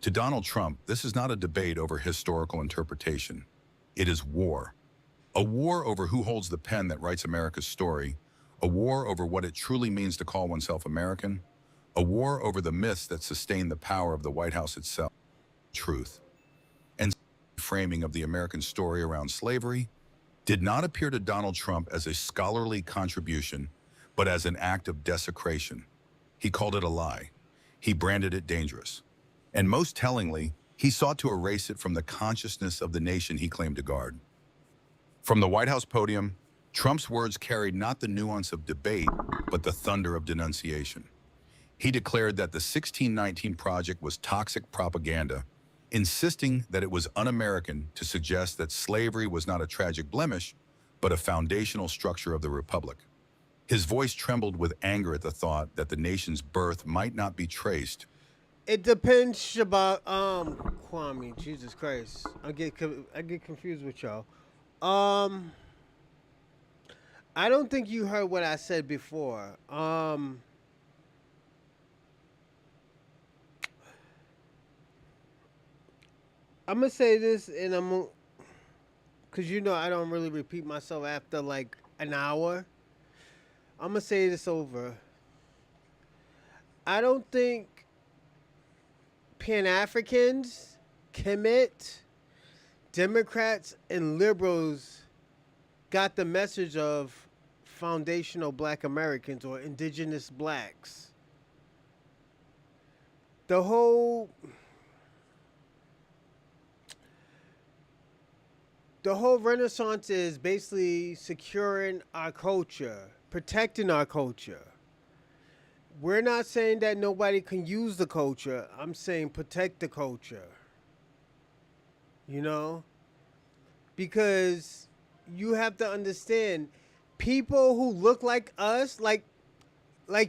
To Donald Trump, this is not a debate over historical interpretation. It is war. A war over who holds the pen that writes America's story, a war over what it truly means to call oneself American, a war over the myths that sustain the power of the White House itself, truth. And framing of the American story around slavery did not appear to Donald Trump as a scholarly contribution, but as an act of desecration. He called it a lie. He branded it dangerous. And most tellingly, he sought to erase it from the consciousness of the nation he claimed to guard. From the White House podium, Trump's words carried not the nuance of debate, but the thunder of denunciation. He declared that the 1619 Project was toxic propaganda, insisting that it was un-American to suggest that slavery was not a tragic blemish, but a foundational structure of the Republic. His voice trembled with anger at the thought that the nation's birth might not be traced. It depends about Kwame. Jesus Christ, I get confused with y'all. Um, I don't think you heard what I said before. I'm gonna say this, and cause I don't really repeat myself after like an hour. I'm gonna say this over. I don't think Pan Africans, Kemet, Democrats, and liberals got the message of foundational black Americans or indigenous blacks. The whole Renaissance is basically securing our culture, protecting our culture. We're not saying that nobody can use the culture. I'm saying protect the culture. You know? Because you have to understand people who look like us, like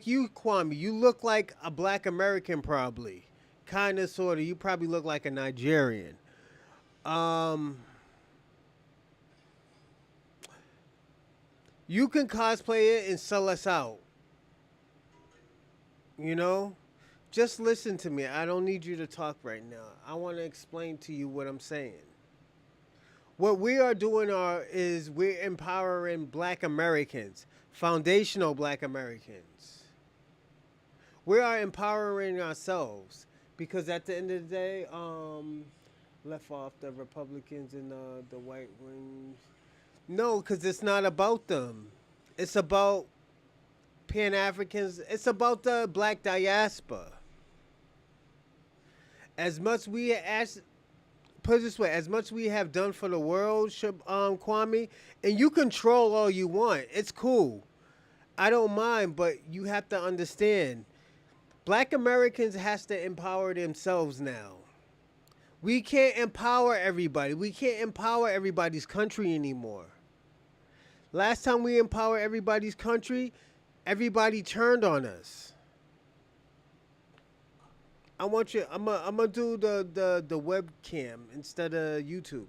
you, Kwame, you look like a black American probably. Kind of, sort of. You probably look like a Nigerian. You can cosplay it and sell us out. You know? Just listen to me. I don't need you to talk right now. I want to explain to you what I'm saying. What we are doing is we're empowering black Americans, foundational black Americans. We are empowering ourselves because at the end of the day, left off the Republicans and the white wings. No, because it's not about them. It's about Pan Africans. It's about the black diaspora. As much we as put it this way, as much we have done for the world, Kwame, and you control all you want. It's cool. I don't mind, but you have to understand, black Americans has to empower themselves now. We can't empower everybody. We can't empower everybody's country anymore. Last time we empowered everybody's country, everybody turned on us. I want you. I'm gonna do the webcam instead of YouTube.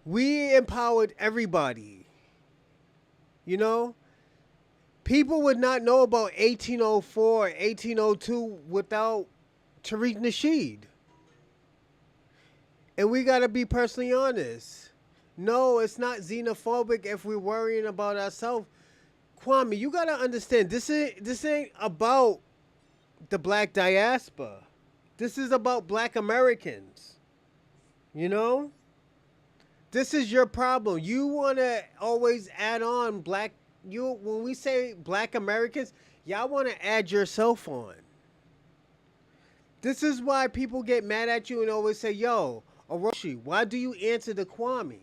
We empowered everybody. You know, people would not know about 1804, 1802 without Tariq Nasheed. And we gotta be personally honest. No, it's not xenophobic if we're worrying about ourselves. Kwame, you gotta understand this ain't about the black diaspora. This is about black Americans. You know? This is your problem. You wanna always add on black when we say black Americans, y'all wanna add yourself on. This is why people get mad at you and always say, yo, Orochi, why do you answer the Kwame?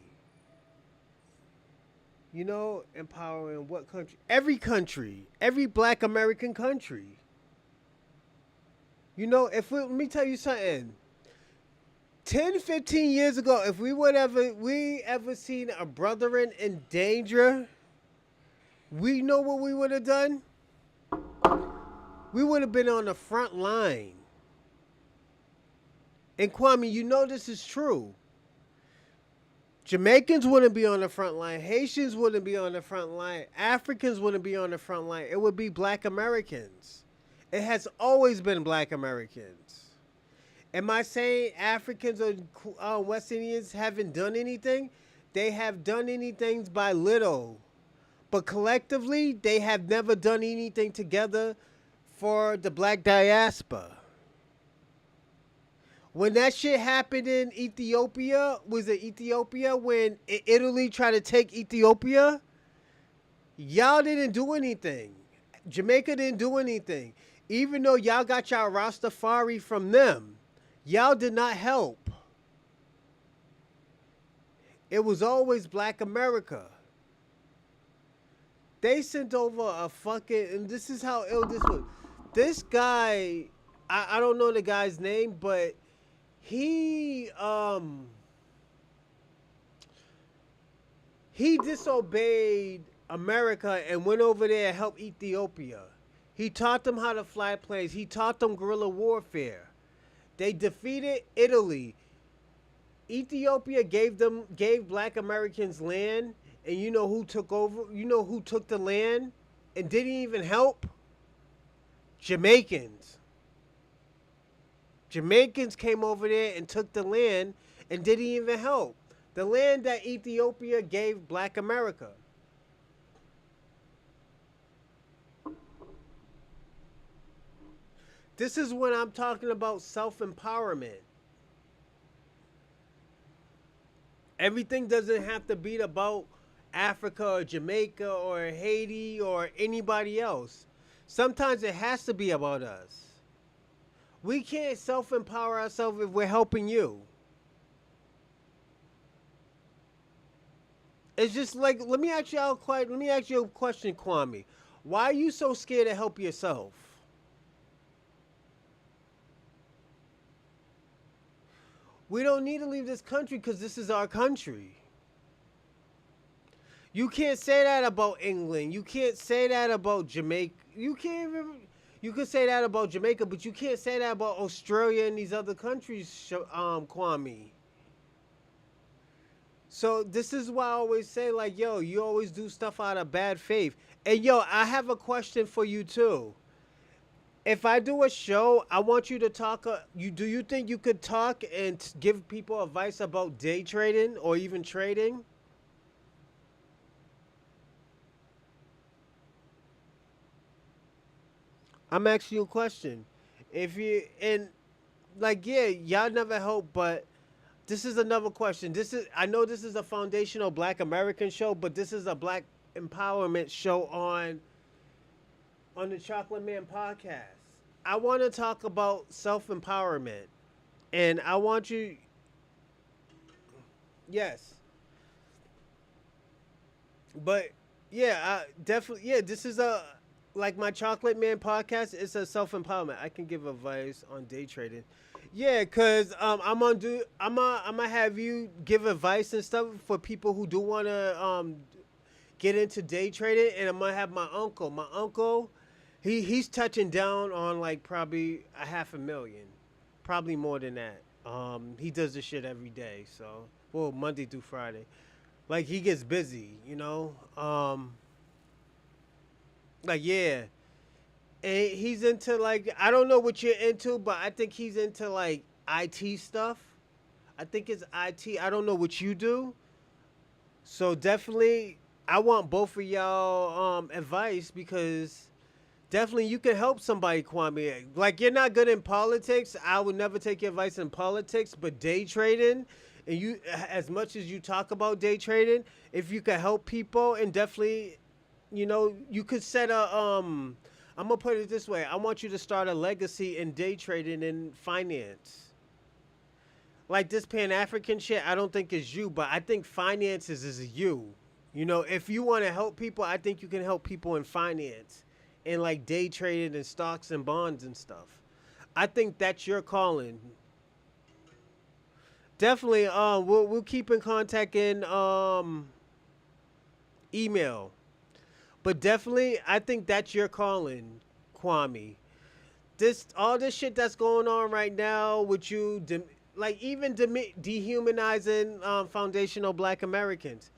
You know, empowering what country? Every black American country. You know, let me tell you something. 10, 15 years ago, if we ever seen a brethren in danger, we know what we would have done? We would have been on the front line. And Kwame, you know this is true. Jamaicans wouldn't be on the front line. Haitians wouldn't be on the front line. Africans wouldn't be on the front line. It would be black Americans. It has always been black Americans. Am I saying Africans or West Indians haven't done anything? They have done anything by little. But collectively, they have never done anything together for the black diaspora. When that shit happened in Ethiopia, was it Ethiopia when Italy tried to take Ethiopia? Y'all didn't do anything. Jamaica didn't do anything. Even though y'all got y'all Rastafari from them, y'all did not help. It was always black America. They sent over a fucking, and this is how ill this was. This guy, I don't know the guy's name, but he disobeyed America and went over there and helped Ethiopia. He taught them how to fly planes. He taught them guerrilla warfare. They defeated Italy. Ethiopia gave black Americans land, and you know who took over? You know who took the land and didn't even help? Jamaicans. Jamaicans came over there and took the land and didn't even help. The land that Ethiopia gave black America. This is when I'm talking about self-empowerment. Everything doesn't have to be about Africa or Jamaica or Haiti or anybody else. Sometimes it has to be about us. We can't self-empower ourselves if we're helping you. It's just like, let me ask you a question, Kwame. Why are you so scared to help yourself? We don't need to leave this country because this is our country. You can't say that about England. You can't say that about Jamaica. You can say that about Jamaica, but you can't say that about Australia and these other countries, Kwame. So this is why I always say, like, yo, you always do stuff out of bad faith. And yo, I have a question for you too. If I do a show, I want you to talk. Do you think you could talk and give people advice about day trading or even trading? I'm asking you a question. If you and like, yeah, y'all never help, but this is another question. I know this is a foundational Black American show, but this is a Black empowerment show on on the Chocolate Man podcast. I want to talk about self empowerment, and I want you. Yes, but yeah, definitely. Yeah, this is a like my Chocolate Man podcast. It's a self empowerment. I can give advice on day trading. Yeah, cause I'm gonna have you give advice and stuff for people who do want to get into day trading, and I'm gonna have my uncle. My uncle, he's touching down on like probably a half a million, probably more than that. He does this shit every day, so well Monday through Friday. Like he gets busy, you know. Like yeah, and he's into like I don't know what you're into, but I think he's into like IT stuff. I think it's IT. I don't know what you do, so definitely I want both of y'all advice because definitely you can help somebody, Kwame. Like you're not good in politics. I would never take your advice in politics, but day trading and you as much as you talk about day trading, if you can help people and definitely you could set a I'm gonna put it this way. I want you to start a legacy in day trading and finance. Like this Pan African shit, I don't think is you, but I think finances is you. You know, if you want to help people, I think you can help people in finance and like day trading and stocks and bonds and stuff. I think that's your calling. Definitely, we'll keep in contact in email, but definitely, I think that's your calling, Kwame. This all this shit that's going on right now with you, like even dehumanizing foundational Black Americans.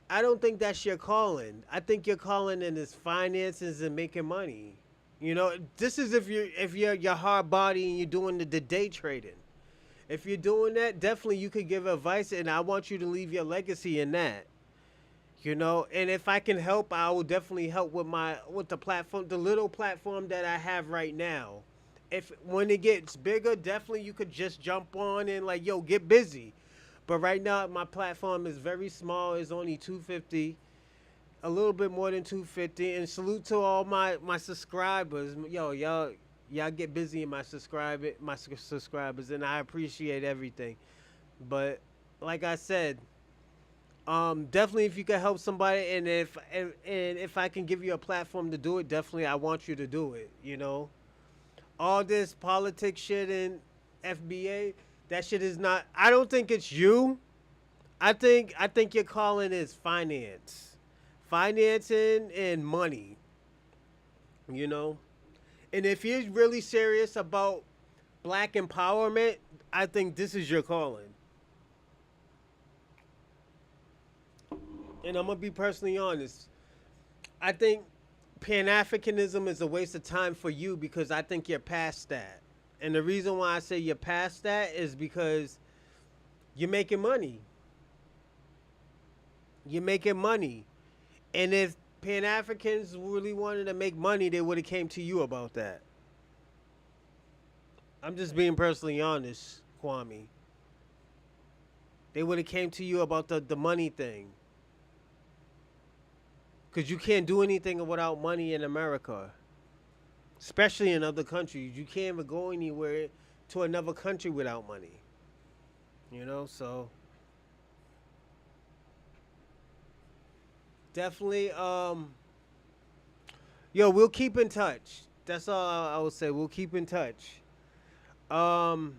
I don't think that's your calling. I think your calling in is finances and making money. You know, this is if you're your hard body and you're doing the day trading. If you're doing that, definitely you could give advice, and I want you to leave your legacy in that. You know, and if I can help, I will definitely help with the platform, the little platform that I have right now. If when it gets bigger, definitely you could just jump on and like, yo, get busy. But right now, my platform is very small. It's only 250, a little bit more than 250. And salute to all my subscribers. Yo, y'all get busy in subscribers, and I appreciate everything. But like I said, definitely if you can help somebody, and if I can give you a platform to do it, definitely I want you to do it. You know, all this politics shit and FBA, that shit is not. I don't think it's you. I think your calling is financing and money. You know, and if you're really serious about Black empowerment, I think this is your calling. And I'm gonna be personally honest. I think Pan Africanism is a waste of time for you because I think you're past that. And the reason why I say you're past that is because you're making money. You're making money. And if Pan Africans really wanted to make money, they would have came to you about that. I'm just being personally honest, Kwame. They would have came to you about the money thing. Because you can't do anything without money in America, especially in other countries. You can't even go anywhere to another country without money. You know, so definitely, yo, we'll keep in touch. That's all I would say. We'll keep in touch. Um,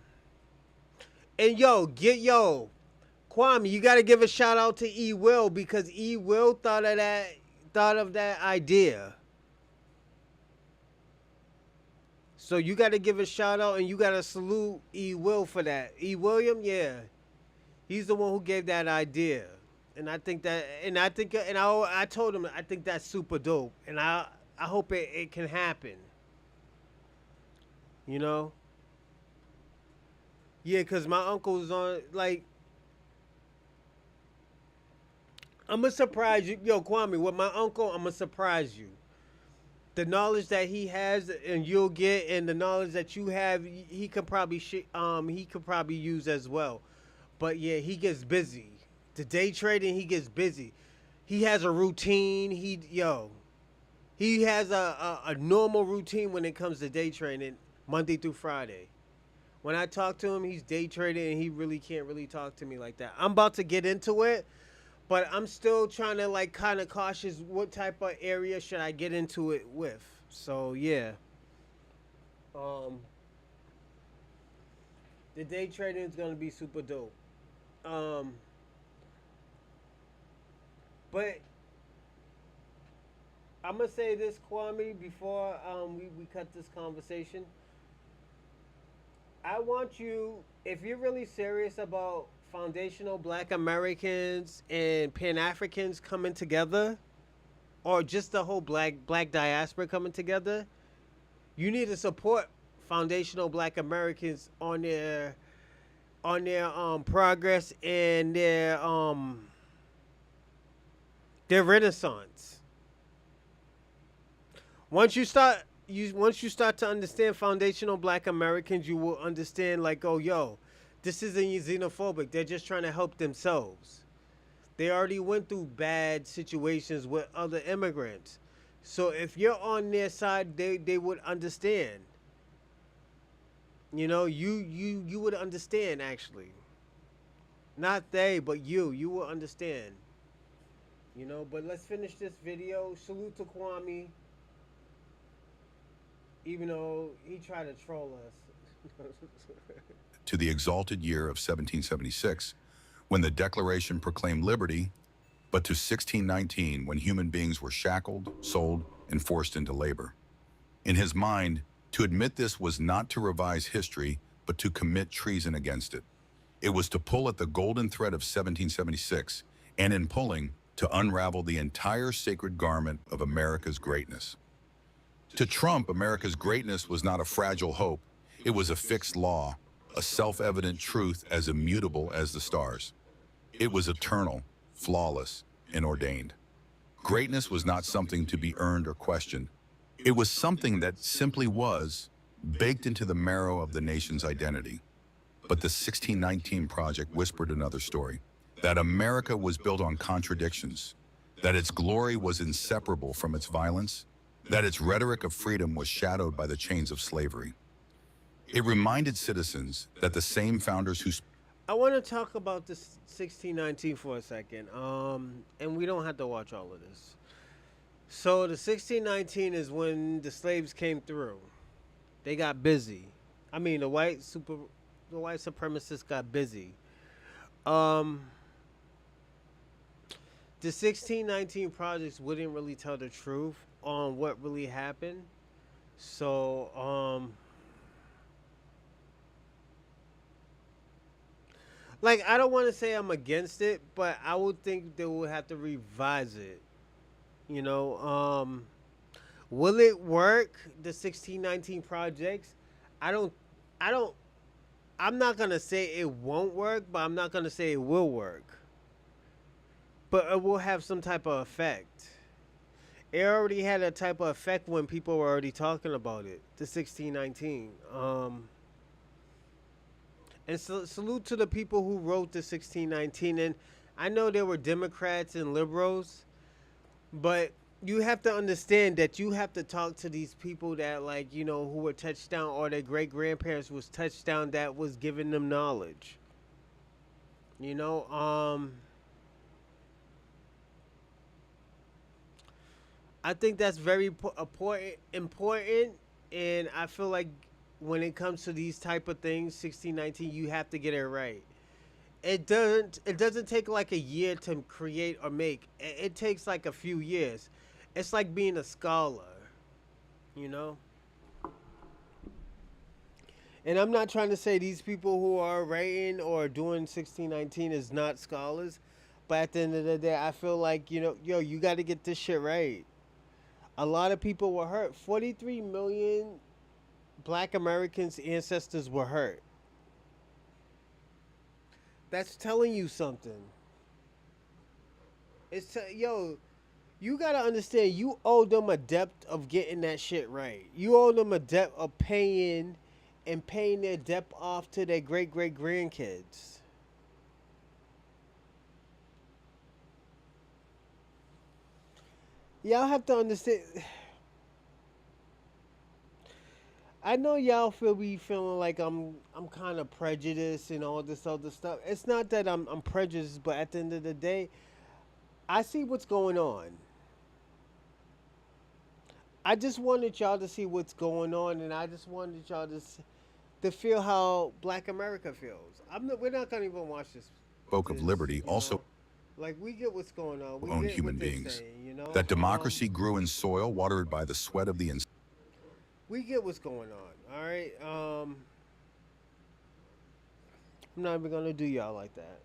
and Kwame, you got to give a shout out to E Will because E Will thought of that idea. So you got to give a shout out and you got to salute E Will for that. E William, yeah, he's the one who gave that idea, and I told him I think that's super dope, and I hope it can happen. You know, yeah, cause my uncle's on like I'm gonna surprise you, yo Kwame. With my uncle, I'm gonna surprise you. The knowledge that he has and you'll get, and the knowledge that you have, he could probably use as well. But yeah, he gets busy. The day trading, he gets busy. He has a routine. He has a normal routine when it comes to day trading, Monday through Friday. When I talk to him, he's day trading and he really can't really talk to me like that. I'm about to get into it, but I'm still trying to like kind of cautious what type of area should I get into it with. So yeah, um, the day trading is gonna be super dope. Um, but I'm gonna say this, Kwame, before we cut this conversation. I want you, if you're really serious about foundational Black Americans and Pan Africans coming together, or just the whole Black diaspora coming together, you need to support foundational Black Americans on their progress and their renaissance. Once you start once you start to understand foundational Black Americans, you will understand like, oh yo, this isn't xenophobic. They're just trying to help themselves. They already went through bad situations with other immigrants. So if you're on their side, they would understand. You know, you would understand actually. Not they, but you will understand. You know, but let's finish this video. Salute to Kwame, even though he tried to troll us. To the exalted year of 1776, when the Declaration proclaimed liberty, but to 1619, when human beings were shackled, sold, and forced into labor. In his mind, to admit this was not to revise history, but to commit treason against it. It was to pull at the golden thread of 1776, and in pulling, to unravel the entire sacred garment of America's greatness. To Trump, America's greatness was not a fragile hope. It was a fixed law, a self-evident truth as immutable as the stars. It was eternal, flawless, and ordained. Greatness was not something to be earned or questioned. It was something that simply was, baked into the marrow of the nation's identity. But the 1619 Project whispered another story, that America was built on contradictions, that its glory was inseparable from its violence, that its rhetoric of freedom was shadowed by the chains of slavery. It reminded citizens that the same founders who I want to talk about this 1619 for a second. And we don't have to watch all of this. So the 1619 is when the slaves came through. They got busy. I mean, the white supremacists got busy. Um, the 1619 projects wouldn't really tell the truth on what really happened. So, like I don't want to say I'm against it, but I would think they would have to revise it. You know, will it work? The 1619 projects, I don't, I don't, I'm not gonna say it won't work, but I'm not gonna say it will work. But it will have some type of effect. It already had a type of effect when people were already talking about it. The 1619. And salute to the people who wrote the 1619. And I know there were Democrats and liberals, but you have to understand that you have to talk to these people that, like, you know, who were touched down or their great grandparents was touched down that was giving them knowledge. You know, I think that's very important, and I feel like when it comes to these type of things, 1619, you have to get it right. It doesn't take like a year to create or make. It takes like a few years. It's like being a scholar, you know. And I'm not trying to say these people who are writing or doing 1619 is not scholars, but at the end of the day, I feel like, you know, yo, you got to get this shit right. A lot of people were hurt. 43 million Black Americans' ancestors were hurt. That's telling you something. Yo, you gotta understand. You owe them a debt of getting that shit right. You owe them a debt of paying their debt off to their great grandkids. Y'all have to understand. I know y'all feel be feeling like I'm kind of prejudiced and all this other stuff. It's not that I'm prejudiced, but at the end of the day, I see what's going on. I just wanted y'all to see what's going on, and I just wanted y'all to feel how Black America feels. We're not gonna even watch Spoke of this, liberty you also know. Like we get what's going on. We owned get human what they're beings. saying, you know. That democracy grew in soil watered by the sweat of the We get what's going on. All right. I'm not even gonna do y'all like that.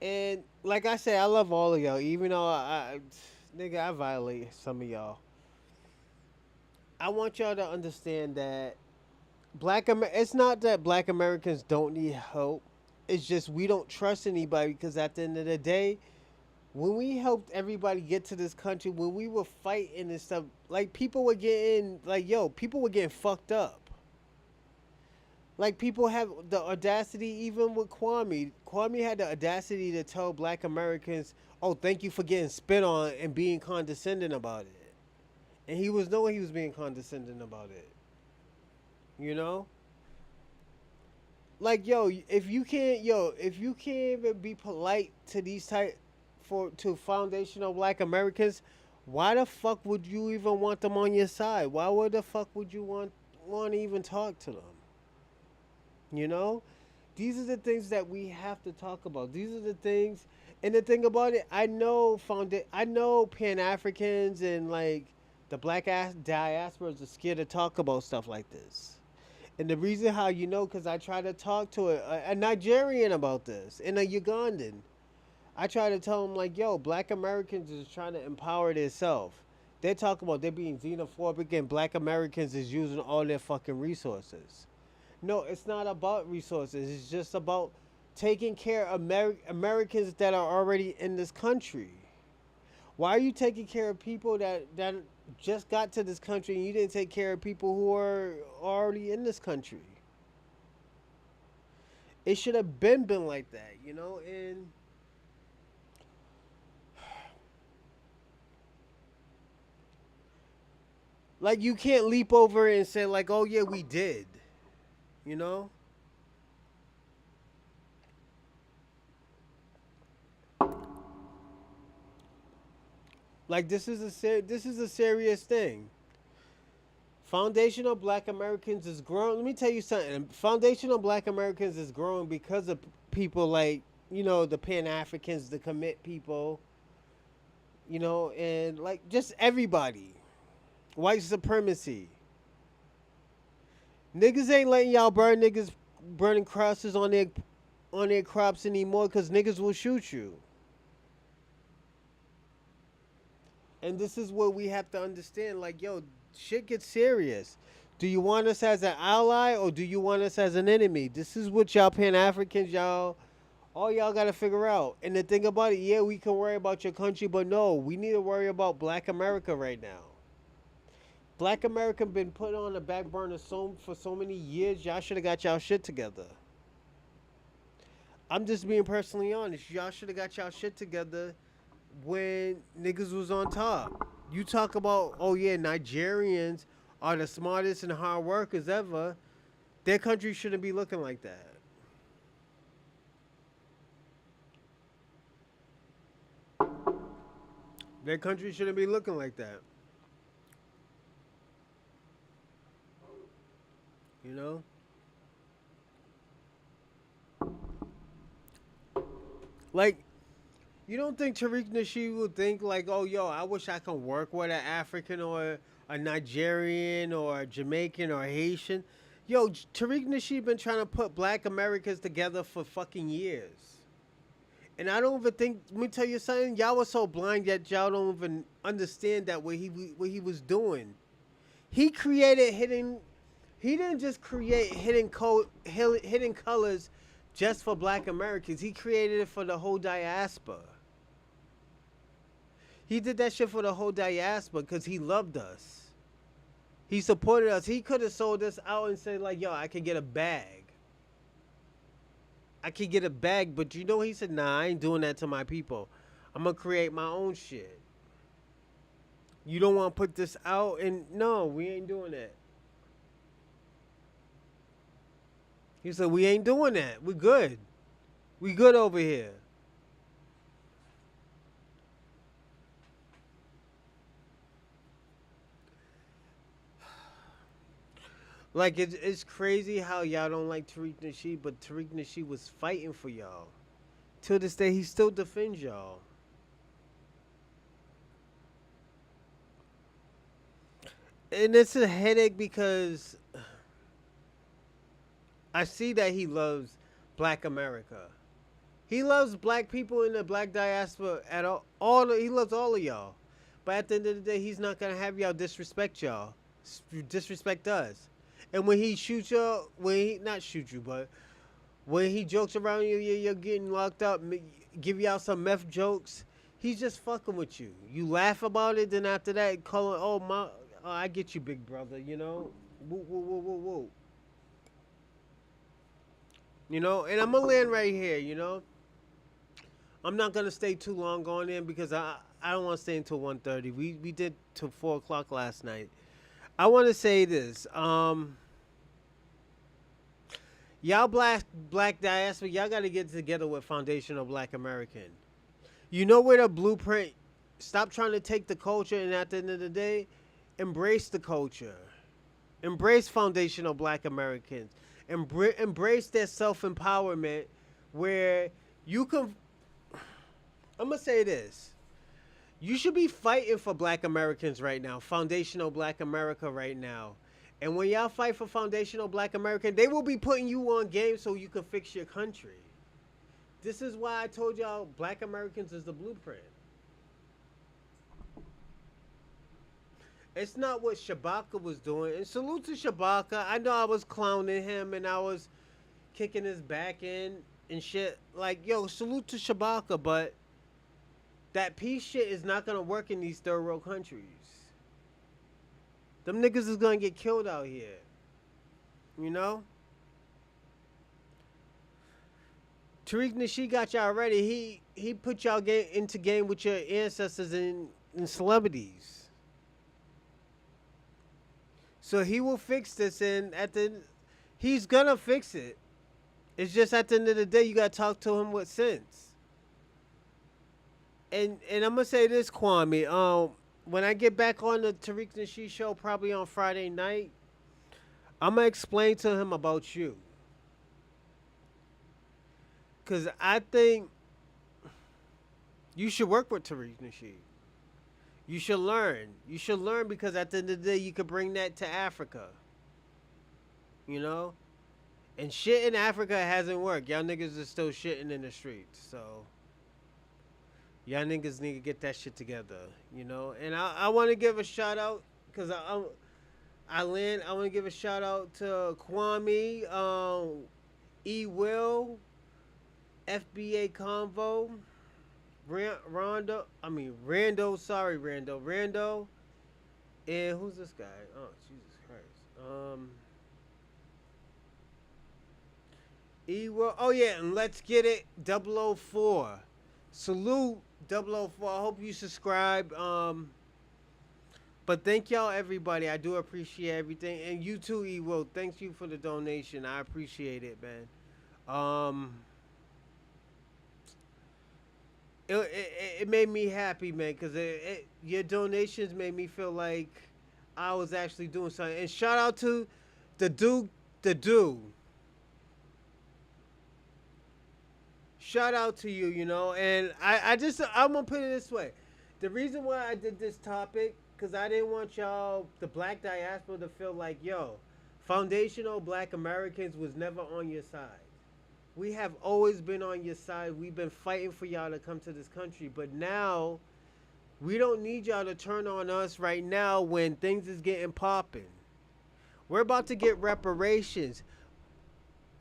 And like I said, I love all of y'all, even though nigga, I violate some of y'all. I want y'all to understand that it's not that Black Americans don't need help. It's just we don't trust anybody because at the end of the day, when we helped everybody get to this country, when we were fighting and stuff, like people were getting people were getting fucked up. Like people have the audacity, even with Kwame. Kwame had the audacity to tell Black Americans, "Oh, thank you for getting spit on and being condescending about it." And he was knowing he was being condescending about it. You know, like if you can't even be polite to these type to foundational Black Americans, why the fuck would you even want them on your side? Why would the fuck would you want to even talk to them? You know, these are the things that we have to talk about. These are the things, and the thing about it, I know Pan Africans and like the black ass diasporas are scared to talk about stuff like this. And the reason how you know, because I try to talk to a Nigerian about this and a Ugandan. I try to tell them like, yo, Black Americans is trying to empower themselves. They talk about they being xenophobic and Black Americans is using all their fucking resources. No, it's not about resources. It's just about taking care of Americans that are already in this country. Why are you taking care of people that just got to this country and you didn't take care of people who are already in this country? It should have been like that, you know. And like you can't leap over and say like, oh yeah, we did, you know. Like this is a serious thing. Foundational Black Americans is growing. Let me tell you something. Foundational Black Americans is growing because of people like the Pan Africans, the commit people, and like just everybody. White supremacy. Niggas ain't letting y'all burning crosses on their crops anymore because niggas will shoot you. And this is what we have to understand. Like, yo, shit gets serious. Do you want us as an ally or do you want us as an enemy? This is what y'all Pan Africans, all y'all gotta figure out. And the thing about it, yeah, we can worry about your country, but no, we need to worry about Black America right now. Black America been put on the back burner for so many years. Y'all should have got y'all shit together. I'm just being personally honest. Y'all should have got y'all shit together when niggas was on top. You talk about, oh yeah, Nigerians are the smartest and hard workers ever. Their country shouldn't be looking like that. Their country shouldn't be looking like that. You know? Like, you don't think Tariq Nasheed would think like, oh yo, I wish I could work with an African or a Nigerian or a Jamaican or a Haitian? Yo, Tariq Nasheed been trying to put Black Americans together for fucking years. And I don't even think. Let me tell you something. Y'all was so blind that y'all don't even understand that what he was doing. He created hidden. He didn't just create hidden colors just for Black Americans. He created it for the whole diaspora. He did that shit for the whole diaspora because he loved us. He supported us. He could have sold us out and said like, "Yo, I could get a bag. I could get a bag," but you know he said, "Nah, I ain't doing that to my people. I'm gonna create my own shit. You don't want to put this out, and no, we ain't doing that." He said, we ain't doing that. We good. We good over here. Like it's crazy how y'all don't like Tariq Nasheed, but Tariq Nasheed was fighting for y'all. Till this day, he still defends y'all. And it's a headache because I see that he loves Black America. He loves black people in the black diaspora at he loves all of y'all. But at the end of the day, he's not gonna have y'all disrespect y'all, disrespect us. And when he shoots y'all, when he not shoot you, but when he jokes around you, you're getting locked up, give y'all some meth jokes. He's just fucking with you. You laugh about it, then after that, calling, oh my, oh, I get you, big brother. You know, woo woo woo woo woo. You know, and I'm gonna land right here. You know, I'm not gonna stay too long on in because I don't want to stay until 1:30. We did till 4 o'clock last night. I want to say this. Y'all black diaspora, y'all got to get together with Foundational Black American. You know where the blueprint. Stop trying to take the culture, and at the end of the day, embrace the culture. Embrace Foundational Black Americans. Embrace their self empowerment, where you can. I'm gonna say this. You should be fighting for Black Americans right now, Foundational Black America right now. And when y'all fight for Foundational Black American, they will be putting you on game so you can fix your country. This is why I told y'all Black Americans is the blueprint. It's not what Shabaka was doing. And salute to Shabaka. I know I was clowning him and I was kicking his back in and shit. Like, yo, salute to Shabaka, but that peace shit is not gonna work in these third world countries. Them niggas is gonna get killed out here. You know? Tariq Nasheed got y'all ready. He put y'all into game with your ancestors and celebrities. So he will fix this, and he's gonna fix it. It's just at the end of the day, you gotta talk to him with sense. And I'm gonna say this, Kwame. When I get back on the Tariq Nasheed show, probably on Friday night, I'm gonna explain to him about you. Cause I think you should work with Tariq Nasheed. You should learn. You should learn because at the end of the day, you could bring that to Africa. You know? And shit in Africa hasn't worked. Y'all niggas are still shitting in the streets. So, y'all niggas need to get that shit together. You know? And I want to give a shout out because I want to give a shout out to Kwame, E. Will, FBA Convo. Rando. And who's this guy? Oh, Jesus Christ. Oh, yeah, and let's get it. 004. Salute 004. I hope you subscribe. But thank y'all, everybody. I do appreciate everything. And you too, E. Thank you for the donation. I appreciate it, man. It made me happy, man, because your donations made me feel like I was actually doing something. And shout out to the dude. Shout out to you, you know. And I'm going to put it this way. The reason why I did this topic, because I didn't want y'all, the black diaspora, to feel like, yo, foundational Black Americans was never on your side. We have always been on your side. We've been fighting for y'all to come to this country. But now, we don't need y'all to turn on us right now when things is getting popping. We're about to get reparations.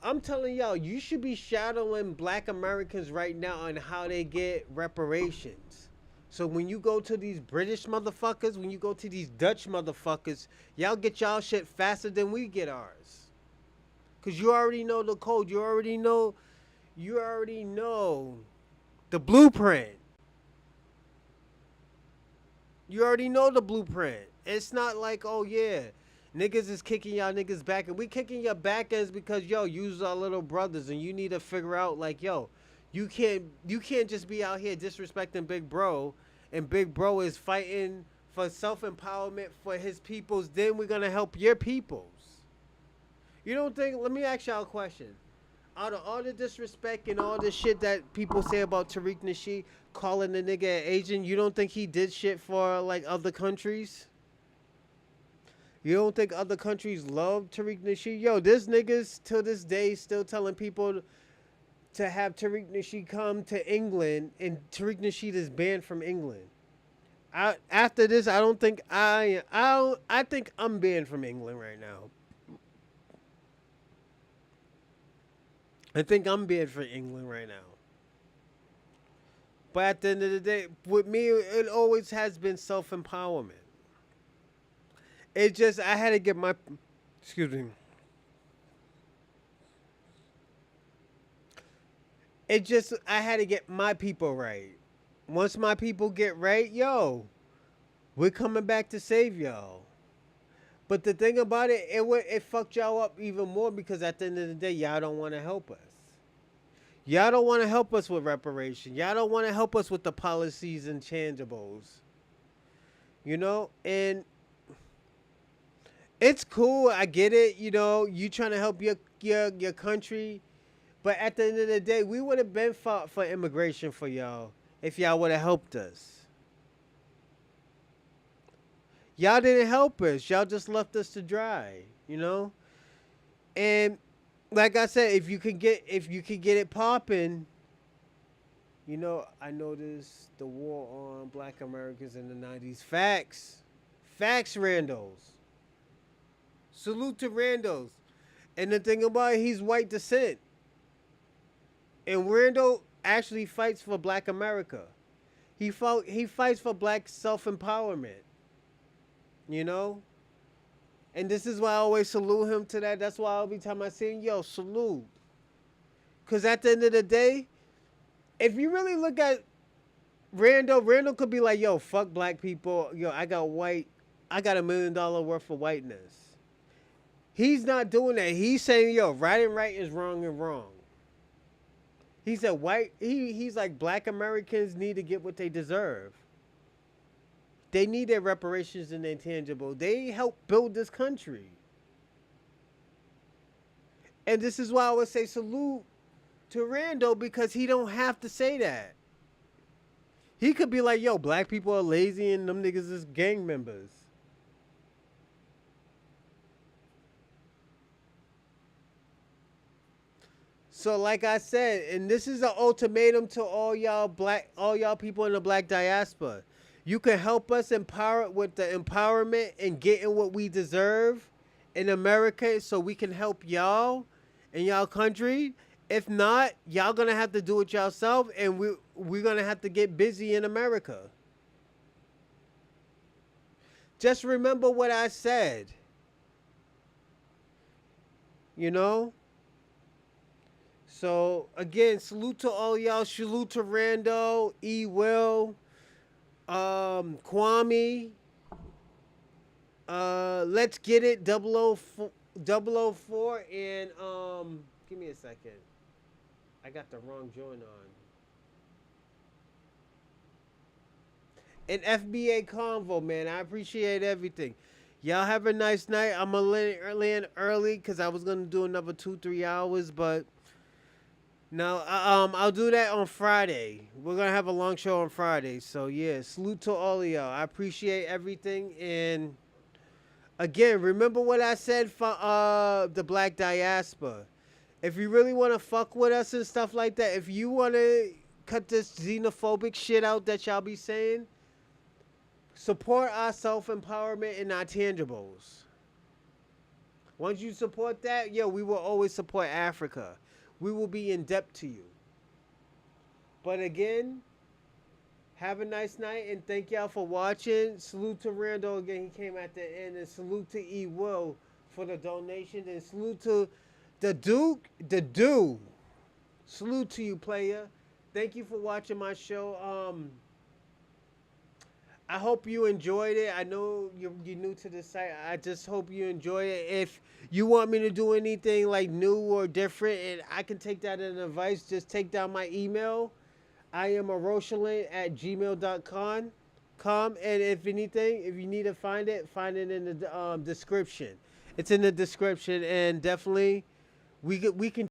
I'm telling y'all, you should be shadowing Black Americans right now on how they get reparations. So when you go to these British motherfuckers, when you go to these Dutch motherfuckers, y'all get y'all shit faster than we get ours. Because you already know the code. You already know the blueprint. You already know the blueprint. It's not like, oh yeah, Niggas is kicking y'all niggas back, and we kicking your back ends because yo, you's our little brothers, and you need to figure out like yo, you can't just be out here disrespecting Big Bro, and Big Bro is fighting for self empowerment for his peoples. Then we're gonna help your peoples. You don't think? Let me ask y'all a question. Out of all the disrespect and all the shit that people say about Tariq Nasheed calling the nigga an agent, you don't think he did shit for like other countries? You don't think other countries love Tariq Nasheed? Yo, this niggas till this day still telling people to have Tariq Nasheed come to England, and Tariq Nasheed is banned from England. After this, I don't think I think I'm banned from England right now. I think I'm banned from England right now. But at the end of the day, with me, it always has been self empowerment. It just I had to get my excuse me. It just I had to get my people right. Once my people get right, yo, we're coming back to save y'all. But the thing about it, it fucked y'all up even more because at the end of the day, y'all don't want to help us. Y'all don't want to help us with reparation. Y'all don't want to help us with the policies and tangibles. You know, and it's cool. I get it. You know, you trying to help your country, but at the end of the day, we would have been fought for immigration for y'all if y'all would have helped us. Y'all didn't help us. Y'all just left us to dry. You know, and like I said, if you could get it popping, you know, I noticed the war on Black Americans in the '90s. Facts, Randalls. Salute to Randalls. And the thing about it, he's white descent. And Randall actually fights for Black America. He fights for Black self empowerment. You know? And this is why I always salute him to that. That's why every time I see him, yo, salute. Because at the end of the day, if you really look at Randall could be like, yo, fuck black people. Yo, I got $1 million worth of whiteness. He's not doing that. He's saying, yo, right and right is wrong and wrong. He said he's like black Americans need to get what they deserve. They need their reparations and their tangible. They help build this country. And this is why I would say salute to Randall because he don't have to say that. He could be like, yo, black people are lazy and them niggas is gang members. So like I said, and this is an ultimatum to all y'all people in the black diaspora. You can help us empower with the empowerment and getting what we deserve in America so we can help y'all in y'all country. If not, y'all gonna have to do it yourself and we're gonna have to get busy in America. Just remember what I said. You know? So again, salute to all y'all. Salute to Rando, E. Will, Kwame. Let's get it. 004 and give me a second. I got the wrong joint on. And FBA Convo, man. I appreciate everything. Y'all have a nice night. I'm gonna land early because I was gonna do another 2-3 hours, but no, I'll do that on Friday. We're gonna have a long show on Friday. So yeah, salute to all of y'all. I appreciate everything. And again, remember what I said for the black diaspora. If you really want to fuck with us and stuff like that, if you want to cut this xenophobic shit out that y'all be saying, support our self-empowerment and our tangibles. Once you support that, yo, we will always support Africa. We will be in debt to you. But again, have a nice night and thank y'all for watching. Salute to Randall again. He came at the end. And salute to E. Will for the donation. And salute to the Duke. Salute to you, player. Thank you for watching my show. I hope you enjoyed it. I know you're new to the site. I just hope you enjoy it. If you want me to do anything like new or different, and I can take that as advice, just take down my email. I am a gmail.com. And if anything, if you need to find it in the description. It's in the description, and definitely we can